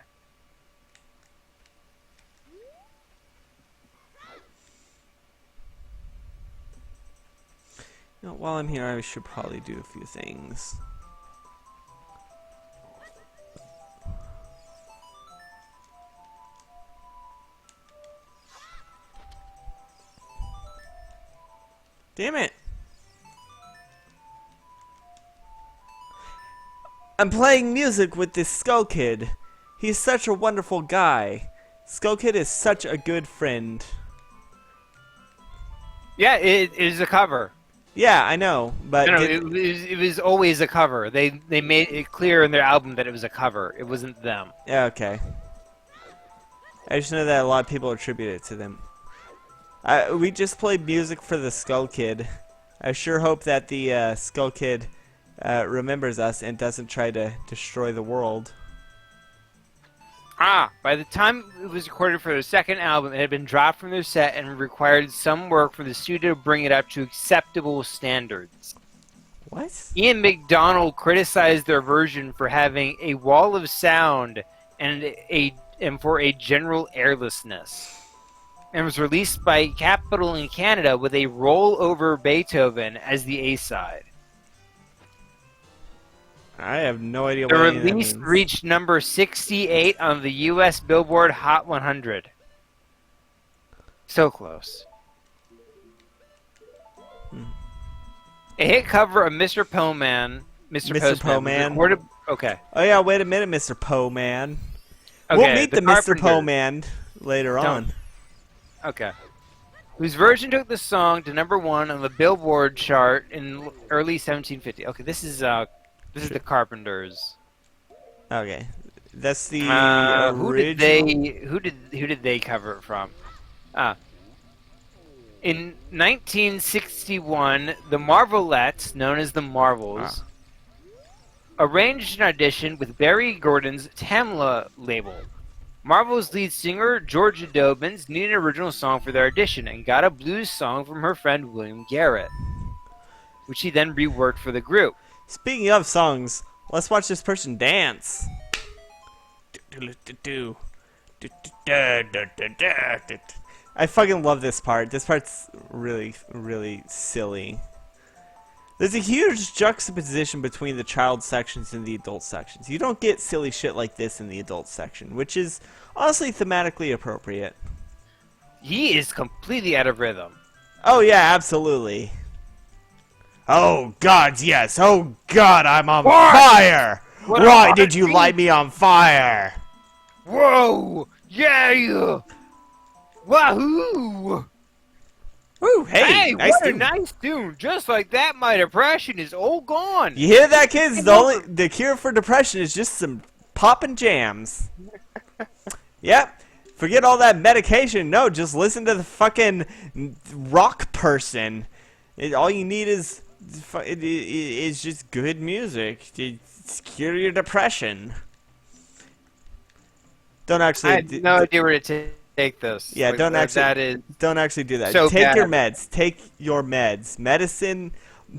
You know, while I'm here, I should probably do a few things. Damn it! I'm playing music with this Skull Kid. He's such a wonderful guy. Skull Kid is such a good friend. Yeah, it is a cover. Yeah, I know, but No, it was always a cover. They made it clear in their album that it was a cover. It wasn't them. yeah, okay. I just know that a lot of people attribute it to them. We just played music for the Skull Kid. I sure hope that the Skull Kid remembers us and doesn't try to destroy the world. By the time it was recorded for their second album, it had been dropped from their set and required some work for the studio to bring it up to acceptable standards. What? Ian McDonald criticized their version for having a wall of sound and for a general airlessness, and was released by Capitol in Canada with a rollover Beethoven as the A-side. I have no idea The what any of that release means. reached number 68 on the U.S. Billboard Hot 100. So close. A hit cover of Mr. Postman. Mr. Mr. Postman. Was Postman. recorded. Okay. Oh yeah, wait a minute, Mr. Poe Man. Okay. We'll meet the Mr. Carpenters. Poe Man later Don't. on. Okay. Whose version took the song to #1 on the Billboard chart in early 1750. Okay, this is the Carpenters. Okay, that's the Who did they cover it from? In 1961, the Marvelettes, known as the Marvels, arranged an audition with Barry Gordon's Tamla label. Marvel's lead singer, Georgia Dobbins, needed an original song for their audition and got a blues song from her friend William Garrett, which he then reworked for the group. Speaking of songs, let's watch this person dance. I fucking love this part. This part's really, really silly. There's a huge juxtaposition between the child sections and the adult sections. You don't get silly shit like this in the adult section, which is honestly thematically appropriate. He is completely out of rhythm. Oh yeah, absolutely. Oh God, yes. Oh God, I'm on fire. Why did you light me on fire? Whoa! Yeah! Wahoo! Woo, hey, nice what a tune. nice tune! Just like that, my depression is all gone. You hear that, kids? The cure for depression is just some poppin' jams. Yep. Forget all that medication. No, just listen to the fucking rock person. All you need is just good music to cure your depression. Don't actually. I had no idea where to take this. Yeah, Like, don't actually. That is Don't actually do that. so Take your bad. meds. Take your meds. Medicine.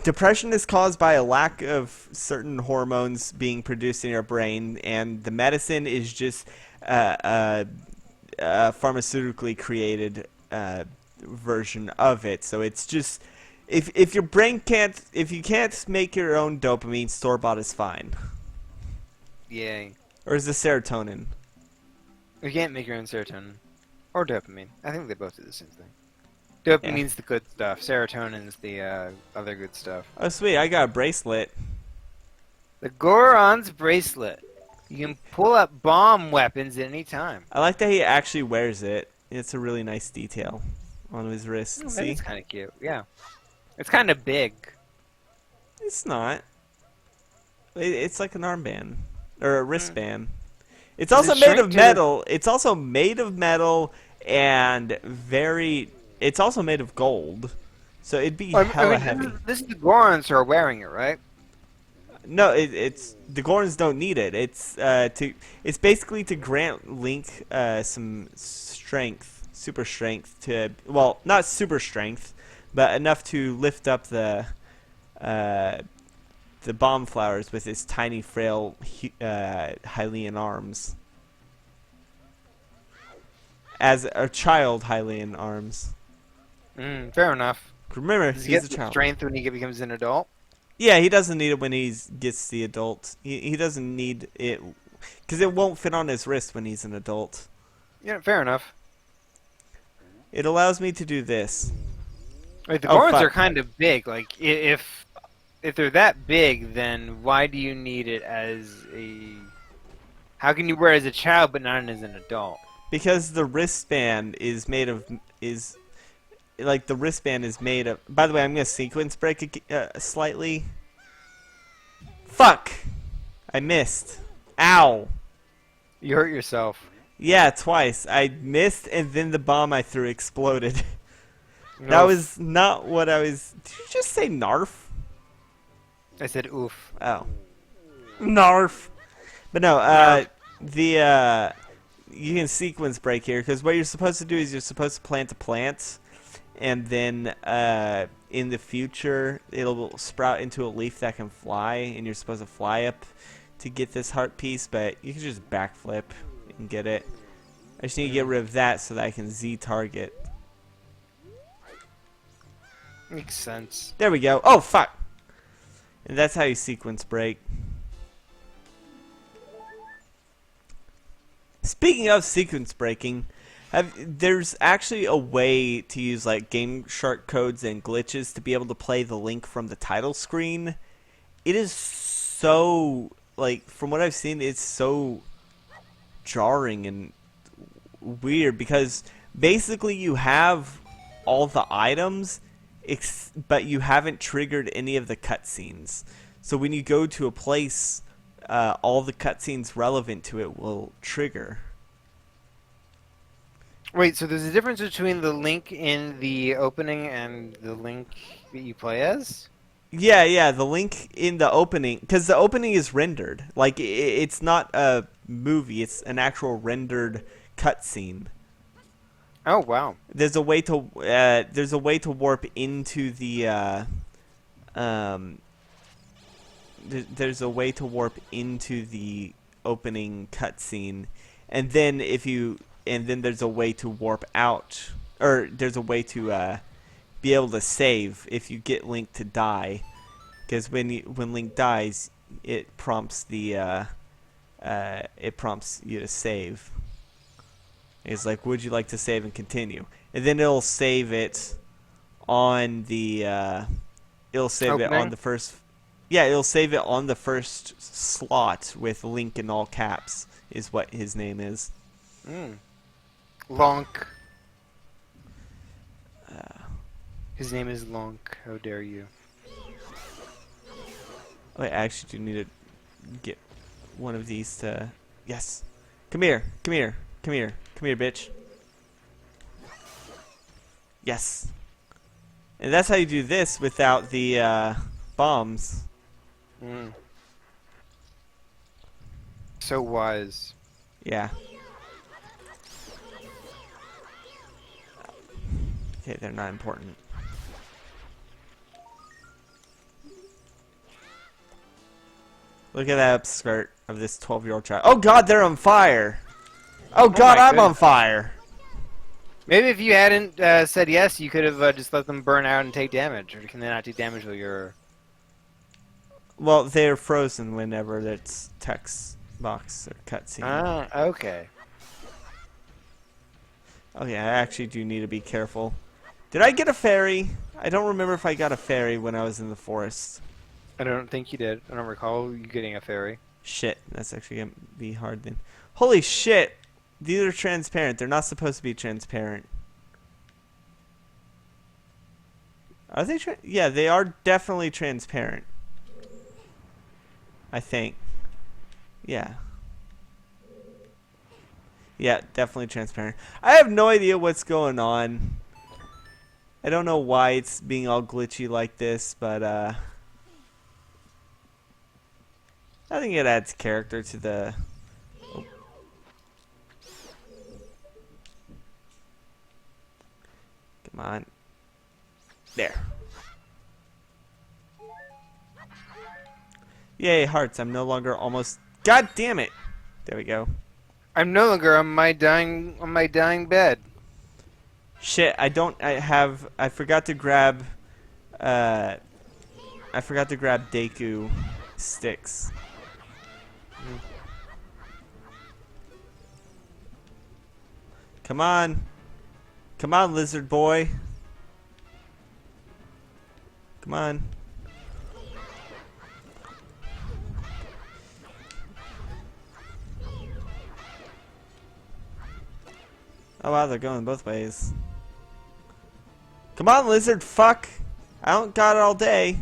Depression is caused by a lack of certain hormones being produced in your brain, and the medicine is just pharmaceutically created version of it. So it's just if your brain can't, if you can't make your own dopamine, store bought is fine. Yay. Or is it serotonin? You can't make your own serotonin. Or dopamine. I think they both do the same thing. Dopamine's the good stuff. Serotonin's the other good stuff. Oh sweet, I got a bracelet. The Goron's bracelet. You can pull up bomb weapons at any time. I like that he actually wears it. It's a really nice detail on his wrist. Oh, See? that's kind of cute. Yeah. It's kind of big. It's not. It's like an armband or a wristband. It's Does also it made shrink of to metal. It's also made of metal and it's also made of gold. So it'd be hella heavy. This is the Gorons who are wearing it, right? No, it's the Gorons don't need it. It's basically to grant Link some strength, super strength to, well, not super strength, but enough to lift up the bomb flowers with his tiny, frail Hylian arms. As a child, Hylian arms. Fair enough. Remember, Does he he's get a child. strength when he becomes an adult? Yeah, he doesn't need it when he gets the adult. He doesn't need it because it won't fit on his wrist when he's an adult. Yeah, fair enough. It allows me to do this. Wait, the Oh, Gorons fuck. are kind of big. Like, if they're that big, then why do you need it as a... How can you wear it as a child but not as an adult? Because the wristband is made of... the wristband is made of... By the way, I'm going to sequence break slightly. Fuck! I missed. Ow! You hurt yourself. Yeah, twice. I missed and then the bomb I threw exploded. That No, was not what I was... Did you just say narf? I said oof. Oh. Narf. But no, you can sequence break here, because what you're supposed to do is you're supposed to plant a plant, and then in the future it'll sprout into a leaf that can fly, and you're supposed to fly up to get this heart piece, but you can just backflip and get it. I just need to get rid of that so that I can Z-target. Makes sense. There we go. Oh, fuck! And that's how you sequence break. Speaking of sequence breaking, There's actually a way to use like Game Shark codes and glitches to be able to play the Link from the title screen. It is so like from what I've seen, it's so jarring and weird because basically you have all the items, but you haven't triggered any of the cutscenes. So when you go to a place, all the cutscenes relevant to it will trigger. Wait, so there's a difference between the Link in the opening and the Link that you play as? Yeah, the Link in the opening, because the opening is rendered. Like, it's not a movie, it's an actual rendered cutscene. Oh, wow. There's a way to warp into the there's a way to warp into the opening cutscene, and then there's a way to warp out, or there's a way to be able to save if you get Link to die, because when Link dies, it prompts you to save. It's like, would you like to save and continue? And then it'll save it on the first. Yeah, it'll save it on the first slot with Link in all caps is what his name is. Lonk. His name is Lonk. How dare you? Wait, I actually do need to get one of these to... Yes. Come here, bitch. Yes. And that's how you do this without the bombs. So wise. Yeah. Okay, they're not important. Look at that upskirt of this 12-year-old child. Oh god, they're on fire! Oh god, I'm on fire! Maybe if you hadn't said yes, you could have just let them burn out and take damage. Or can they not take damage while you're... Well, they're frozen whenever it's text box or cutscene. Ah, okay. Okay, I actually do need to be careful. Did I get a fairy? I don't remember if I got a fairy when I was in the forest. I don't think you did. I don't recall you getting a fairy. Shit, that's actually gonna be hard then. Holy shit! These are transparent. They're not supposed to be transparent. Are they yeah, they are definitely transparent. I think. Yeah. Yeah, definitely transparent. I have no idea what's going on. I don't know why it's being all glitchy like this, but I think it adds character to the... Oh. Come on. There. Yay, hearts. I'm no longer almost... God damn it! There we go. I'm no longer on my dying bed. Shit, I forgot to grab... I forgot to grab Deku sticks. Come on. Come on, lizard boy. Come on. Oh wow, they're going both ways. Come on, lizard fuck! I don't got it all day.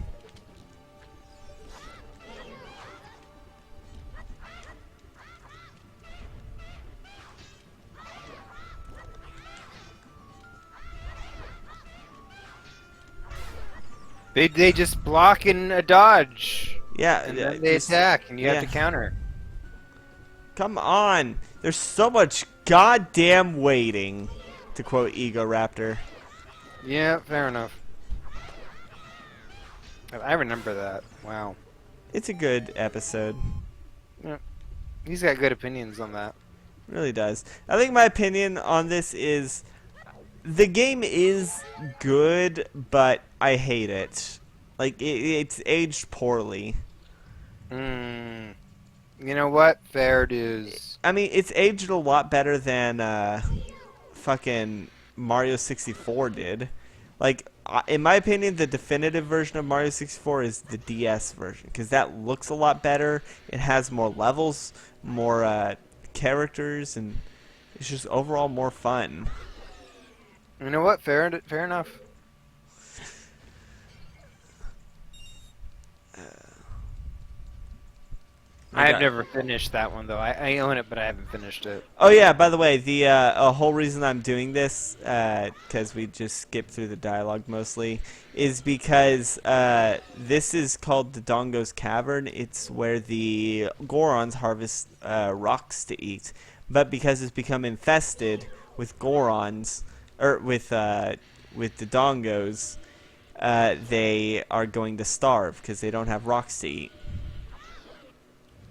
They just block and a dodge. Yeah, And then they attack, and you have to counter. Come on! There's so much goddamn waiting, to quote Ego Raptor. Yeah, fair enough. I remember that. Wow. It's a good episode. Yeah. He's got good opinions on that. It really does. I think my opinion on this is the game is good, but I hate it. Like, it's aged poorly. You know what? Fair dues. I mean, it's aged a lot better than fucking Mario 64 did. Like, in my opinion, the definitive version of Mario 64 is the DS version, because that looks a lot better. It has more levels, more characters, and it's just overall more fun. You know what? Fair enough. I've never finished that one though. I own it, but I haven't finished it. Oh yeah, by the way, the whole reason I'm doing this, because we just skipped through the dialogue mostly, is because this is called the Dongo's Cavern. It's where the Gorons harvest rocks to eat. But because it's become infested with Gorons, or with the Dongos, they are going to starve because they don't have rocks to eat.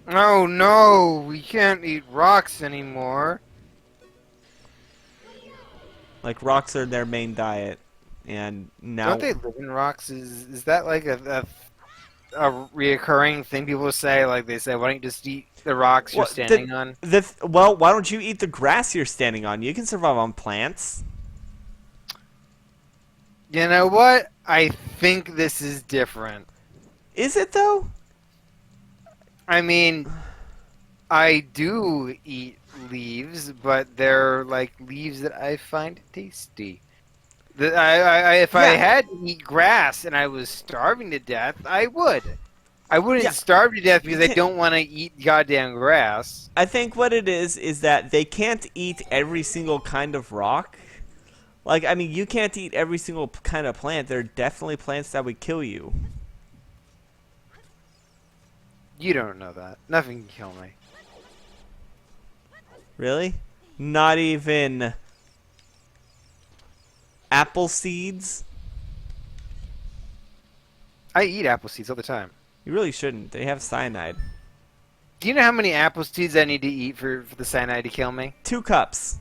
Oh no, we can't eat rocks anymore. Like, rocks are their main diet, and now Don't they live in rocks? Is that like a reoccurring thing people say? Like they say, why don't you just eat the rocks you're standing on? Well, why don't you eat the grass you're standing on? You can survive on plants. You know what? I think this is different. Is it though? I mean, I do eat leaves, but they're like leaves that I find tasty. If I had to eat grass and I was starving to death, I would. I wouldn't starve to death because I don't want to eat goddamn grass. I think what it is that they can't eat every single kind of rock. Like, I mean, you can't eat every single kind of plant. There are definitely plants that would kill you. You don't know that. Nothing can kill me. Really? Not even apple seeds? I eat apple seeds all the time. You really shouldn't. They have cyanide. Do you know how many apple seeds I need to eat for the cyanide to kill me? 2 cups.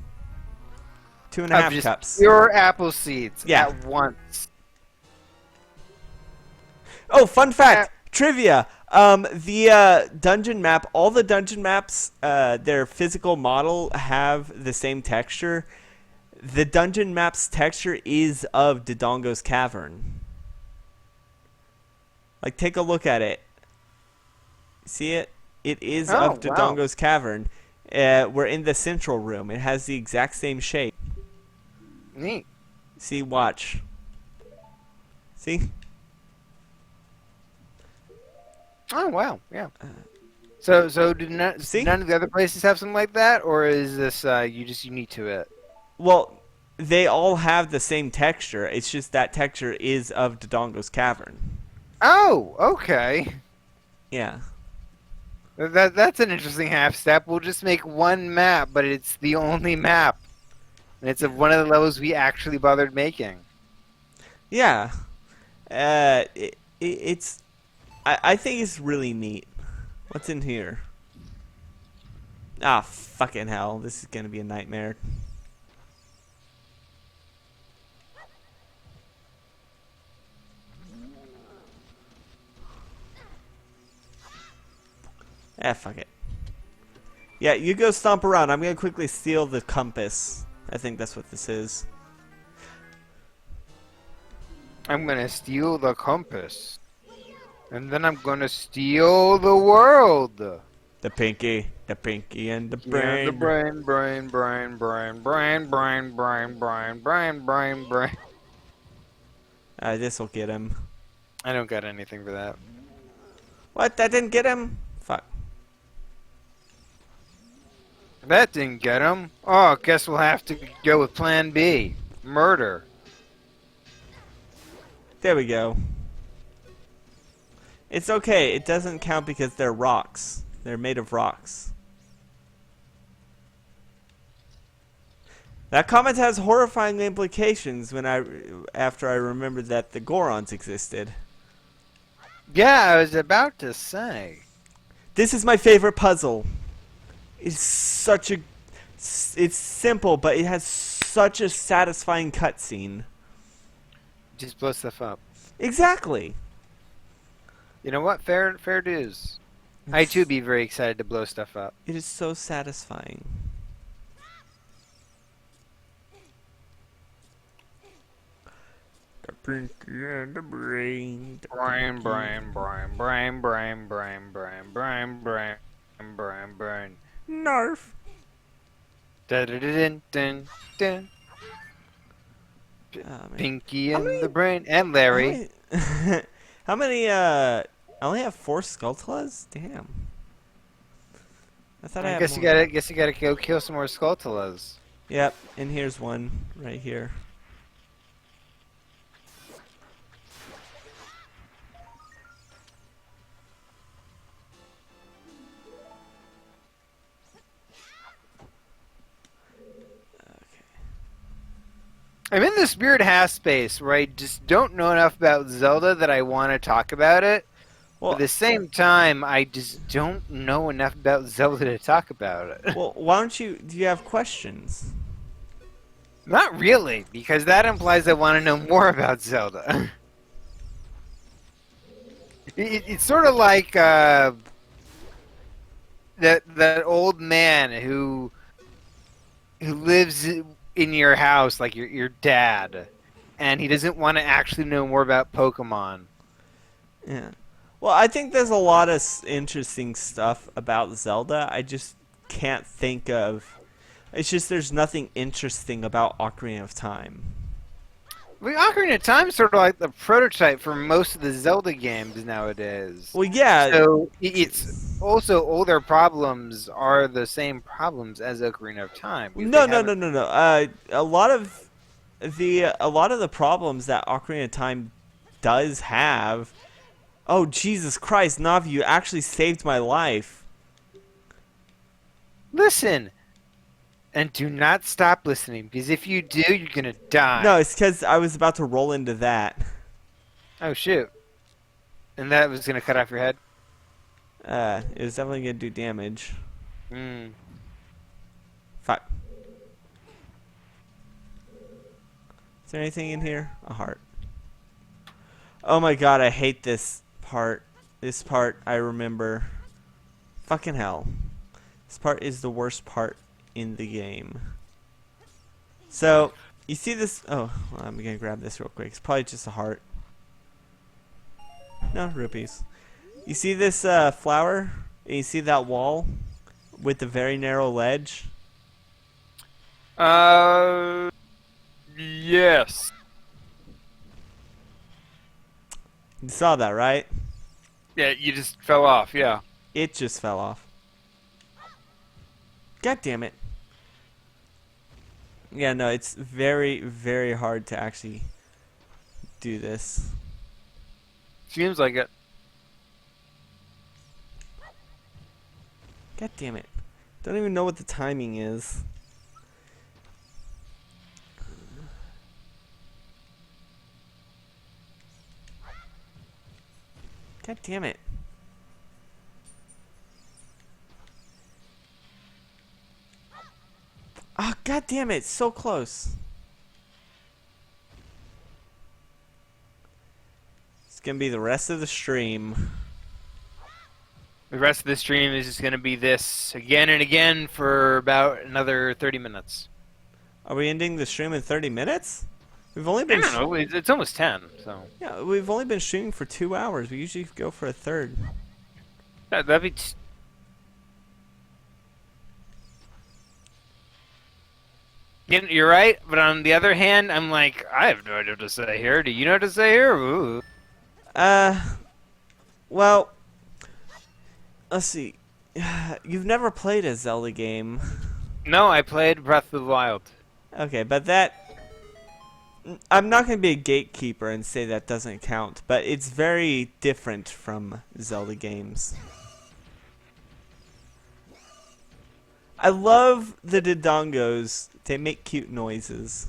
2.5 just cups. Pure apple seeds Yeah. at once. Oh, fun fact! Trivia! The dungeon map, all the dungeon maps, their physical model have the same texture. The dungeon map's texture is of Dodongo's Cavern. Like, take a look at it. See it? It is of Dodongo's Cavern. We're in the central room. It has the exact same shape. Neat. See, watch. See? Oh wow, yeah. So do none of the other places have something like that, or is this you just unique to it? Well, they all have the same texture. It's just that texture is of Dodongo's Cavern. Oh, okay. Yeah. That's an interesting half step. We'll just make one map, but it's the only map, and it's of one of the levels we actually bothered making. Yeah. It's. I think it's really neat. What's in here? Ah, fucking hell. This is gonna be a nightmare. Fuck it. Yeah, you go stomp around. I'm gonna quickly steal the compass. I think that's what this is. I'm gonna steal the compass. And then I'm gonna steal the world. The pinky, and the brain. Yeah, the brain. This'll get him. I don't got anything for that. What? That didn't get him? Fuck. That didn't get him. Oh, guess we'll have to go with Plan B. Murder. There we go. It's okay. It doesn't count because they're rocks. They're made of rocks. That comment has horrifying implications after I remembered that the Gorons existed. Yeah, I was about to say. This is my favorite puzzle. It's such a... It's simple, but it has such a satisfying cutscene. Just blow stuff up. Exactly. You know what? Fair dues. I too be very excited to blow stuff up. It is so satisfying. Pinky and the brain. Brain, brain, brain, brain, brain, brain, brain, brain, brain, brain, brain. Narf. Dun dun dun dun dun. Oh, man. Pinky How and many- the brain, and Larry. How many, I only have 4 Skulltulas? Damn. I thought I I had guess more. you gotta go kill some more Skulltulas. Yep, and here's one right here. I'm in this weird half space where I just don't know enough about Zelda that I want to talk about it. Well, At the same time, I just don't know enough about Zelda to talk about it. well, why don't you? Do you have questions? Not really, because that implies I want to know more about Zelda. It's sort of like that old man who lives in your house, like your dad, and he doesn't want to actually know more about Pokemon. Yeah. Well, I think there's a lot of interesting stuff about Zelda. I just can't think of. It's just there's nothing interesting about Ocarina of Time. Well, Ocarina of Time is sort of like the prototype for most of the Zelda games nowadays. Well, yeah. So it's also all their problems are the same problems as Ocarina of Time. because No, they no, haven't- no, no, no. A lot of the problems that Ocarina of Time does have. Oh, Jesus Christ, Navi, you actually saved my life. Listen, and do not stop listening, because if you do, you're gonna die. No, it's because I was about to roll into that. Oh shoot! And that was gonna cut off your head. It was definitely gonna do damage. Hmm. Fuck. Is there anything in here? A heart. Oh my god, I hate this part. This part I remember. Fucking hell. This part is the worst part in the game. So, you see this? Oh, well, I'm gonna grab this real quick. It's probably just a heart. No, rupees. You see this flower? And you see that wall with the very narrow ledge? Yes. You saw that, right? Yeah, you just fell off. Yeah. It just fell off. God damn it. Yeah, no, it's very, very hard to actually do this. Seems like it. God damn it. Don't even know what the timing is. God damn it. Ah, god damn it, so close. It's gonna be the rest of the stream. The rest of the stream is just gonna be this again and again for about another 30 minutes. Are we ending the stream in 30 minutes? We've only I been don't know. It's almost 10, so yeah, we've only been streaming for 2 hours. We usually go for a third. that'd be. You're right, but on the other hand, I'm like, I have no idea what to say here. Do you know what to say here? Ooh. Well, let's see. You've never played a Zelda game. No, I played Breath of the Wild. Okay, but that... I'm not going to be a gatekeeper and say that doesn't count, but it's very different from Zelda games. I love the Dodongos. They make cute noises.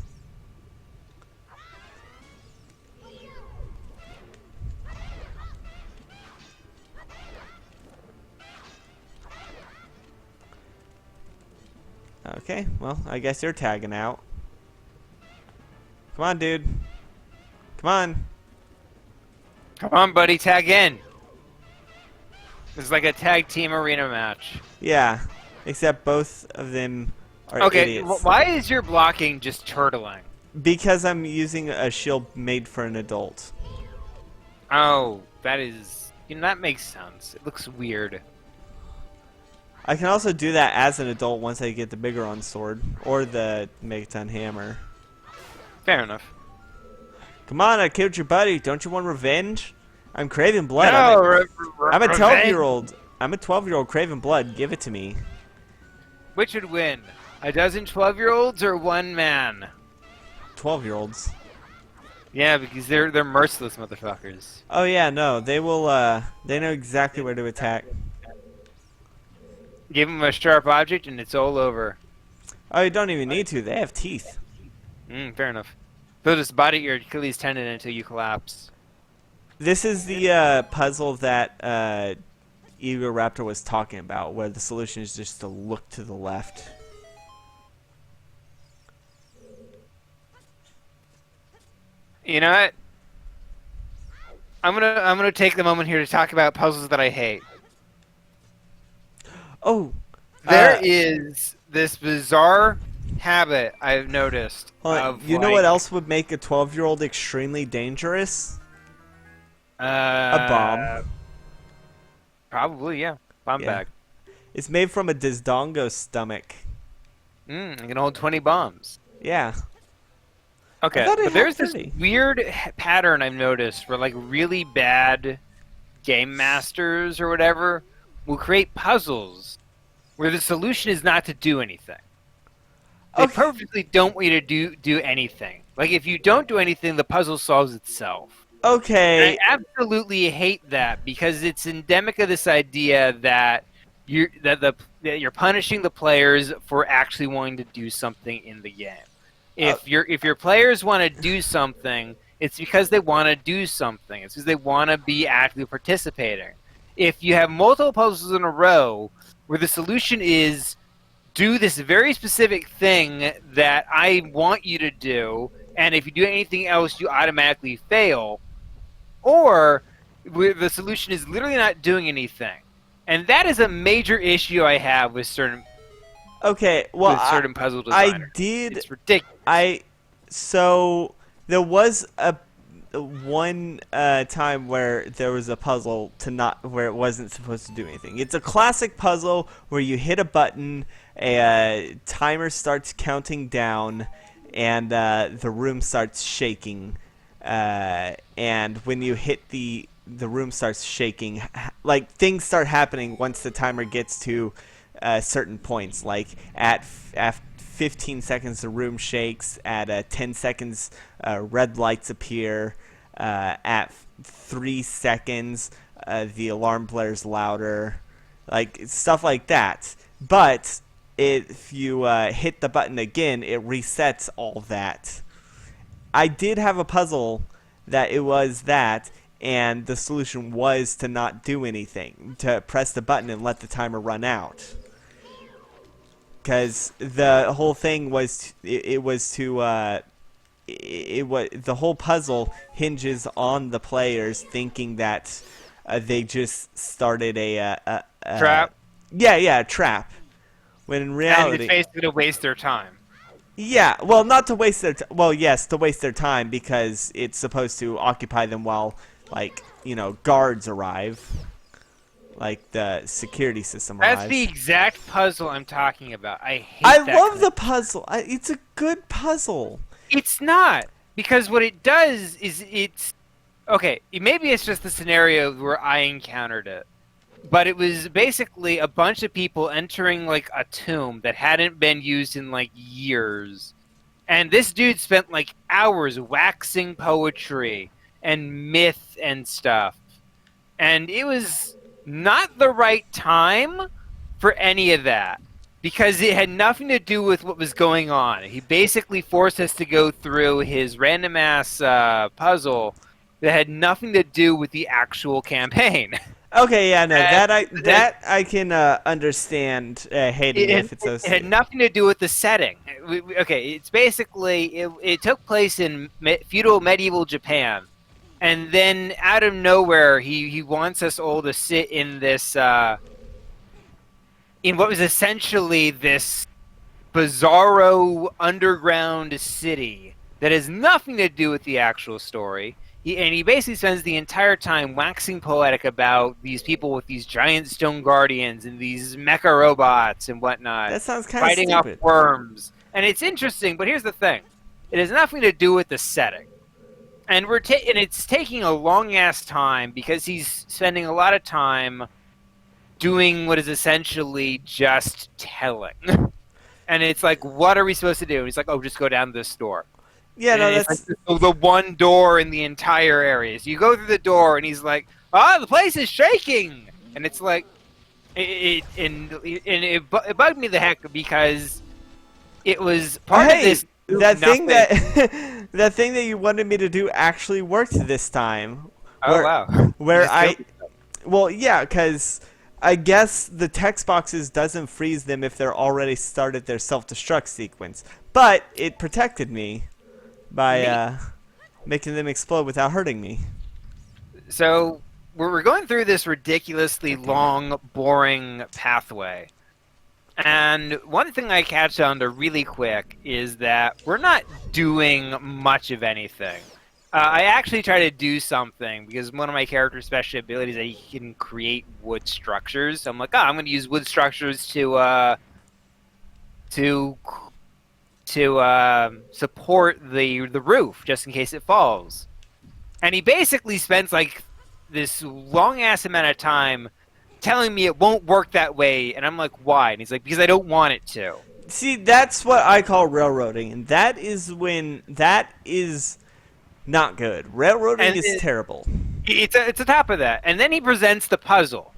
Okay, well, I guess you're tagging out. Come on, dude. Come on. Come on, buddy, tag in. It's like a tag team arena match. Yeah, except both of them are Okay, idiots. why is your blocking just turtling? Because I'm using a shield made for an adult. Oh, that is... that makes sense. It looks weird. I can also do that as an adult once I get the Bigoron sword or the Megaton hammer. Fair enough. Come on, I killed your buddy. Don't you want revenge? I'm craving blood. No, I'm a revenge. 12-year-old. I'm a 12-year-old craving blood. Give it to me. Which would win? A dozen 12-year-olds or one man? 12-year-olds. Yeah, because they're merciless motherfuckers. Oh yeah, no, they will. They know exactly where to attack. Give them a sharp object and it's all over. Oh, you don't even need to. They have teeth. Fair enough. They'll just bite at your Achilles tendon until you collapse. This is the puzzle that Raptor was talking about, where the solution is just to look to the left. You know what? I'm gonna take the moment here to talk about puzzles that I hate. Oh, There is this bizarre habit I've noticed. you know what else would make a 12-year-old extremely dangerous? A bomb. Probably, yeah. Bomb bag. It's made from a Dizdongo stomach. It can hold 20 bombs. Yeah. Okay, but there's this weird pattern I've noticed where, like, really bad game masters or whatever will create puzzles where the solution is not to do anything. They purposely don't want you to do anything. Like, if you don't do anything, the puzzle solves itself. Okay. And I absolutely hate that because it's endemic of this idea that that you're punishing the players for actually wanting to do something in the game. If your players want to do something, it's because they want to do something. It's because they want to be actively participating. If you have multiple puzzles in a row where the solution is do this very specific thing that I want you to do, and if you do anything else, you automatically fail, or the solution is literally not doing anything. And that is a major issue I have with certain certain puzzle designers. It's ridiculous. So there was one time where there was a puzzle where it wasn't supposed to do anything. It's a classic puzzle where you hit a button, a timer starts counting down, and the room starts shaking. And when you hit the room starts shaking, like things start happening once the timer gets to certain points. Like at 15 seconds the room shakes, at 10 seconds red lights appear, at 3 seconds the alarm blares louder, like stuff like that. But if you hit the button again, it resets all that. I did have a puzzle that it was that, and the solution was to not do anything, to press the button and let the timer run out. Because the whole thing was, the whole puzzle hinges on the players thinking that they just started a trap. Yeah, a trap. When in reality, and it's basically to waste their time. Yeah, well, not to waste their well, yes, to waste their time because it's supposed to occupy them while, like, guards arrive. Like the security system arrives. That's the exact puzzle I'm talking about. I hate that. I love the puzzle. It's a good puzzle. It's not. Because what it does is okay, maybe it's just the scenario where I encountered it. But it was basically a bunch of people entering, like, a tomb that hadn't been used in, like, years. And this dude spent, like, hours waxing poetry and myth and stuff. And it was not the right time for any of that. Because it had nothing to do with what was going on. He basically forced us to go through his random-ass puzzle that had nothing to do with the actual campaign. Okay, yeah, no, that I can understand hating if it's it had nothing to do with the setting. Okay, it's basically it took place in feudal medieval Japan, and then out of nowhere he wants us all to sit in this in what was essentially this bizarro underground city that has nothing to do with the actual story. He basically spends the entire time waxing poetic about these people with these giant stone guardians and these mecha robots and whatnot. That sounds kind of fighting off stupid. worms. And it's interesting, but here's the thing. It has nothing to do with the setting. And it's taking a long-ass time because he's spending a lot of time doing what is essentially just telling. And it's like, what are we supposed to do? And he's like, oh, just go down to this door. Yeah, And no, it's that's like the one door in the entire area. So you go through the door, and he's like, the place is shaking! And it's like, it bugged me the heck because it was part of this. That thing nothing. that that thing that you wanted me to do actually worked this time. Oh, wow. Where Just I, killed yourself. well, yeah, because I guess the text boxes doesn't freeze them if they're already started their self-destruct sequence, but it protected me by making them explode without hurting me. So we're going through this ridiculously long, boring pathway. And one thing I catch on to really quick is that we're not doing much of anything. I actually try to do something because one of my character's special abilities is that he can create wood structures. So I'm like, I'm going to use wood structures to support the roof just in case it falls. And he basically spends like this long ass amount of time telling me it won't work that way, and I'm like, why? And he's like, because I don't want it to. See, that's what I call railroading, and that is not good. Railroading is terrible. It's a top of that. And then he presents the puzzle.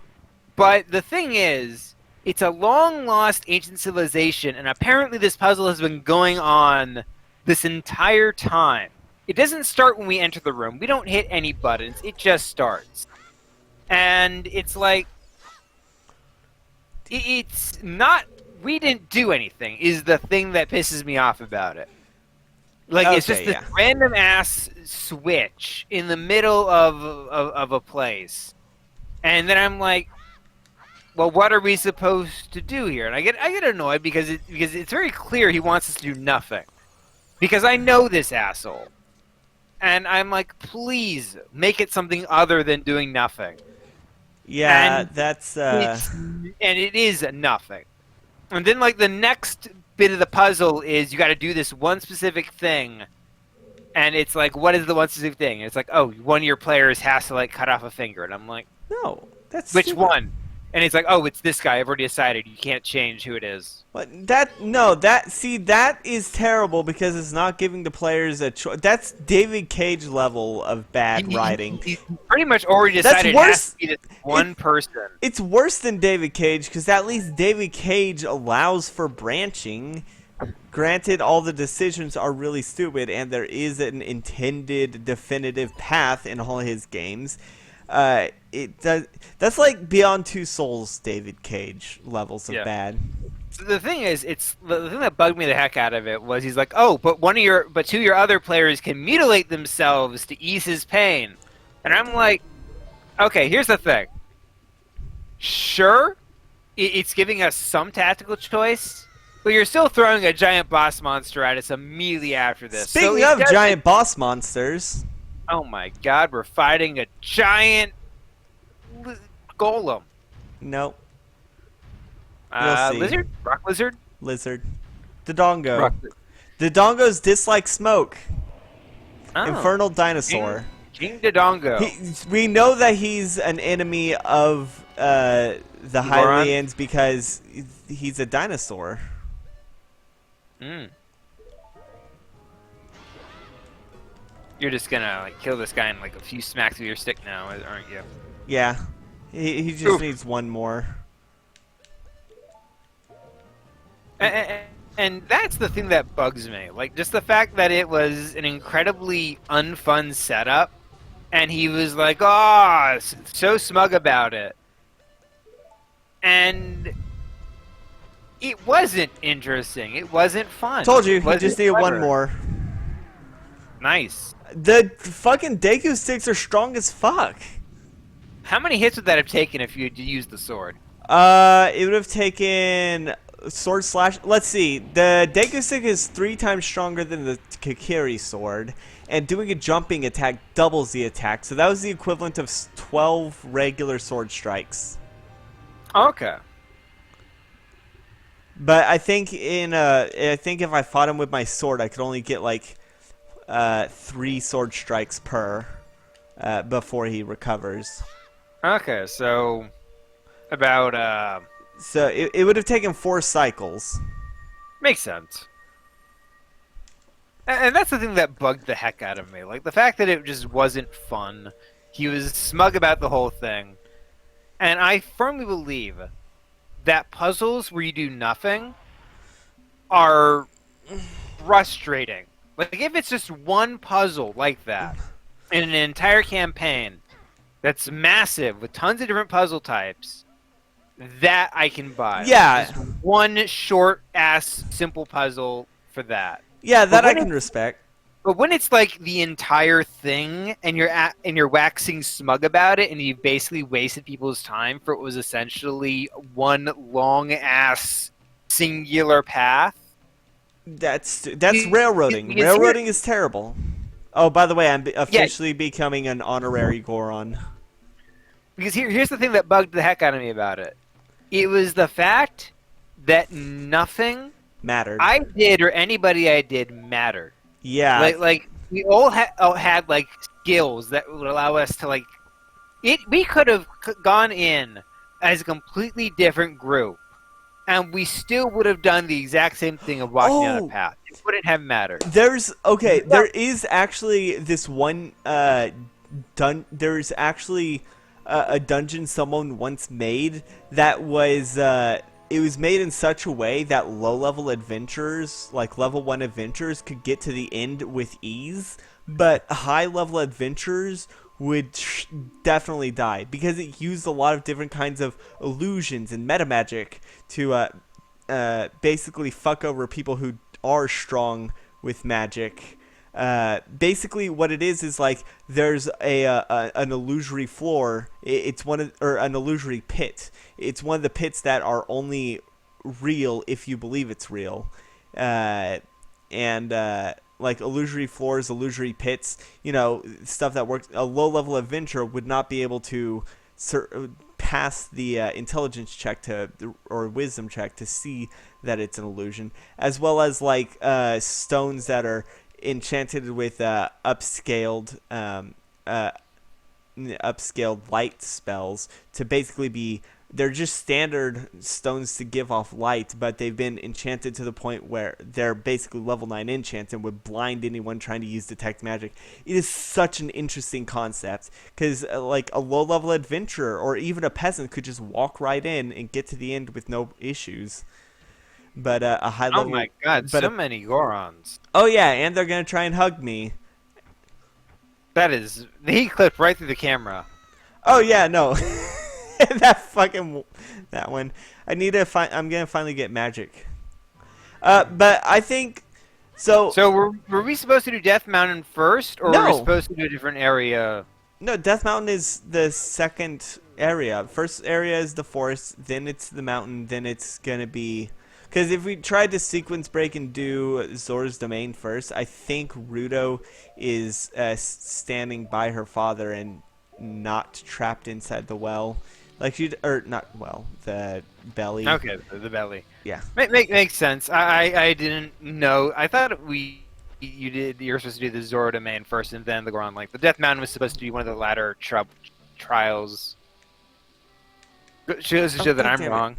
But the thing is, it's a long-lost ancient civilization, and apparently this puzzle has been going on this entire time. It doesn't start when we enter the room. We don't hit any buttons. It just starts. And it's like, it's not, we didn't do anything, is the thing that pisses me off about it. Like, it's just this random ass switch in the middle of a place. And then I'm like, well, what are we supposed to do here? And I get annoyed because it's very clear he wants us to do nothing. Because I know this asshole. And I'm like, please, make it something other than doing nothing. Yeah, and that's and it is nothing. And then like the next bit of the puzzle is you got to do this one specific thing, and it's like, what is the one specific thing? And it's like, oh, one of your players has to like cut off a finger, and I'm like, no, that's which stupid. one? And it's like, oh, it's this guy. I've already decided. You can't change who it is. What? That is terrible because it's not giving the players a choice. That's David Cage level of bad writing. He pretty much already decided it has to be this one person. It's worse than David Cage because at least David Cage allows for branching. Granted, all the decisions are really stupid, and there is an intended definitive path in all his games. That's like Beyond Two Souls David Cage levels of bad. So the thing is, the thing that bugged me the heck out of it was he's like, oh, but two of your other players can mutilate themselves to ease his pain, and I'm like, okay, here's the thing. Sure, it's giving us some tactical choice, but you're still throwing a giant boss monster at us immediately after this. Speaking of giant boss monsters. Oh my god, we're fighting a giant golem. Nope. Lizard? Rock lizard? Lizard. Dodongo. Rock. Dodongos dislike smoke. Oh. Infernal dinosaur. King Dodongo. We know that he's an enemy of the Hylians because he's a dinosaur. Hmm. You're just gonna like kill this guy in like a few smacks with your stick now, aren't you? Yeah. He just needs one more. And that's the thing that bugs me. Like, just the fact that it was an incredibly unfun setup, and he was like, oh, so smug about it. And it wasn't interesting. It wasn't fun. Told you, he just needed one more. Nice. The fucking Deku sticks are strong as fuck. How many hits would that have taken if you had used the sword? It would have taken sword slash. Let's see. The Deku is 3 times stronger than the Kikiri sword, and doing a jumping attack doubles the attack. So that was the equivalent of 12 regular sword strikes. Okay. But I think if I fought him with my sword, I could only get like 3 sword strikes per before he recovers. Okay, so about So it would have taken 4 cycles. makes sense. And that's the thing that bugged the heck out of me. Like the fact that it just wasn't fun. He was smug about the whole thing. And I firmly believe that puzzles where you do nothing are frustrating. Like if it's just one puzzle like that in an entire campaign that's massive with tons of different puzzle types, that I can buy. Yeah. Just one short ass simple puzzle for that. Yeah, that But I when can respect. But when it's like the entire thing and you're waxing smug about it and you basically wasted people's time for what was essentially one long ass singular path. That's railroading. Railroading is terrible. Oh, by the way, I'm officially becoming an honorary Goron. Because here's the thing that bugged the heck out of me about it. It was the fact that nothing Mattered. I did or anybody I did mattered. Yeah. Like we all had like skills that would allow us to like it. We could have gone in as a completely different group, and we still would have done the exact same thing of walking down a path. It wouldn't have mattered. There is actually this one there's actually a dungeon someone once made that was it was made in such a way that low-level adventurers, like level 1 adventurers, could get to the end with ease, but high-level adventurers would definitely die because it used a lot of different kinds of illusions and meta magic to basically fuck over people who are strong with magic. Basically, what it is like there's an illusory floor. It's an illusory pit. It's one of the pits that are only real if you believe it's real, like illusory floors, illusory pits. Stuff that works. A low-level adventurer would not be able to pass the intelligence check or wisdom check to see that it's an illusion, as well as like stones that are enchanted with upscaled light spells to basically be. They're just standard stones to give off light, but they've been enchanted to the point where they're basically level 9 enchants and would blind anyone trying to use detect magic. It is such an interesting concept because like a low-level adventurer or even a peasant could just walk right in and get to the end with no issues. But a high level. Oh my god, so many Gorons. Oh yeah, and they're gonna try and hug me. He clipped right through the camera. Oh yeah, no. that one. I need to find. I'm gonna finally get magic. But I think so. So were we supposed to do Death Mountain first, or were we supposed to do a different area? No, Death Mountain is the second area. First area is the forest, then it's the mountain, then it's gonna be. Because if we tried to sequence break and do Zora's Domain first, I think Ruto is standing by her father and not trapped inside the well. Like the belly. Okay, the belly. Yeah. Makes sense. I didn't know. I thought you're supposed to do the Zora Domain first and then the Goron. Like the Death Mountain was supposed to be one of the latter trials. Shows that I'm wrong.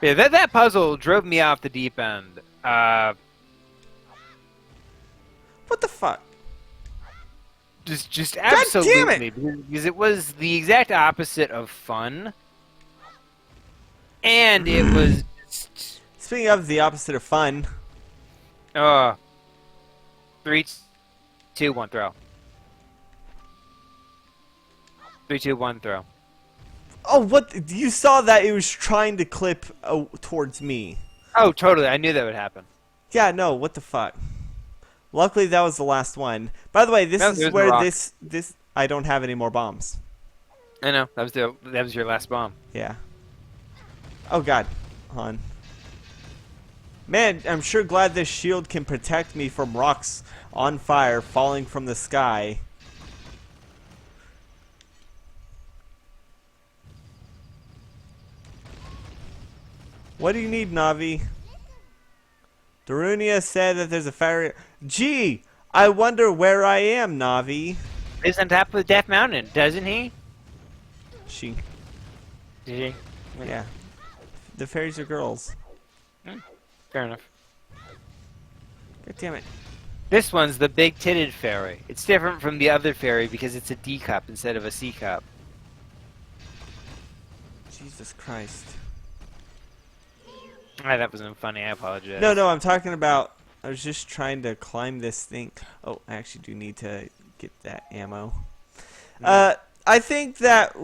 Yeah, that puzzle drove me off the deep end. What the fuck? Just absolutely, because it was the exact opposite of fun, and it was. Speaking of the opposite of fun. 3, 2, 1, throw. 3, 2, 1, throw. Oh, what? You saw that it was trying to clip towards me. Oh, totally. I knew that would happen. Yeah, no, what the fuck? Luckily, that was the last one. By the way, this is where this I don't have any more bombs. I know. That was your last bomb. Yeah. Oh god. Hold on. Man, I'm sure glad this shield can protect me from rocks on fire falling from the sky. What do you need, Navi? Darunia said that there's a fire. Gee, I wonder where I am, Navi. He's on top of Death Mountain, doesn't he? She. Did he? Yeah. The fairies are girls. Fair enough. God damn it. This one's the big-titted fairy. It's different from the other fairy because it's a D cup instead of a C cup. Jesus Christ. Ah, that wasn't funny. I apologize. No, I'm talking about. I was just trying to climb this thing. Oh, I actually do need to get that ammo. I think that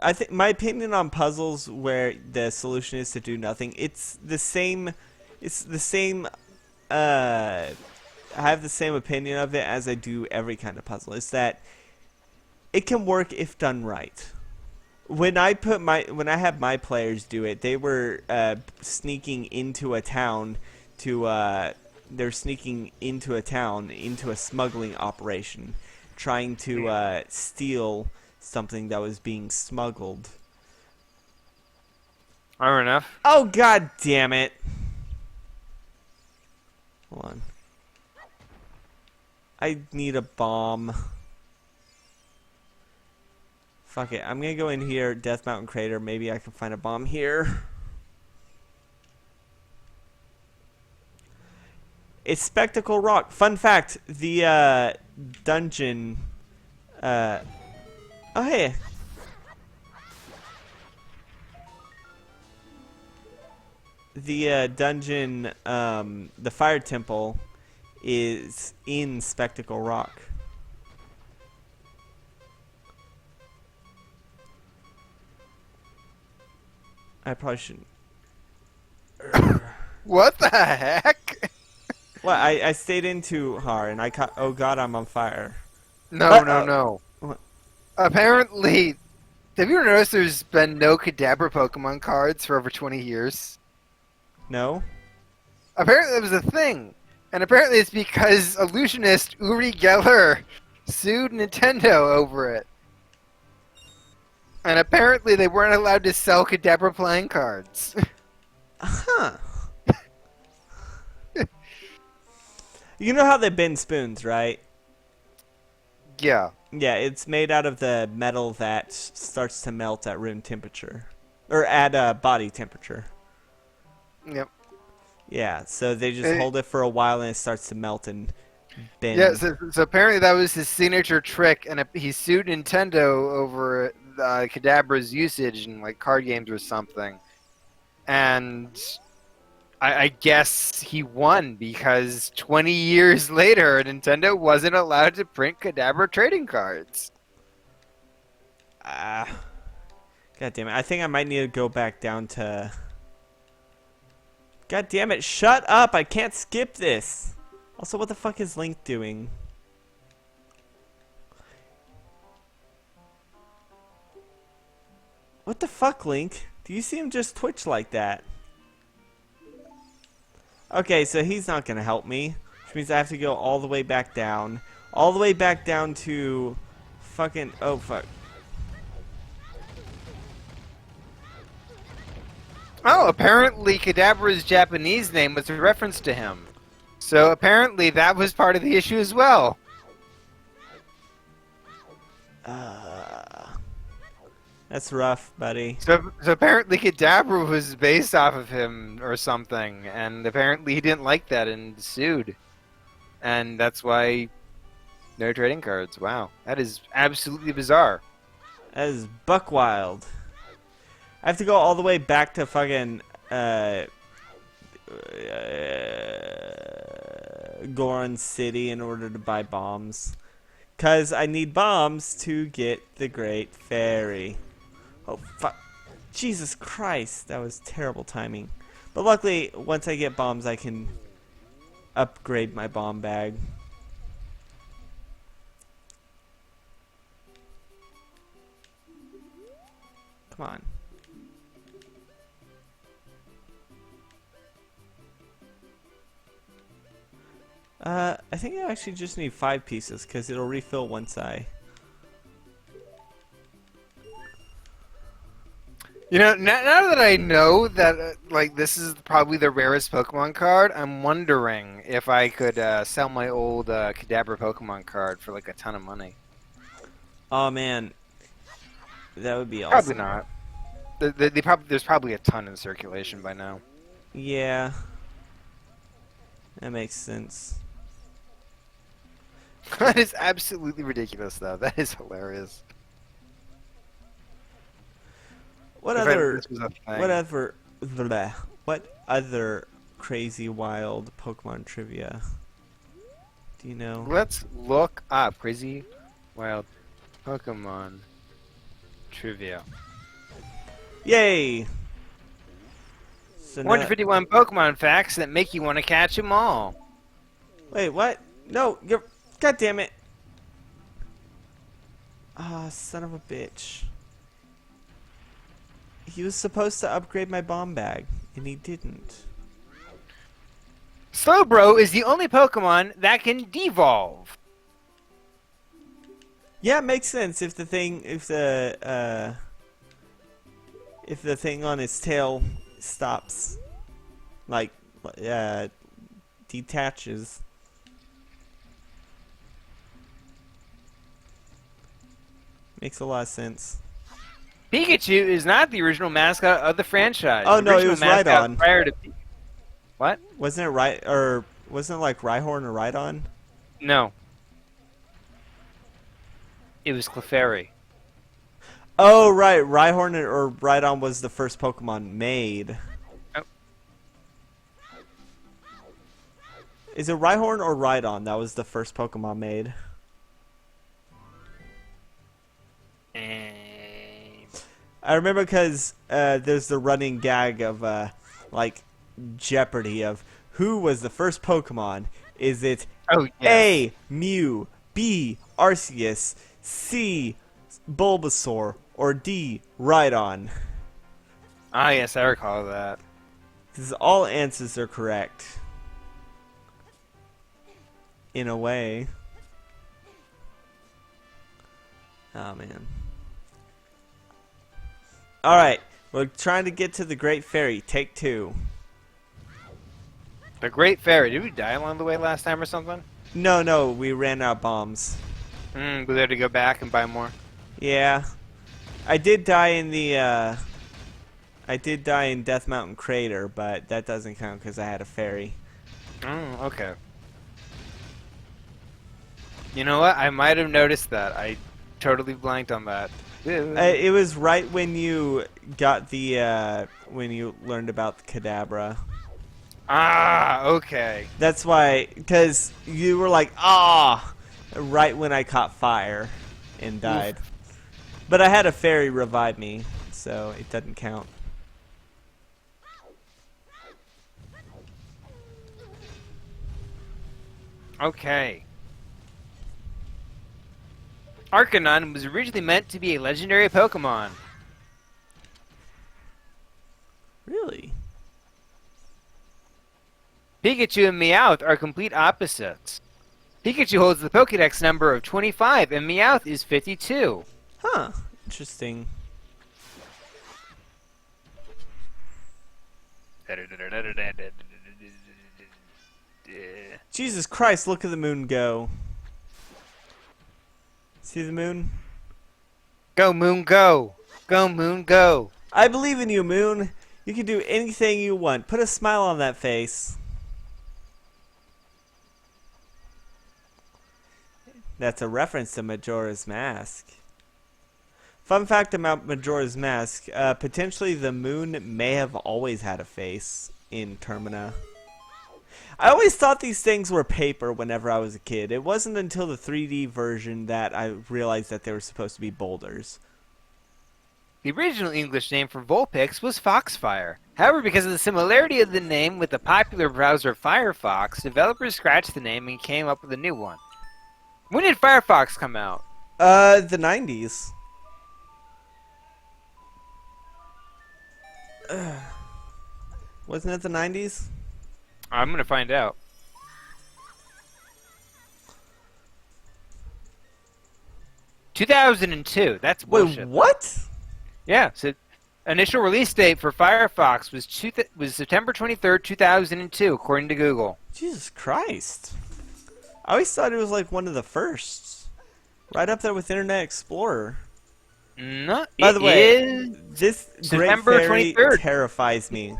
I think my opinion on puzzles where the solution is to do nothing. It's the same. It's the same. I have the same opinion of it as I do every kind of puzzle. It's that it can work if done right. When I had my players do it, they were sneaking into a town to they're sneaking into a town into a smuggling operation, trying to steal something that was being smuggled. Fair enough. Oh god damn it. Hold on. I need a bomb. Fuck it. I'm gonna go in here, Death Mountain Crater. Maybe I can find a bomb here. It's Spectacle Rock. Fun fact, the dungeon oh hey. The dungeon the fire temple is in Spectacle Rock. I probably shouldn't. What the heck? Well, I stayed in too hard and I caught. Oh god, I'm on fire. No. What? Apparently, have you ever noticed there's been no Kadabra Pokemon cards for over 20 years? No? Apparently that was a thing. And apparently it's because illusionist Uri Geller sued Nintendo over it. And apparently they weren't allowed to sell Kadabra playing cards. Huh. You know how they bend spoons, right? Yeah. Yeah, it's made out of the metal that starts to melt at room temperature. Or at body temperature. Yep. Yeah, so they just hold it for a while and it starts to melt and bend. Yeah, so apparently that was his signature trick, and he sued Nintendo over Kadabra's usage in like card games or something. And I guess he won because 20 years later, Nintendo wasn't allowed to print Kadabra trading cards. God damn it. I think I might need to go back down to... God damn it, shut up! I can't skip this! Also, what the fuck is Link doing? What the fuck, Link? Do you see him just twitch like that? Okay, so he's not gonna help me. Which means I have to go all the way back down. All the way back down to... fucking... oh, fuck. Oh, apparently Kadabra's Japanese name was a reference to him. So apparently that was part of the issue as well. That's rough, buddy. So apparently Kadabra was based off of him or something, and apparently he didn't like that and sued. And that's why no trading cards. Wow, that is absolutely bizarre. That is buck wild. I have to go all the way back to fucking Goron City in order to buy bombs. Cause I need bombs to get the Great Fairy. Oh fuck. Jesus Christ, that was terrible timing. But luckily, once I get bombs, I can upgrade my bomb bag. Come on. I think I actually just need 5 pieces because it'll refill once I. You know, now that I know that like this is probably the rarest Pokemon card, I'm wondering if I could sell my old Kadabra Pokemon card for like a ton of money. Oh man, that would be Probably awesome. not. There's probably a ton in circulation by now. Yeah, that makes sense. That is absolutely ridiculous, though. That is hilarious. What The fact that other, this was a thing. whatever, bleh, what other crazy wild Pokemon trivia? Do you know? Let's look up crazy wild Pokemon trivia. Yay! So now, 151 Pokemon facts that make you want to catch them all. wait, what? No, you're. God damn it! Ah, son of a bitch. He was supposed to upgrade my bomb bag, and he didn't. Slowbro is the only Pokemon that can devolve. Yeah, it makes sense if the thing, if the thing on its tail stops, like, detaches. Makes a lot of sense. Pikachu is not the original mascot of the franchise. Oh, The no, it original was mascot Rhydon. Prior to what? Wasn't it right, or wasn't it like Rhyhorn or Rhydon? No. It was Clefairy. Oh, right, Rhyhorn or Rhydon was the first Pokemon made. Oh. Is it Rhyhorn or Rhydon that was the first Pokemon made? I remember because there's the running gag of like Jeopardy of who was the first Pokemon. Is it Oh, yes. A. Mew, B. Arceus, C. Bulbasaur, or D. Rhydon? Ah, yes, I recall that. Because all answers are correct. In a way. Oh, man. Alright, we're trying to get to the Great Fairy. Take 2. The Great Fairy. Did we die along the way last time or something? No, we ran out of bombs. We had to go back and buy more. Yeah. I did die in the, I did die in Death Mountain Crater, but that doesn't count because I had a fairy. Oh, okay. You know what? I might have noticed that. I totally blanked on that. It was right when you got the, when you learned about the Kadabra. Ah, okay. That's why, because you were like, ah, right when I caught fire and died. But I had a fairy revive me, so it doesn't count. Okay. Arcanine was originally meant to be a legendary Pokemon. Really? Pikachu and Meowth are complete opposites. Pikachu holds the Pokédex number of 25, and Meowth is 52. Huh. Interesting. Jesus Christ, look at the moon go. See the moon? Go, Moon, go! Go, Moon, go! I believe in you, Moon. You can do anything you want. Put a smile on that face. That's a reference to Majora's Mask. Fun fact about Majora's Mask, potentially the moon may have always had a face in Termina. I always thought these things were paper whenever I was a kid. It wasn't until the 3D version that I realized that they were supposed to be boulders. The original English name for Vulpix was Foxfire. However, because of the similarity of the name with the popular browser Firefox, developers scratched the name and came up with a new one. When did Firefox come out? The 90s. Wasn't it the 90s? I'm gonna find out. 2002. That's Wait, bullshit. what? Yeah. So, initial release date for Firefox was September 23rd, 2002, according to Google. Jesus Christ. I always thought it was like one of the firsts. Right up there with Internet Explorer. No, By the way, is this Great September Fairy 23rd. terrifies me.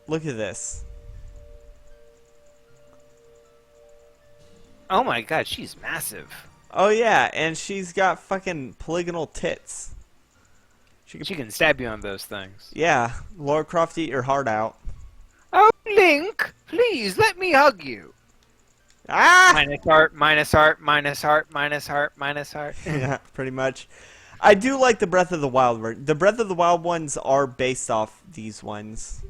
Look at this. Oh my god, she's massive. Oh yeah, and she's got fucking polygonal tits. She can stab you on those things. Yeah, Lara Croft, eat your heart out. Oh, Link, please let me hug you. Ah! Minus heart, minus heart, minus heart, minus heart, minus heart. Yeah, pretty much. I do like the Breath of the Wild version. The Breath of the Wild ones are based off these ones.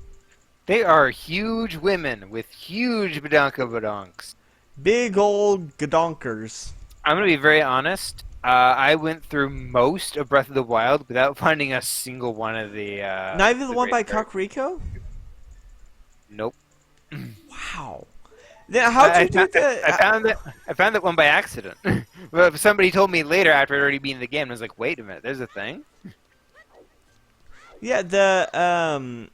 They are huge women with huge badonka-badonks. Big old gadonkers. I'm going to be very honest. I went through most of Breath of the Wild without finding a single one of the... Not even the one by Kakariko? Nope. Wow. Then how'd you do the... I found that one by accident. But somebody told me later after I'd already been in the game, and I was like, wait a minute, there's a thing? Yeah, the,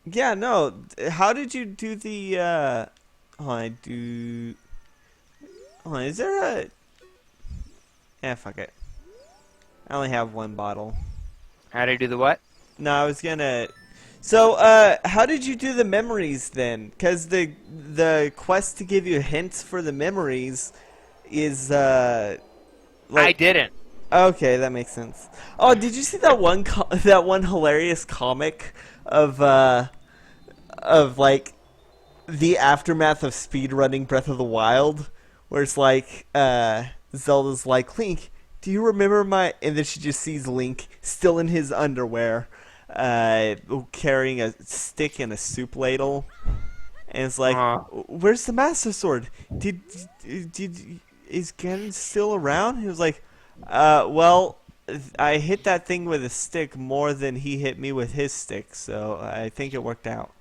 yeah, no. How did you do the, hold on, hold on, is there a... fuck it. I only have one bottle. How did I do the what? No, I was gonna... So, how did you do the memories then? Because the quest to give you hints for the memories is, I didn't. Okay, that makes sense. Oh, did you see that one hilarious comic of like the aftermath of speedrunning Breath of the Wild, where it's like Zelda's like, Link, do you remember my? And then she just sees Link still in his underwear, carrying a stick and a soup ladle, and it's like, where's the Master Sword? Is Ganon still around? He was like, well, I hit that thing with a stick more than he hit me with his stick, so I think it worked out.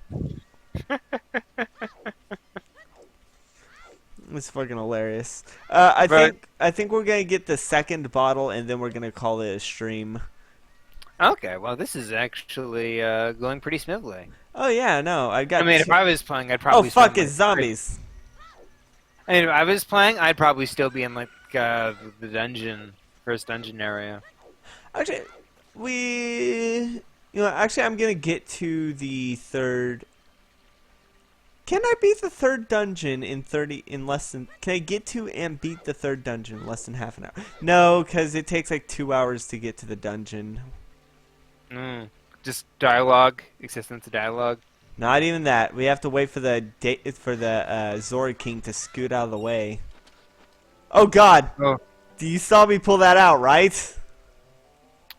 It's fucking hilarious. I think we're gonna get the second bottle, and then we're gonna call it a stream. Okay, well, this is actually going pretty smoothly. Oh yeah, no, I got. I mean, if I was playing, I'd probably. Oh fuck, it's zombies. I mean, if I was playing, I'd probably still be in like the dungeon, first dungeon area. Actually, actually, I'm gonna get to the third. Can I beat the third dungeon in less than? Can I get to and beat the third dungeon in less than half an hour? No, because it takes like 2 hours to get to the dungeon. Just dialogue, existence of dialogue. Not even that. We have to wait for the Zora King to scoot out of the way. Oh God! Oh. You saw me pull that out, right?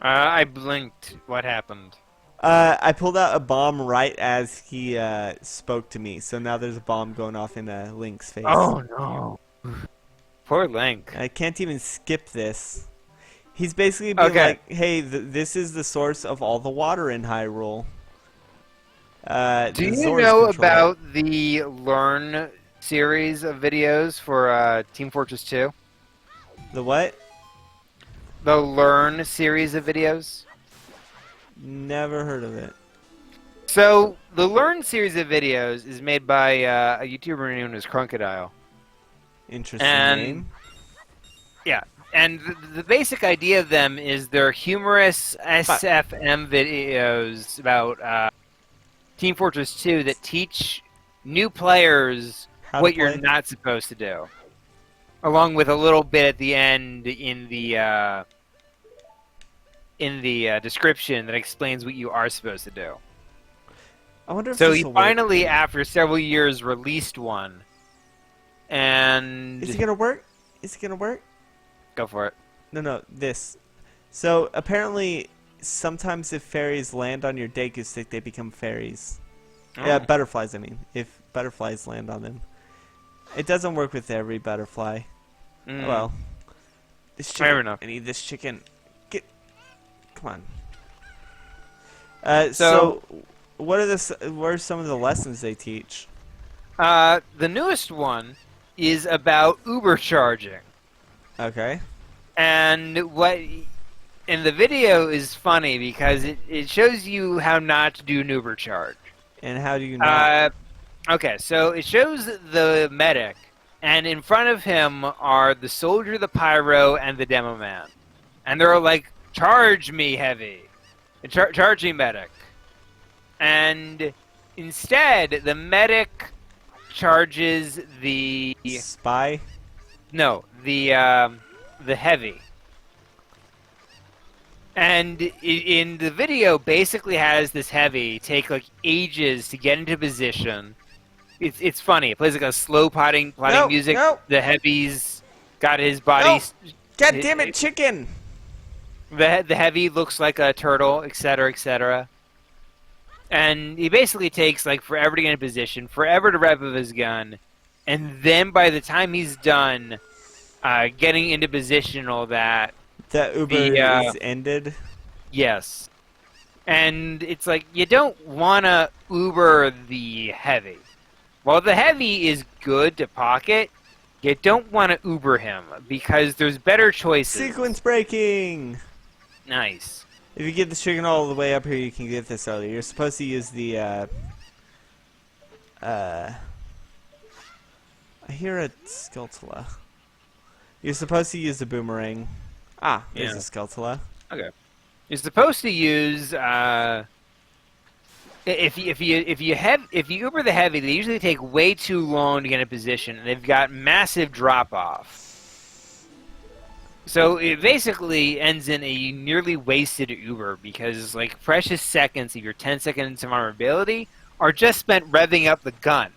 I blinked. What happened? I pulled out a bomb right as he spoke to me, so now there's a bomb going off in Link's face. Oh no! Poor Link. I can't even skip this. He's basically being like, "Hey, this is the source of all the water in Hyrule." Do you know about the Learn series of videos for Team Fortress 2? The what? The Learn series of videos? Never heard of it. So, the Learn series of videos is made by a YouTuber known as Crocodile. Interesting name. Yeah, and the basic idea of them is they're humorous SFM videos about Team Fortress 2 that teach new players what you're not supposed to do. Along with a little bit at the end in the description that explains what you are supposed to do. I wonder if so he finally, after several years, released one. And is it gonna work? Is it gonna work? Go for it. No, this. So apparently, sometimes if fairies land on your Deku stick, they become fairies. Oh. Yeah, butterflies. I mean, if butterflies land on them, it doesn't work with every butterfly. Oh, well, this chicken. Fair enough. I need this chicken. Come on. So, what are some of the lessons they teach? The newest one is about Uber charging. Okay. And what and the video is funny because it shows you how not to do an Uber charge. And how do you not? Okay, so it shows the medic, and in front of him are the soldier, the pyro, and the demo man. And they're like, charge me heavy. Charge me medic. And instead, the medic charges the... Spy? No, the heavy. And in the video, basically has this heavy take like ages to get into position. It's funny. It plays like a slow plotting No, music. no. The heavy's got his body. God damn it, chicken! The heavy looks like a turtle, etc., etc. And he basically takes like forever to get in position, forever to rev up his gun, and then by the time he's done getting into position and all that, The Uber is ended. yes. And it's like, you don't want to Uber the heavy. While the heavy is good to pocket, you don't want to Uber him because there's better choices. Sequence breaking! Nice. If you get the chicken all the way up here, you can get this earlier. You're supposed to use the, I hear a Skulltula. You're supposed to use the boomerang. Ah, there's Yeah. a Skulltula. Okay. You're supposed to use if you Uber the heavy, they usually take way too long to get in position, and they've got massive drop off. So it basically ends in a nearly wasted Uber because like precious seconds of your 10 seconds of vulnerability are just spent revving up the gun.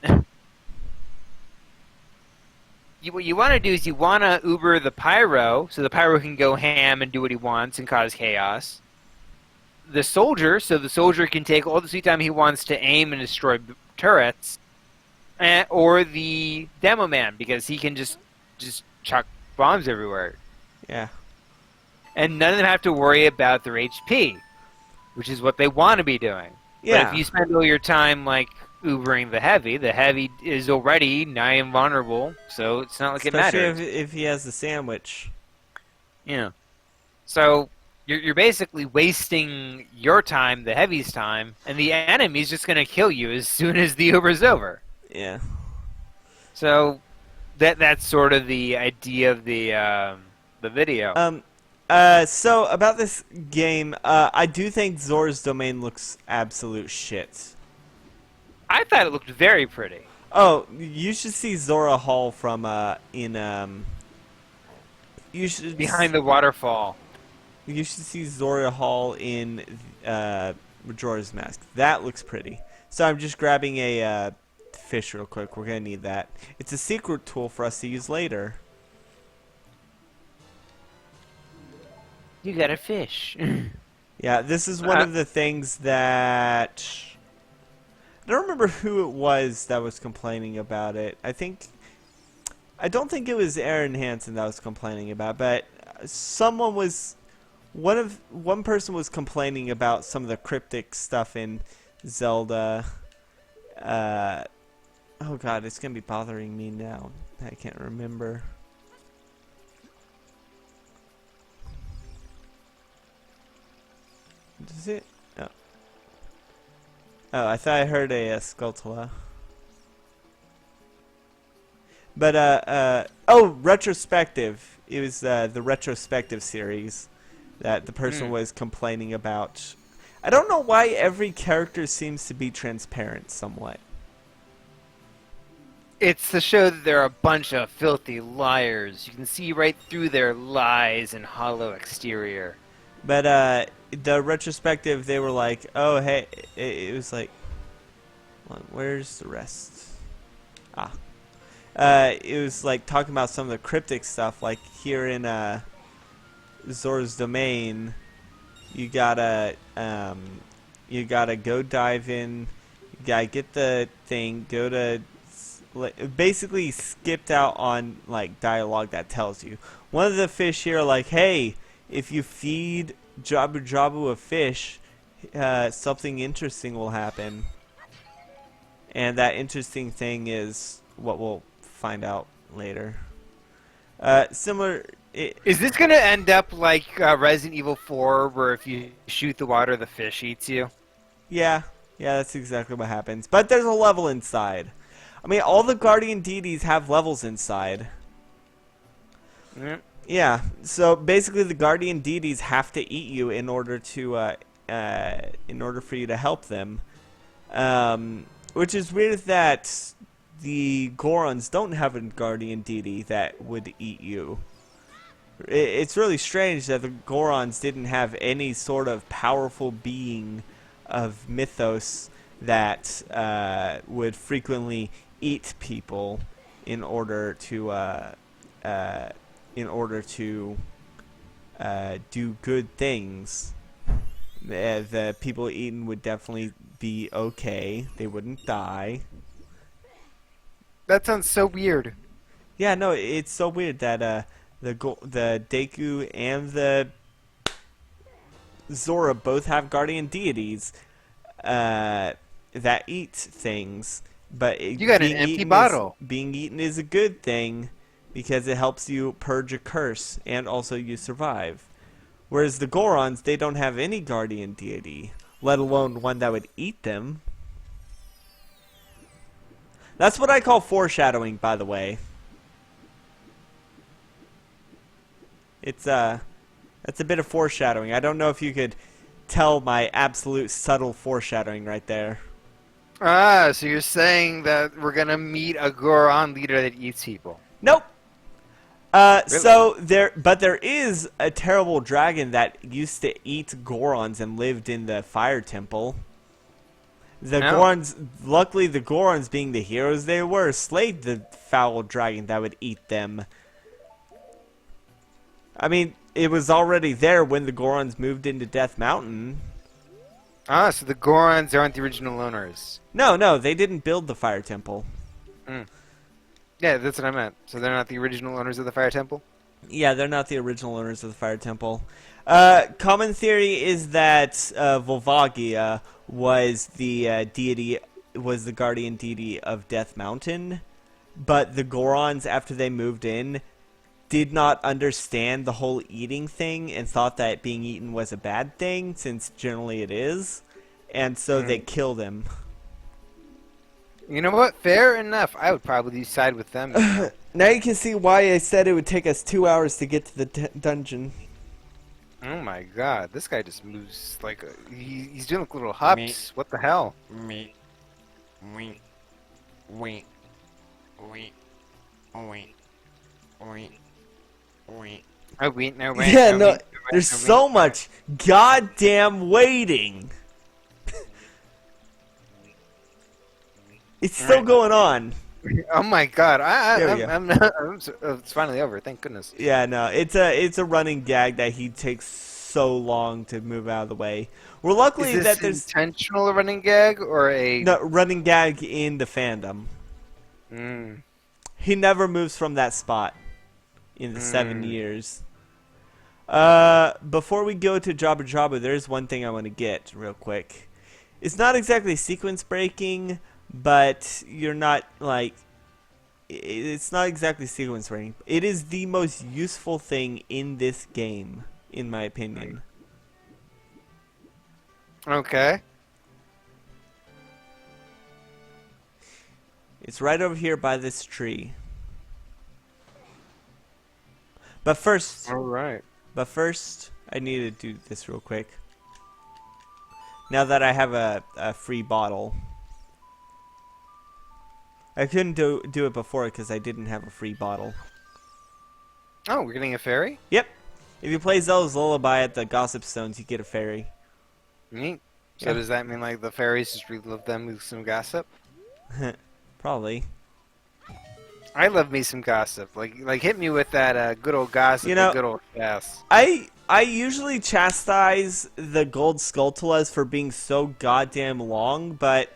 What you want to do is you want to Uber the pyro so the pyro can go ham and do what he wants and cause chaos. The soldier, so the soldier can take all the sweet time he wants to aim and destroy turrets, or the demo man because he can just chuck bombs everywhere. Yeah. And none of them have to worry about their HP, which is what they want to be doing. Yeah. But if you spend all your time like Ubering the heavy is already nigh invulnerable, so it's not like Especially it matters. if he has the sandwich. Yeah. So you're basically wasting your time, the heavy's time, and the enemy's just gonna kill you as soon as the Uber's over. Yeah. So that's sort of the idea of the video. So about this game, I do think Zora's Domain looks absolute shit. I thought it looked very pretty. Oh, you should see Zora Hall from you should Behind the waterfall. You should see Zora Hall in Majora's Mask. That looks pretty. So I'm just grabbing a fish real quick. We're gonna need that. It's a secret tool for us to use later. You got a fish. Yeah, this is one of the things that I don't remember who it was that was complaining about it. I don't think it was Aaron Hansen that was complaining about, but someone was one person was complaining about some of the cryptic stuff in Zelda. Oh god, it's gonna be bothering me now. I can't remember. Does it? Oh. Oh, I thought I heard a Skulltula. But, oh, retrospective. It was the retrospective series that the person was complaining about. I don't know why every character seems to be transparent somewhat. It's to show that they're a bunch of filthy liars. You can see right through their lies and hollow exterior. But, the retrospective, they were like, oh, hey, it was like, where's the rest? Ah. It was like talking about some of the cryptic stuff, like here in Zora's Domain, you gotta go dive in, you gotta get the thing, go to, basically skipped out on like dialogue that tells you. One of the fish here, like, hey, if you feed Jabu Jabu a fish, something interesting will happen, and that interesting thing is what we'll find out later. Similar Is this gonna end up like Resident Evil 4, where if you shoot the water, the fish eats you? Yeah, yeah, that's exactly what happens. But there's a level inside. I mean, all the guardian deities have levels inside. Mm. Yeah, so basically the guardian deities have to eat you in order to, in order for you to help them. Which is weird that the Gorons don't have a guardian deity that would eat you. It's really strange that the Gorons didn't have any sort of powerful being of mythos that would frequently eat people in order to do good things. The people eaten would definitely be okay. They wouldn't die. That sounds so weird. Yeah, no, it's so weird that the Deku and the Zora both have guardian deities that eat things, but You got an empty bottle. Being eaten is a good thing because it helps you purge a curse and also you survive. Whereas the Gorons, they don't have any guardian deity, let alone one that would eat them. That's what I call foreshadowing, by the way. That's a bit of foreshadowing. I don't know if you could tell my absolute subtle foreshadowing right there. Ah, so you're saying that we're gonna meet a Goron leader that eats people? Nope. Really? So there is a terrible dragon that used to eat Gorons and lived in the fire temple. The No. Gorons, luckily the Gorons being the heroes they were, slayed the foul dragon that would eat them. I mean, it was already there when the Gorons moved into Death Mountain. Ah, so the Gorons aren't the original owners. No, they didn't build the fire temple. Yeah, that's what I meant. So they're not the original owners of the Fire Temple? Yeah, they're not the original owners of the fire temple. Common theory is that Volvagia was the deity, was the guardian deity of Death Mountain, but the Gorons, after they moved in, did not understand the whole eating thing and thought that being eaten was a bad thing, since generally it is, and so they killed him. You know what? Fair enough. I would probably side with them. Now you can see why I said it would take us 2 hours to get to the dungeon. Oh my god, this guy just moves like he's doing like little hops. Me. What the hell? Me. We. We. We. We. We. We. Oh wait, no wait. Yeah, no, no, wait, there's no, wait. so much goddamn waiting. It's still going on. Oh my god, There we go. it's finally over. Thank goodness. Yeah, no, it's a running gag that he takes so long to move out of the way. Well, luckily Is that this there's intentional running gag or a? no running gag in the fandom. Mm. He never moves from that spot in the 7 Mm. years. Before we go to Jabba Jabba, there's one thing I want to get real quick. It's not exactly sequence breaking, but you're not like it's not exactly sequence breaking. It is the most useful thing in this game, in my opinion. Okay. It's right over here by this tree. But first, All right. I need to do this real quick. Now that I have a free bottle. I couldn't do it before because I didn't have a free bottle. Oh, we're getting a fairy? Yep. If you play Zelda's Lullaby at the Gossip Stones, you get a fairy. Neat. So Yeah. does that mean like the fairies just relive them with some gossip? Probably. I love me some gossip. Like hit me with that good old gossip, You know- the good old fast. I usually chastise the gold Skulltulas for being so goddamn long, but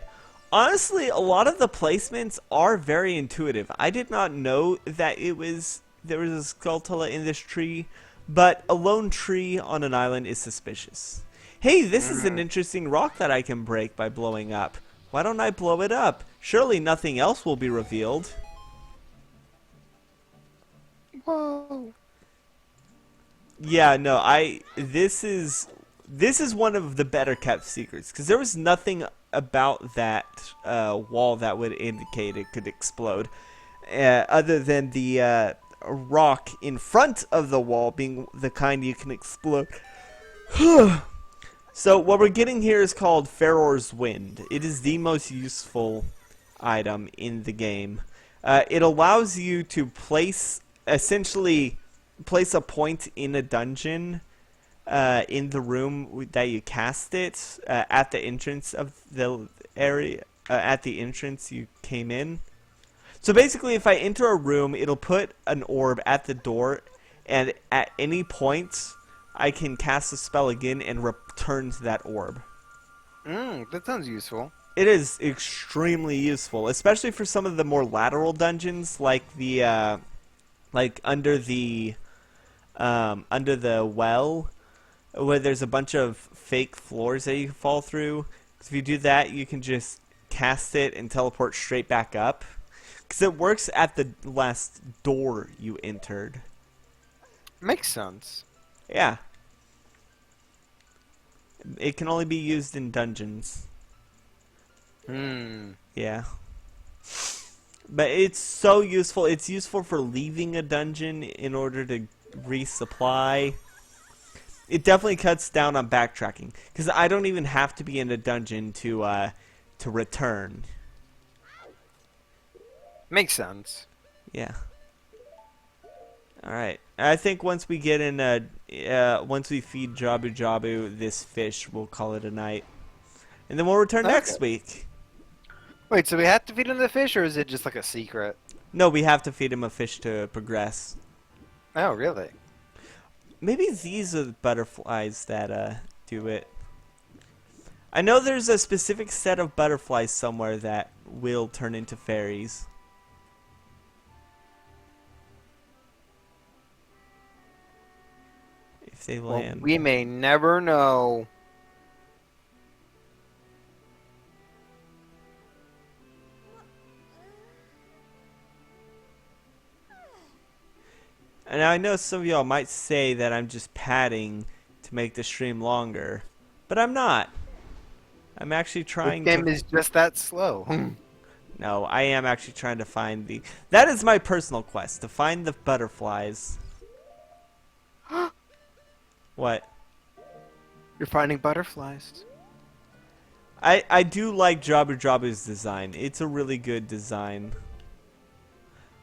honestly, a lot of the placements are very intuitive. I did not know that there was a Skulltula in this tree, but a lone tree on an island is suspicious. Hey, this is an interesting rock that I can break by blowing up. Why don't I blow it up? Surely nothing else will be revealed. Whoa. Yeah, no, this is one of the better kept secrets because there was nothing about that wall that would indicate it could explode, other than the rock in front of the wall being the kind you can explode. So what we're getting here is called Faror's Wind. It is the most useful item in the game. It allows you to essentially place a point in a dungeon in the room that you cast it at the entrance of the area, at the entrance you came in. So basically, if I enter a room, it'll put an orb at the door, and at any point, I can cast a spell again and return to that orb. That sounds useful. It is extremely useful, especially for some of the more lateral dungeons, like the under the well, where there's a bunch of fake floors that you can fall through. If you do that, you can just cast it and teleport straight back up, because it works at the last door you entered. Makes sense. Yeah. It can only be used in dungeons. Yeah. But it's so useful. It's useful for leaving a dungeon in order to resupply. It definitely cuts down on backtracking, because I don't even have to be in a dungeon to return. Makes sense. Yeah. All right. I think once we get in once we feed Jabu Jabu this fish, we'll call it a night, and then we'll return next week. Wait, so we have to feed him the fish, or is it just like a secret? No, we have to feed him a fish to progress. Oh, really? Maybe these are the butterflies that do it. I know there's a specific set of butterflies somewhere that will turn into fairies. If they land. Well, we may never know. And I know some of y'all might say that I'm just padding to make the stream longer, but I'm not. I'm actually trying This game to... is just that slow. No, I am actually trying to find the... That is my personal quest, to find the butterflies. What? You're finding butterflies. I do like Jabu Jabu's design. It's a really good design.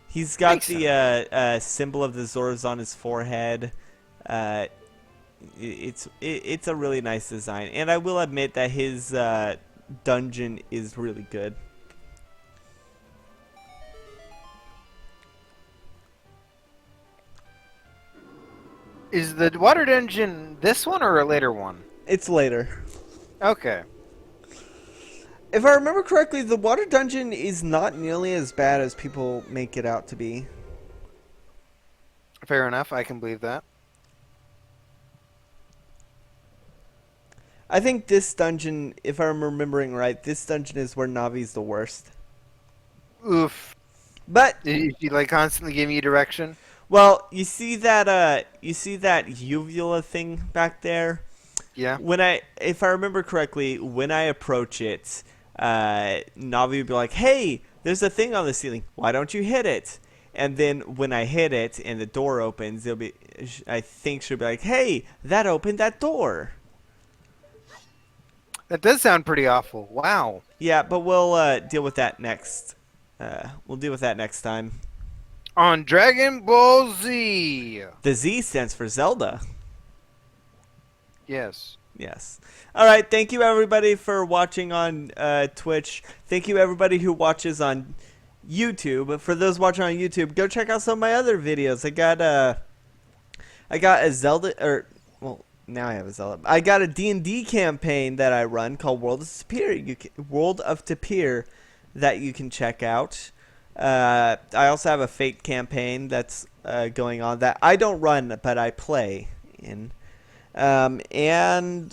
He's got Makes the symbol of the Zoras on his forehead. It's a really nice design, and I will admit that his dungeon is really good. Is the water dungeon this one or a later one? It's later. Okay. If I remember correctly, the water dungeon is not nearly as bad as people make it out to be. Fair enough. I can believe that. I think this dungeon, if I'm remembering right, this dungeon is where Navi's the worst. Oof. But Is she like constantly giving you direction? well, you see that uvula thing back there? Yeah. If I remember correctly, when I approach it, Navi would be like, "Hey, there's a thing on the ceiling. Why don't you hit it?" And then when I hit it and the door opens, I think she'll be like, "Hey, that opened that door." That does sound pretty awful. Wow. Yeah, but we'll deal with that next. We'll deal with that next time. On Dragon Ball Z. The Z stands for Zelda. Yes. Yes. All right. Thank you, everybody, for watching on Twitch. Thank you, everybody who watches on YouTube. For those watching on YouTube, go check out some of my other videos. I got a Zelda, well, now I have a Zelda. I got a D&D campaign that I run called World of Tapir that you can check out. I also have a Fate campaign that's going on that I don't run, but I play in. And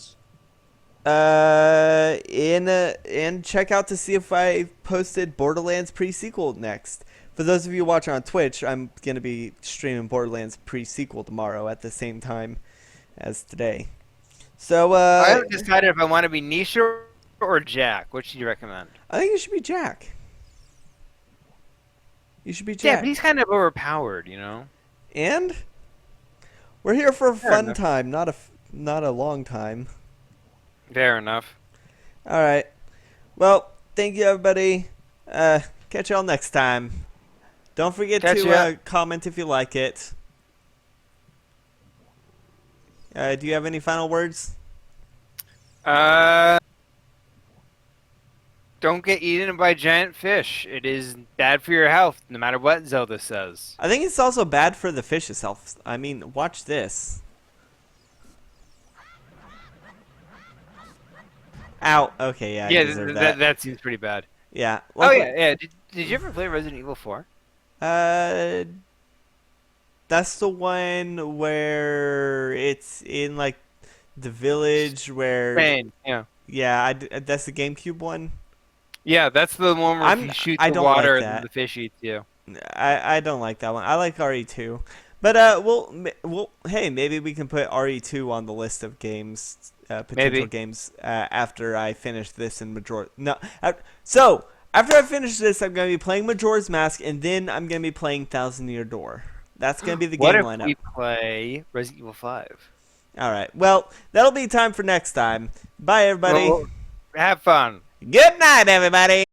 check out to see if I posted Borderlands pre-sequel next For those of you watching on Twitch, I'm going to be streaming Borderlands pre-sequel tomorrow at the same time as today. So, I haven't decided if I want to be Nisha or Jack. Which do you recommend? I think you should be Jack. You should be Yeah, Jack. but he's kind of overpowered, you know? And we're here for a Fair fun enough. time, not a long time. Fair enough. All right. Well, thank you, everybody. Catch y'all next time. Don't forget Catch to ya. comment if you like it. Do you have any final words? Don't get eaten by giant fish. It is bad for your health, no matter what Zelda says. I think it's also bad for the fish itself. I mean, watch this. Ow. Okay, yeah, I Yeah, deserve that. that seems pretty bad. Yeah. Oh, Well, yeah. Did you ever play Resident Evil 4? That's the one where it's in like the village where. Spain, yeah. Yeah, that's the GameCube one. Yeah, that's the one where you shoot I the don't water like and that. the fish eats you. I don't like that one. I like RE2. But hey, maybe we can put RE2 on the list of games, potential Maybe. games after I finish this in Majora. No, so after I finish this, I'm gonna be playing Majora's Mask, and then I'm gonna be playing Thousand Year Door. That's gonna be the What game if lineup. we play Resident Evil 5? All right. Well, that'll be time for next time. Bye, everybody. Well, have fun. Good night, everybody.